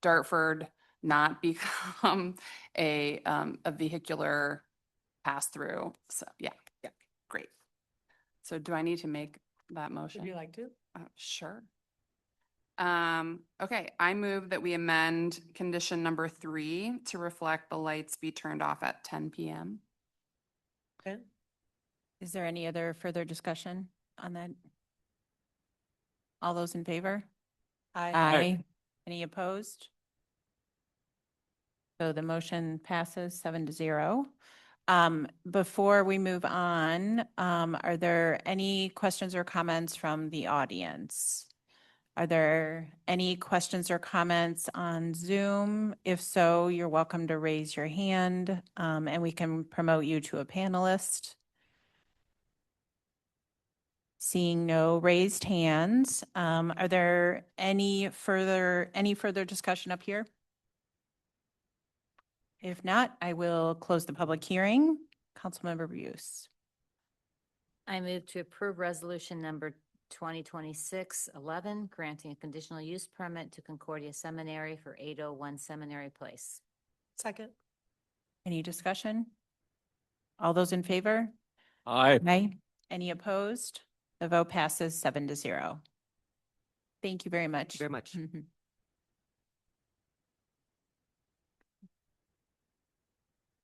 Dartford not become a vehicular pass-through. So, yeah, great. So do I need to make that motion? Would you like to? Sure. Okay, I move that we amend condition number 3 to reflect the lights be turned off at 10 p.m. Okay. Is there any other further discussion on that? All those in favor? Aye. Any opposed? So the motion passes 7-0. Before we move on, are there any questions or comments from the audience? Are there any questions or comments on Zoom? If so, you're welcome to raise your hand, and we can promote you to a panelist. Seeing no raised hands, are there any further discussion up here? If not, I will close the public hearing. Councilmember Buse. I move to approve resolution number 2026-11, granting a conditional use permit to Concordia Seminary for 801 Seminary Place. Second. Any discussion? All those in favor? Aye. Aye. Any opposed? The vote passes 7-0. Thank you very much. Very much. Mhm.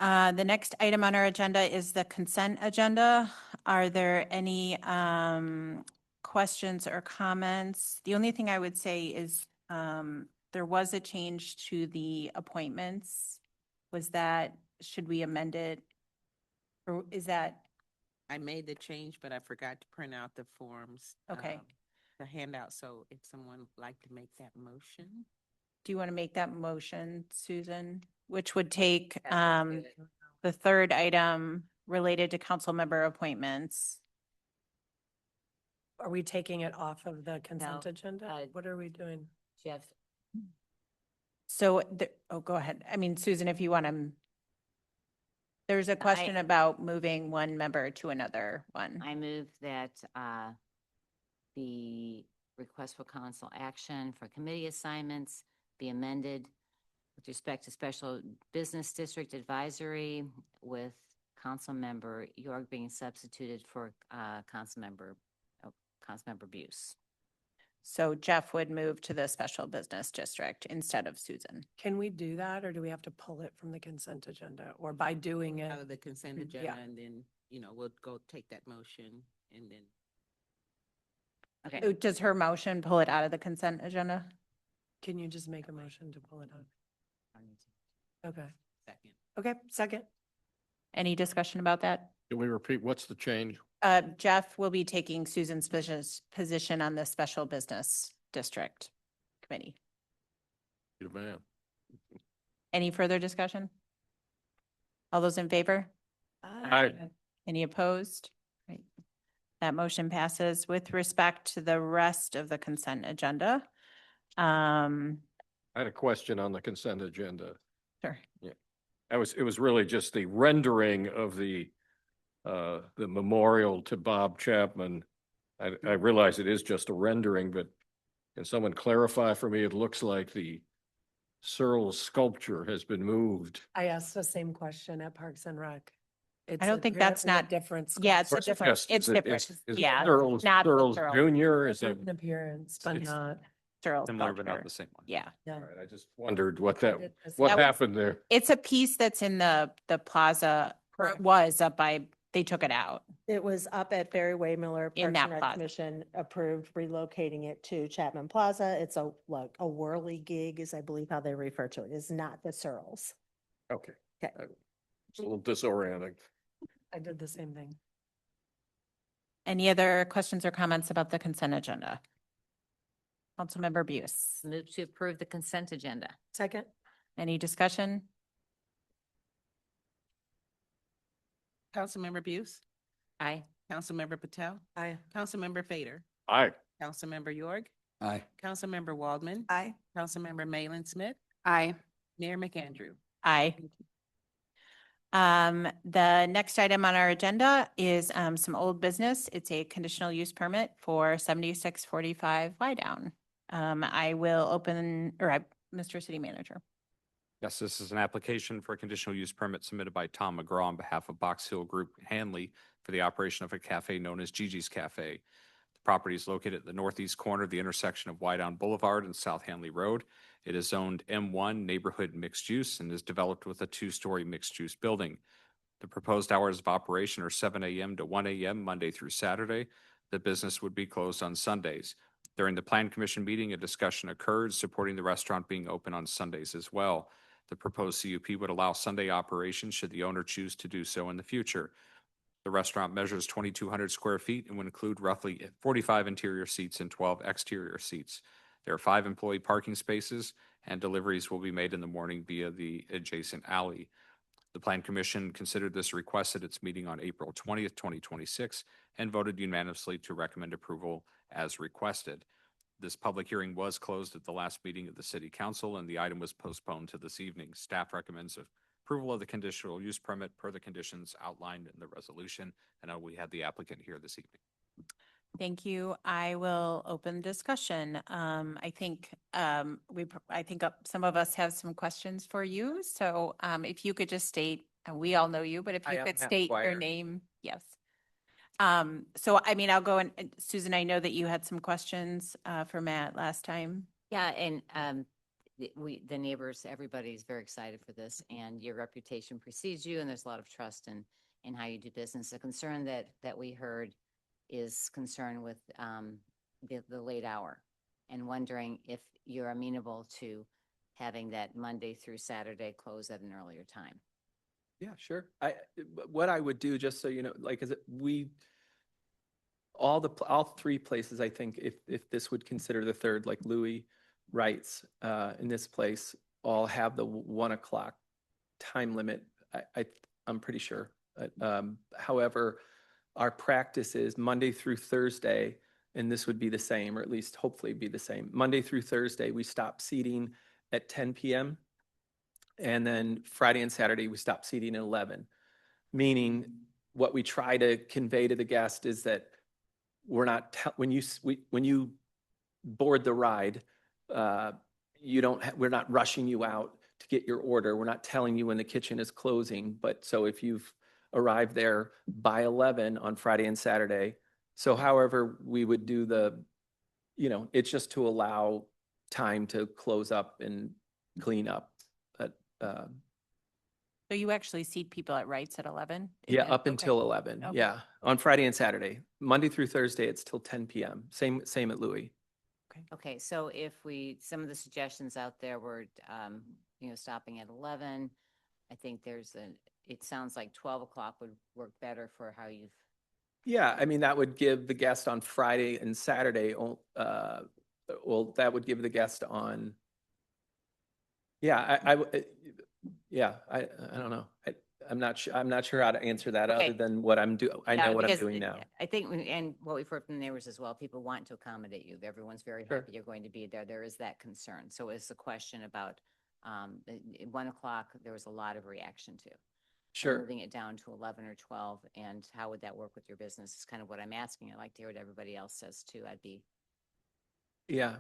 The next item on our agenda is the consent agenda. Are there any questions or comments? The only thing I would say is there was a change to the appointments. Should we amend it? Or is that, I made the change, but I forgot to print out the forms. Okay. The handout, so if someone would like to make that motion. do you want to make that motion, Susan? Which would take the third item related to council member appointments. Are we taking it off of the consent No, agenda? What are we doing? Jeff, So, go ahead. I mean, Susan, if you want to. There's a question about moving one member to another one. I move that the request for council action for committee assignments be amended with respect to special business district advisory, with council member York being substituted for council member Buse. So Jeff would move to the special business district instead of Susan. Can we do that, or do we have to pull it from the consent agenda, or by doing it? Out of the consent Yeah. agenda, and then, we'll go take that motion and then. Okay. Does her motion pull it out of the consent agenda? Can you just make a motion to pull it out? Okay. Second. Okay, second. Any discussion about that? Can we repeat, what's the change? Jeff will be taking Susan's position on the special business district committee. You the man. Any further discussion? All those in favor? Aye. Any opposed? Right. That motion passes. With respect to the rest of the consent agenda. I had a question on the consent agenda. Sure. It was really just the rendering of the memorial to Bob Chapman. I realize it is just a rendering, but can someone clarify for me? It looks like the Searles sculpture has been moved. I asked the same question at Parks and Rec. I don't think that's apparently a not different. Yeah, it's a sculpture. different, Yes, it's is it- different. is Yeah. Searles not the Searles Searles. Junior, is it? Different appearance, but It's- not. Searles Similar but not sculpture. the same one. Yeah. Yeah. All right, I just wondered what That was- happened there. It's a piece that's in the plaza, or it Correct. was up by, they took it out. It was up at Barry Waymiller. In Parks that and Rec plaza. Commission approved relocating it to Chapman Plaza. It's a whirly gig is I believe how they refer to it. It's not the Searles. Okay. Okay. It's a little disorienting. I did the same thing. Any other questions or comments about the consent agenda? Councilmember Buse. Move to approve the consent agenda. Second. Any discussion? Councilmember Buse, Aye. Councilmember Patel, Aye. Councilmember Fader, Aye. Councilmember York, Aye. Councilmember Waldman, Aye. Councilmember Malin Smith, Aye. Mayor McAndrew. Aye. The next item on our agenda is some old business. It's a conditional use permit for 7645 Wydown. I will open, Mr. City Manager. Yes, this is an application for a conditional use permit submitted by Tom McGraw on behalf of Box Hill Group Hanley for the operation of a cafe known as Gigi's Cafe. The property is located at the northeast corner of the intersection of Wydown Boulevard and South Hanley Road. It is zoned M1 Neighborhood Mixed Use and is developed with a two-story mixed-use building. The proposed hours of operation are 7 a.m. to 1 a.m. Monday through Saturday. The business would be closed on Sundays. During the Plan Commission meeting, a discussion occurred supporting the restaurant being open on Sundays as well. The proposed CUP would allow Sunday operations should the owner choose to do so in the future. The restaurant measures 2,200 square feet and would include roughly 45 interior seats and 12 exterior seats. There are 5 employee parking spaces, and deliveries will be made in the morning via the adjacent alley. The Plan Commission considered this request at its meeting on April 20th, 2026, and voted unanimously to recommend approval as requested. This public hearing was closed at the last meeting of the City Council, and the item was postponed to this evening. Staff recommends approval of the conditional use permit per the conditions outlined in the resolution. I know we had the applicant here this evening. Thank you. I will open discussion. I think some of us have some questions for you. So if you could just state, and we all know you, but if I you am could Matt state your Dwyer. name, yes. So I mean, I'll go and Susan, I know that you had some questions for Matt last time. Yeah, and the neighbors, everybody's very excited for this, and your reputation precedes you, and there's a lot of trust in how you do business. The concern that we heard is concern with the late hour, and wondering if you're amenable to having that Monday through Saturday close at an earlier time. Yeah, sure. What I would do, just so you know, like, all 3 places, I think, if this would consider the third, like Louis Wright's, in this place, all have the 1 o'clock time limit. I'm pretty sure. However, our practice is Monday through Thursday, and this would be the same, or at least hopefully be the same. Monday through Thursday, we stop seating at 10 p.m. And then Friday and Saturday, we stop seating at 11. Meaning, what we try to convey to the guest is that we're not, when you board the ride, we're not rushing you out to get your order. We're not telling you when the kitchen is closing. But so if you've arrived there by 11 on Friday and Saturday, so however we would do it's just to allow time to close up and clean up. So you actually seat people at Wrights at 11? Yeah, up until 11. Okay. Yeah, on Friday and Saturday. Monday through Thursday, it's till 10 p.m. Same at Louis. Okay, so if some of the suggestions out there were, stopping at 11, I think it sounds like 12 o'clock would work better for how you've. Yeah, I mean, that would give the guest on Friday and Saturday, that would give the guest on, I don't know. I'm not sure how to answer that Okay. other than what I'm doing. I know what I'm because doing now. I think, and what we've heard from the neighbors as well, people want to accommodate you. Everyone's very Sure. happy you're going to be there. There is that concern. So it's a question about, at 1 o'clock, there was a lot of reaction to. Sure. Moving it down to 11 or 12, and how would that work with your business is kind of what I'm asking. I'd like to hear what everybody else says too. Yeah,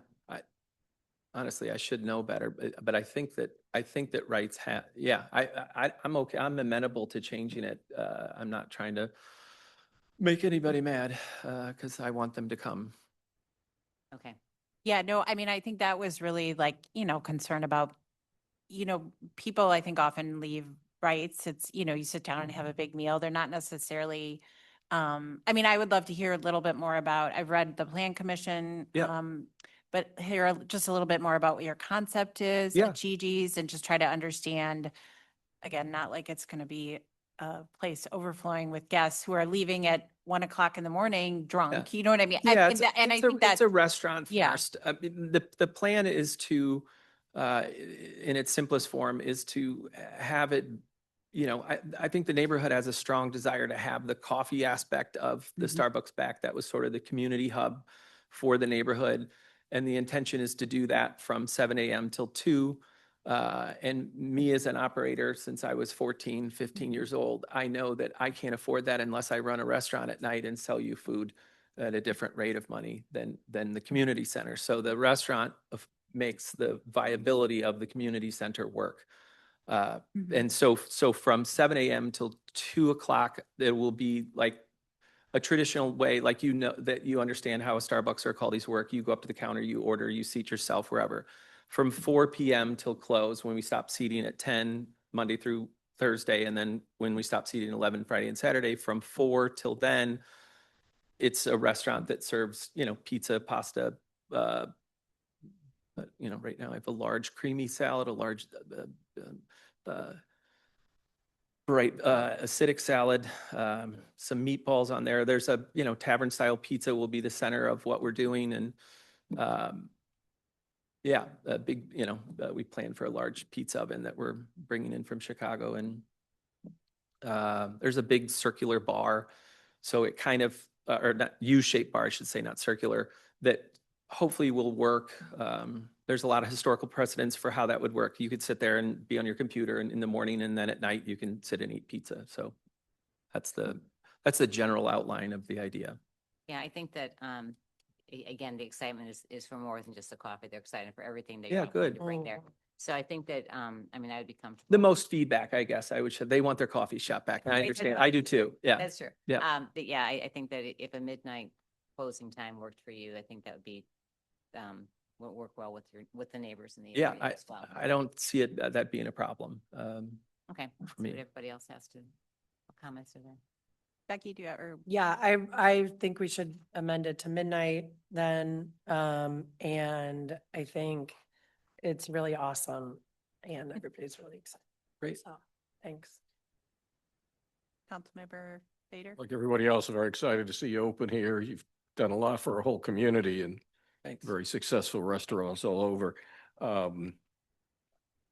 honestly, I should know better, but I think that Wrights I'm okay. I'm amenable to changing it. I'm not trying to make anybody mad, because I want them to come. Okay. Yeah, no, I mean, I think that was really concern about, people I think often leave Wrights. It's, you sit down and have a big meal. They're not necessarily, I mean, I would love to hear a little bit more about, I've read the Plan Commission. Yeah. But hear just a little bit more about what your concept is Yeah. at Gigi's, and just try to understand, again, not like it's going to be a place overflowing with guests who are leaving at 1 o'clock in the morning drunk. Yeah. You know what I mean? Yeah, I think it's a restaurant Yeah. first. I mean, the plan is to, in its simplest form, is to have it. I think the neighborhood has a strong desire to have the coffee aspect of the Starbucks back. That was sort of the community hub for the neighborhood. And the intention is to do that from 7 a.m. till 2. And me as an operator, since I was 14, 15 years old, I know that I can't afford that unless I run a restaurant at night and sell you food at a different rate of money than the community center. So the restaurant makes the viability of the community center work. And so from 7 a.m. till 2 o'clock, there will be like a traditional way, like you know that you understand how a Starbucks or Caldi's work. You go up to the counter, you order, you seat yourself wherever. From 4 p.m. till close, when we stop seating at 10 Monday through Thursday, and then when we stop seating 11 Friday and Saturday, from 4 till then, it's a restaurant that serves, you know, pizza, pasta. You know, right now I have a large creamy salad, a large bright acidic salad, some meatballs on there. There's a, you know, tavern style pizza will be the center of what we're doing. And yeah, a big, you know, we plan for a large pizza oven that we're bringing in from Chicago. And there's a big circular bar. So it kind of, or not U-shaped bar, I should say, not circular, that hopefully will work. There's a lot of historical precedents for how that would work. You could sit there and be on your computer in the morning, and then at night you can sit and eat pizza. So that's the general outline of the idea. Yeah, I think that, again, the excitement is for more than just the coffee. They're excited for everything they Yeah, good. to bring there. So I think that, I mean, I would be comfortable. The most feedback, I guess, I would say, they want their coffee shop back. And I understand. I do too. Yeah. That's true. Yeah. But yeah, I think that if a midnight closing time worked for you, I think that would be, would work well with the neighbors in the Yeah, area as well. I don't see it that being a problem. Okay, let's for see me. what everybody else has to, what comments are there? Becky, do you, or Yeah, I think we should amend it to midnight then. And I think it's really awesome and everybody's really excited. Great. So, thanks. Councilmember Bader? Like everybody else, I'm very excited to see you open here. You've done a lot for our whole community and Thanks. very successful restaurants all over.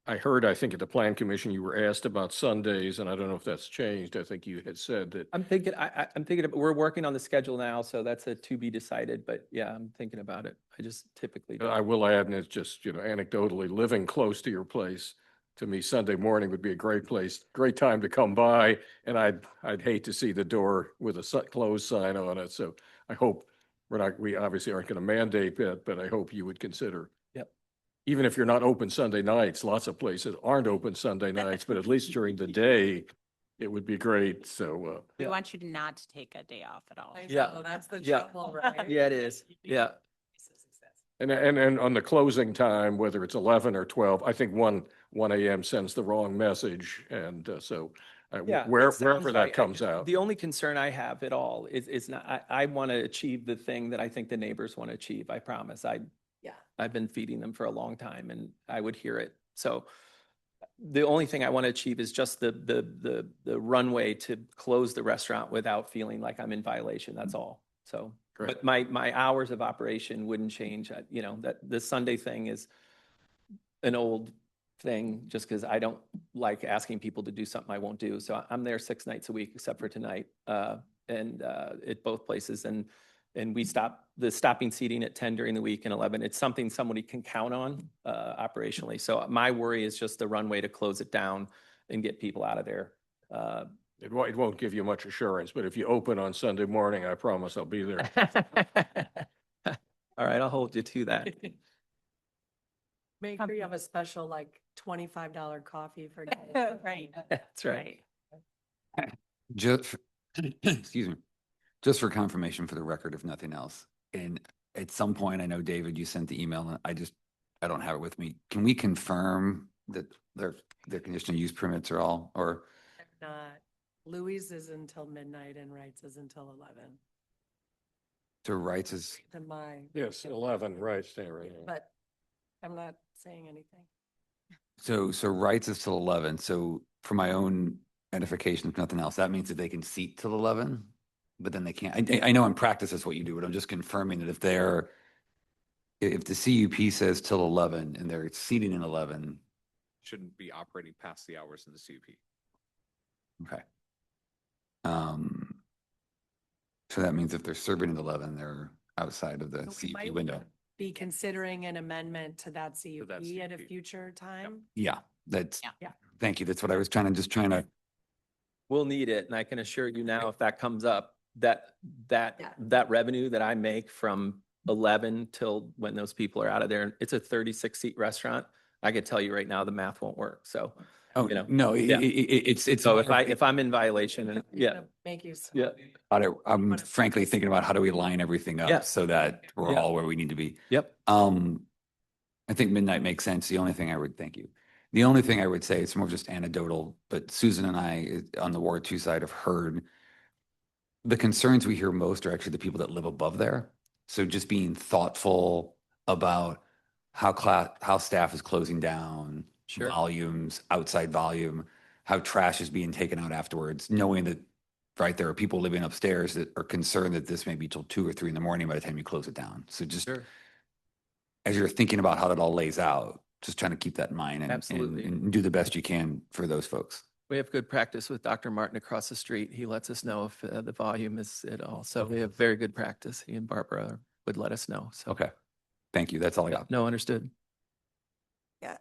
I heard, I think at the Plan Commission, you were asked about Sundays, and I don't know if that's changed. I think you had said that. I'm thinking, I'm thinking, we're working on the schedule now, so that's a to be decided, but yeah, I'm thinking about it. I just typically don't. I will add, and it's just, you know, anecdotally, living close to your place, to me, Sunday morning would be a great place, great time to come by. And I'd hate to see the door with a closed sign on it. So I hope we obviously aren't going to mandate that, but I hope you would consider. Yep. Even if you're not open Sunday nights, lots of places aren't open Sunday nights, but at least during the day, it would be great. So, we want you to not take a day off at all. Yeah. That's the Yeah. trouble, right? Yeah, it is. Yeah. and on the closing time, whether it's 11 or 12, I think 1 a.m. sends the wrong message. And so Yeah, it wherever sounds that right. comes out. The only concern I have at all is not, I want to achieve the thing that I think the neighbors want to achieve. I promise. Yeah. I've been feeding them for a long time and I would hear it. So the only thing I want to achieve is just the runway to close the restaurant without feeling like I'm in violation. That's all. So, Great. but my hours of operation wouldn't change. You know, that the Sunday thing is an old thing just because I don't like asking people to do something I won't do. So I'm there 6 nights a week except for tonight, and at both places. And we stop the stopping seating at 10 during the week and 11. It's something somebody can count on operationally. So my worry is just the runway to close it down and get people out of there. It won't give you much assurance, but if you open on Sunday morning, I promise I'll be there. All right, I'll hold you to that. Make sure you have a special like $25 coffee for. Right. That's right. Just, excuse me, just for confirmation for the record, if nothing else. And at some point, I know, David, you sent the email and I don't have it with me. Can we confirm that their conditional use permits are all, or? Not, Louis is until midnight and Wrights is until 11. So Wrights is, To my, Yes, 11, right, stay right. but I'm not saying anything. so Wrights is till 11. So for my own edification, if nothing else, that means that they can seat till 11, but then they can't. I know in practice that's what you do, but I'm just confirming that if the CUP says till 11 and they're seating in 11, Shouldn't be operating past the hours in the CUP. okay. So that means if they're serving at 11, they're outside of the So we CUP might window. be considering an amendment to that that CUP at a CUP. future time. Yeah, that's, Yeah. thank you. That's what I was just trying to, We'll need it, and I can assure you now, if that comes up, that Yeah. revenue that I make from 11 till when those people are out of there, it's a 36-seat restaurant. I could tell you right now, the math won't work. So, oh, you know, no, yeah. it's. So if I'm in violation, and yeah, Make you. yeah, I'm frankly thinking about how do we line everything Yeah. up so that we're Yeah. all where we need to be. yep. I think midnight makes sense. Thank you. The only thing I would say, it's more just anecdotal, but Susan and I on the Ward 2 side have heard the concerns we hear most are actually the people that live above there. So just being thoughtful about how staff is closing down, Sure. volumes, outside volume, how trash is being taken out afterwards, knowing that, right, there are people living upstairs that are concerned that this may be till 2 or 3 in the morning by the time you close it down. So just Sure. as you're thinking about how that all lays out, just trying to keep that in mind Absolutely. and do the best you can for those folks. We have good practice with Dr. Martin across the street. He lets us know if the volume is at all. So we have very good practice. He and Barbara would let us know. So, Okay. Thank you. That's all I got. no, understood. Yeah,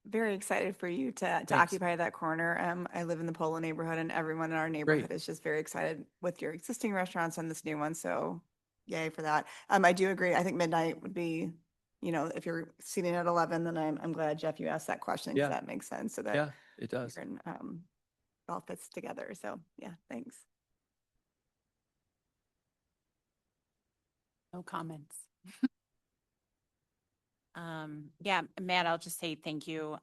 very excited for you to Thanks. occupy that corner. I live in the Polo neighborhood and everyone in our neighborhood is just very excited with your existing restaurants and this new one. So yay for that. I do agree. I think midnight would be, if you're seating at 11, then I'm glad, Jeff, you asked that question Yeah. because that makes sense so that Yeah, it does. you're in, it all fits together. So yeah, thanks. No comments. Yeah, Matt, I'll just say thank you,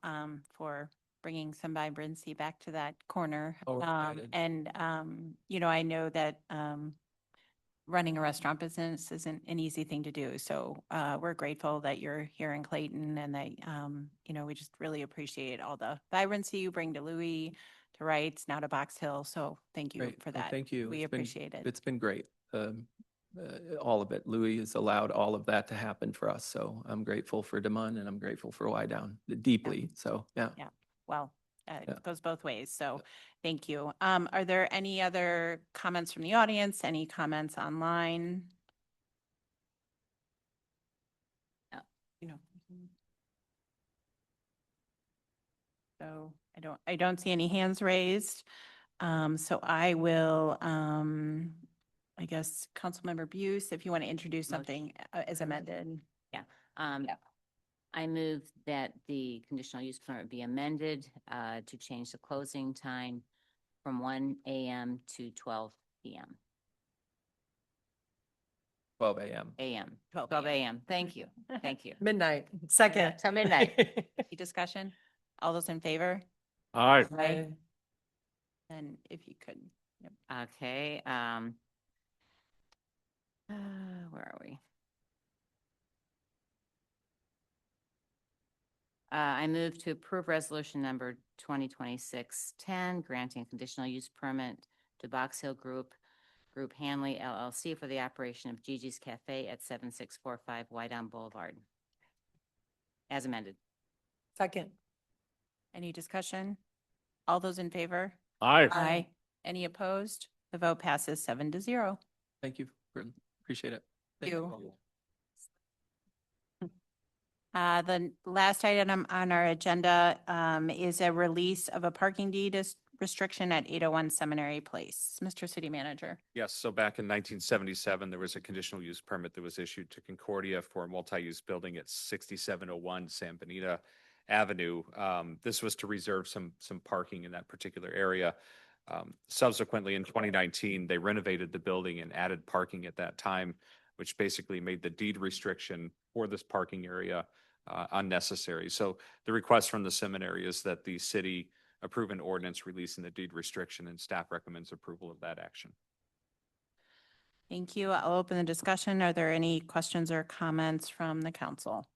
for bringing some vibrancy back to that corner. Oh, we're excited. And, I know that, running a restaurant business isn't an easy thing to do. So, we're grateful that you're here in Clayton and that, we just really appreciate all the vibrancy you bring to Louis, to Wrights, now to Box Hill. So thank you Great. for Well, that. thank you. We It's been- appreciate it. It's been great. All of it. Louis has allowed all of that to happen for us. So I'm grateful for Damon and I'm grateful for Y Down deeply. So, yeah. Yeah, well, Yeah. it goes both ways, so thank you. Are there any other comments from the audience? Any comments online? No. So I don't see any hands raised. So I will, I guess, Councilmember Buse, if you want to introduce something as amended. Yeah. I move that the conditional use permit be amended to change the closing time from 1 AM to 12 PM. 12 a.m. AM, 12 AM. Thank you. Thank you. Midnight, second. Till midnight. Any discussion? All those in favor? Aye. Aye. And if you could, yep. Okay, where are we? I move to approve resolution number 2026-10, granting conditional use permit to Box Hill Group Hanley LLC for the operation of Gigi's Cafe at 7645 Wydown Boulevard. As amended. Second. Any discussion? All those in favor? Aye. Aye. Any opposed? The vote passes 7-0. Thank you. Appreciate it. Thank you. The last item on our agenda is a release of a parking deed restriction at 801 Seminary Place. Mr. City Manager. Yes, so back in 1977, there was a conditional use permit that was issued to Concordia for a multi-use building at 6701 San Benita Avenue. This was to reserve some parking in that particular area. Subsequently, in 2019, they renovated the building and added parking at that time, which basically made the deed restriction for this parking area unnecessary. So the request from the seminary is that the city approve an ordinance releasing the deed restriction, and staff recommends approval of that action. Thank you. I'll open the discussion. Are there any questions or comments from the council?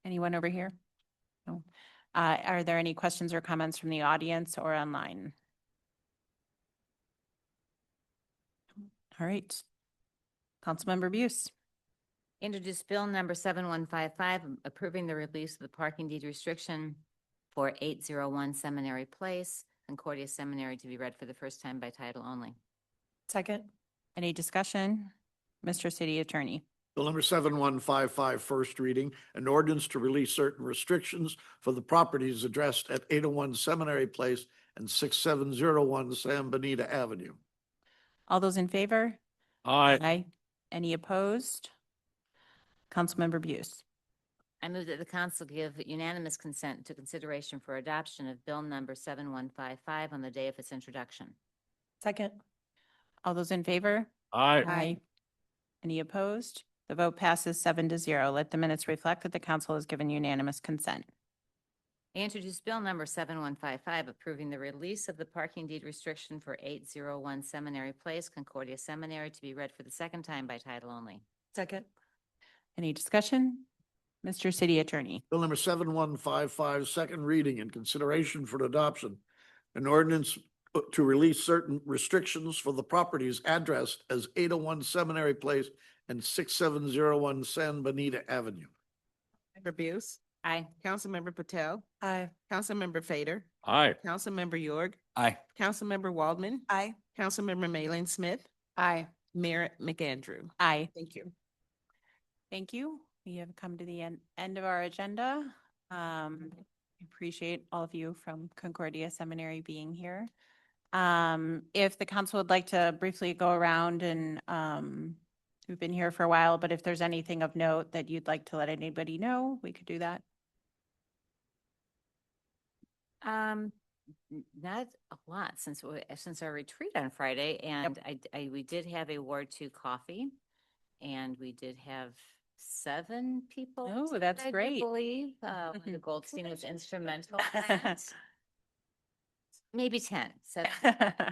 Anyone over here? No. Are there any questions or comments from the audience or online? All right. Councilmember Buse. Introduce bill number 7155, approving the release of the parking deed restriction for 801 Seminary Place, Concordia Seminary, to be read for the first time by title only. Second. Any discussion? Mr. City Attorney. Bill number 7155, first reading, an ordinance to release certain restrictions for the properties addressed at 801 Seminary Place and 6701 San Benita Avenue. All those in favor? Aye. Aye. Any opposed? Councilmember Buse. I move that the council give unanimous consent to consideration for adoption of Bill number 7155 on the day of its introduction. Second. All those in favor? Aye. Any opposed? The vote passes 7-0. Let the minutes reflect that the council has given unanimous consent. I introduce Bill number 7155, approving the release of the parking deed restriction for 801 Seminary Place, Concordia Seminary, to be read for the second time by title only. Second. Any discussion? Mr. City Attorney. Bill number 7155, second reading and consideration for adoption. An ordinance to release certain restrictions for the properties addressed as 801 Seminary Place and 6701 San Benita Avenue. Member Buse. Aye. Councilmember Patel. Aye. Councilmember Fader. Aye. Councilmember York. Aye. Councilmember Waldman. Aye. Councilmember Malin Smith. Aye. Mayor McAndrew. Aye. Thank you. Thank you. We have come to the end of our agenda. Appreciate all of you from Concordia Seminary being here. If the council would like to briefly go around and we've been here for a while, but if there's anything of note that you'd like to let anybody know, we could do that. Not a lot since our retreat on Friday, and we did have a Ward 2 coffee, and we did have 7 people. Oh, that's I do great. believe the Goldstein was instrumental. in that. Maybe 10. So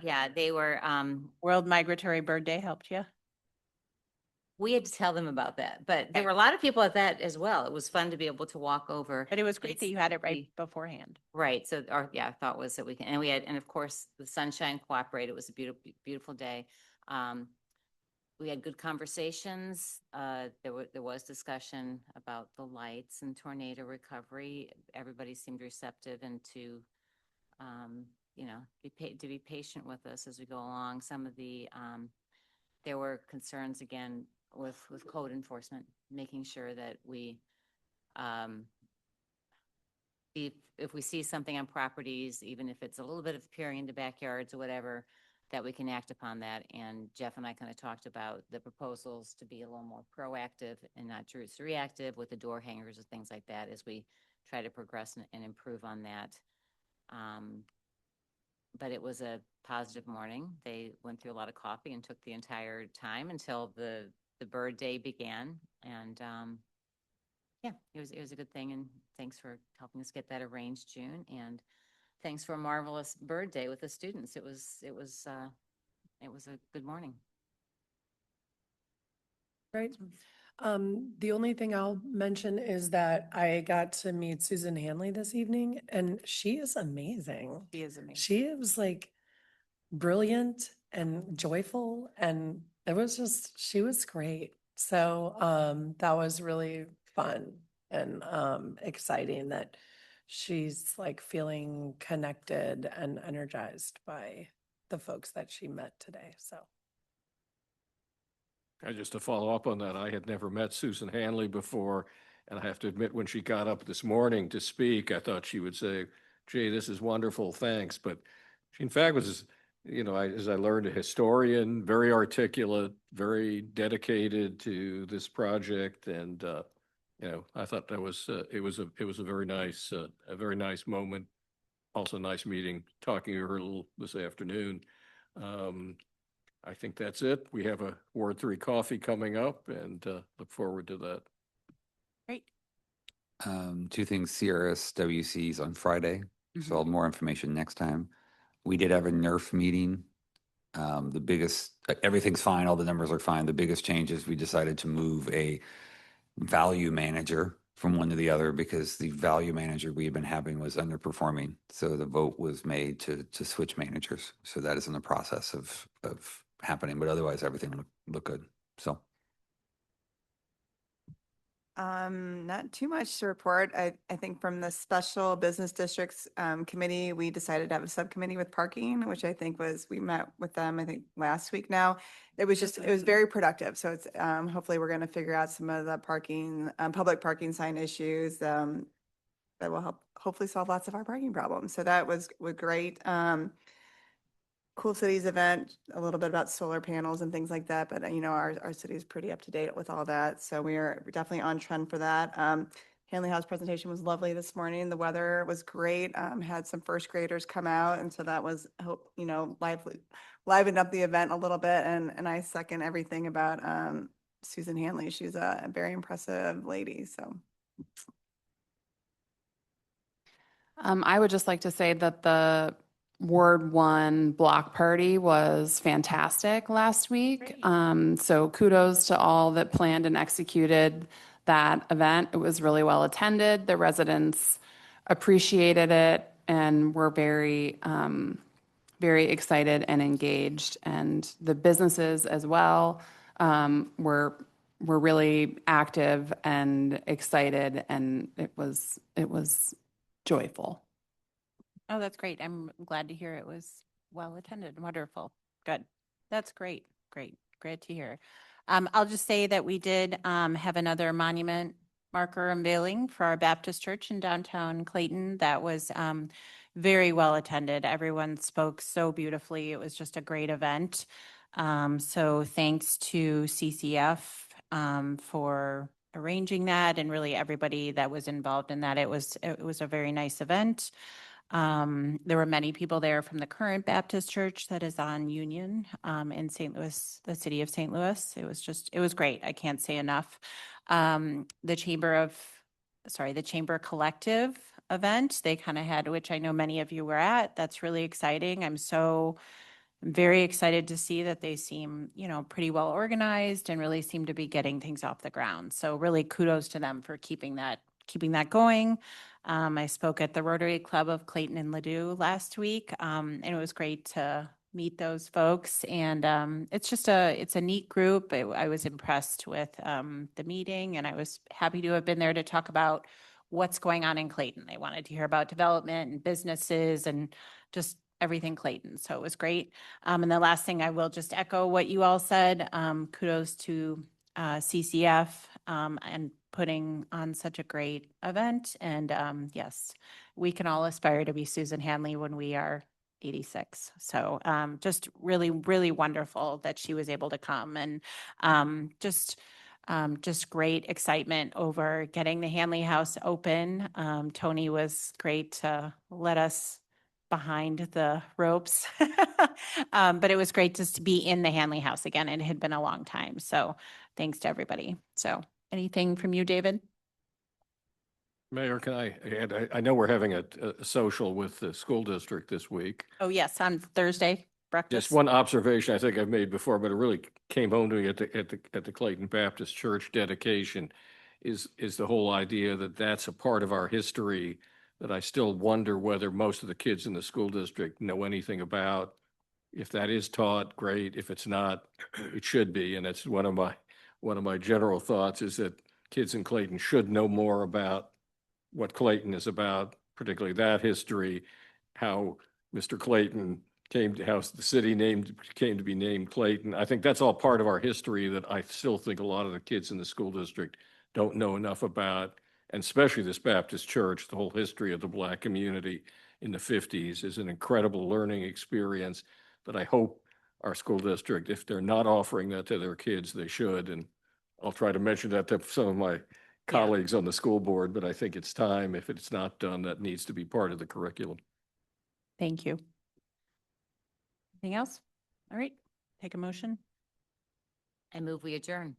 yeah, they were. World Migratory Bird Day helped you? We had to tell them about that, but there were a lot of people at that as well. It was fun to be able to walk over. But it was great that you had it right beforehand. Right. So our thought was that we can, and of course the sunshine cooperated. It was a beautiful, beautiful day. We had good conversations. There was discussion about the lights and tornado recovery. Everybody seemed receptive and to, to be patient with us as we go along. Some of the, there were concerns again with code enforcement, making sure that we, if we see something on properties, even if it's a little bit of peering into backyards or whatever, that we can act upon that. And Jeff and I kind of talked about the proposals to be a little more proactive and not just reactive with the door hangers and things like that as we try to progress and improve on that. But it was a positive morning. They went through a lot of coffee and took the entire time until the bird day began. And it was a good thing. And thanks for helping us get that arranged, June. And thanks for a marvelous bird day with the students. It was a good morning. Right. The only thing I'll mention is that I got to meet Susan Hanley this evening, and she is amazing. She is amazing. She was like brilliant and joyful, and she was great. So that was really fun and exciting that she's like feeling connected and energized by the folks that she met today. So. Just to follow up on that, I had never met Susan Hanley before, and I have to admit, when she got up this morning to speak, I thought she would say, "Gee, this is wonderful, thanks." But she, in fact, was, as I learned, a historian, very articulate, very dedicated to this project, and I thought that was it was a very nice moment. Also, nice meeting, talking to her a little this afternoon. I think that's it. We have a Ward 3 coffee coming up, and look forward to that. Great. 2 things, CRSWC's on Friday, so I'll have more information next time. We did have a NERF meeting. The biggest, everything's fine, all the numbers are fine. The biggest change is we decided to move a value manager from one to the other because the value manager we had been having was underperforming. So the vote was made to switch managers. So that is in the process of happening, but otherwise everything looked good. So. Not too much to report. I think from the Special Business Districts Committee, we decided to have a subcommittee with parking, which I think we met with them, I think last week now. It was very productive. So it's, hopefully we're going to figure out some of the parking, public parking sign issues that will help hopefully solve lots of our parking problems. So that was great. Cool Cities event, a little bit about solar panels and things like that, but our city is pretty up to date with all that. So we are definitely on trend for that. Hanley House presentation was lovely this morning. The weather was great. Had some first graders come out, and so that was livened up the event a little bit. And I second everything about Susan Hanley. She's a very impressive lady. So I would just like to say that the Ward 1 block party was fantastic last week. So kudos to all that planned and executed that event. It was really well attended. The residents appreciated it and were very, very excited and engaged. And the businesses as well were really active and excited, and it was joyful. Oh, that's great. I'm glad to hear it was well attended. Wonderful. Good. That's great. Great. Great to hear. I'll just say that we did have another monument marker unveiling for our Baptist church in downtown Clayton. That was very well attended. Everyone spoke so beautifully. It was just a great event. So thanks to CCF for arranging that, and really everybody that was involved in that. It was a very nice event. There were many people there from the current Baptist church that is on Union in St. Louis, the city of St. Louis. It was great. I can't say enough. The Chamber Collective event they kind of had, which I know many of you were at. That's really exciting. I'm very excited to see that they seem, pretty well organized and really seem to be getting things off the ground. So really kudos to them for keeping that going. I spoke at the Rotary Club of Clayton and Ladue last week, and it was great to meet those folks. And it's a neat group. I was impressed with the meeting, and I was happy to have been there to talk about what's going on in Clayton. They wanted to hear about development and businesses and just everything Clayton. So it was great. And the last thing, I will just echo what you all said. Kudos to CCF and putting on such a great event. And yes, we can all aspire to be Susan Hanley when we are 86. So just really, really wonderful that she was able to come, and just great excitement over getting the Hanley House open. Tony was great to let us behind the ropes, but it was great just to be in the Hanley House again. It had been a long time. So thanks to everybody. So anything from you, David? Mayor, can I add, I know we're having a social with the school district this week. Oh, yes, on Thursday, breakfast. Just one observation I think I've made before, but it really came home to me at the Clayton Baptist Church dedication is the whole idea that that's a part of our history that I still wonder whether most of the kids in the school district know anything about. If that is taught, great. If it's not, it should be. And that's one of my general thoughts, is that kids in Clayton should know more about what Clayton is about, particularly that history, how Mr. Clayton how the city came to be named Clayton. I think that's all part of our history that I still think a lot of the kids in the school district don't know enough about. And especially this Baptist church, the whole history of the Black community in the 50s is an incredible learning experience that I hope our school district, if they're not offering that to their kids, they should. And I'll try to mention that to some of my colleagues on the school board, but I think it's time, if it's not done, that needs to be part of the curriculum. Thank you. Anything else? All right, take a motion. I move we adjourn.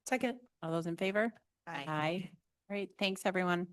Second. All those in favor? Aye. Aye. All right, thanks, everyone.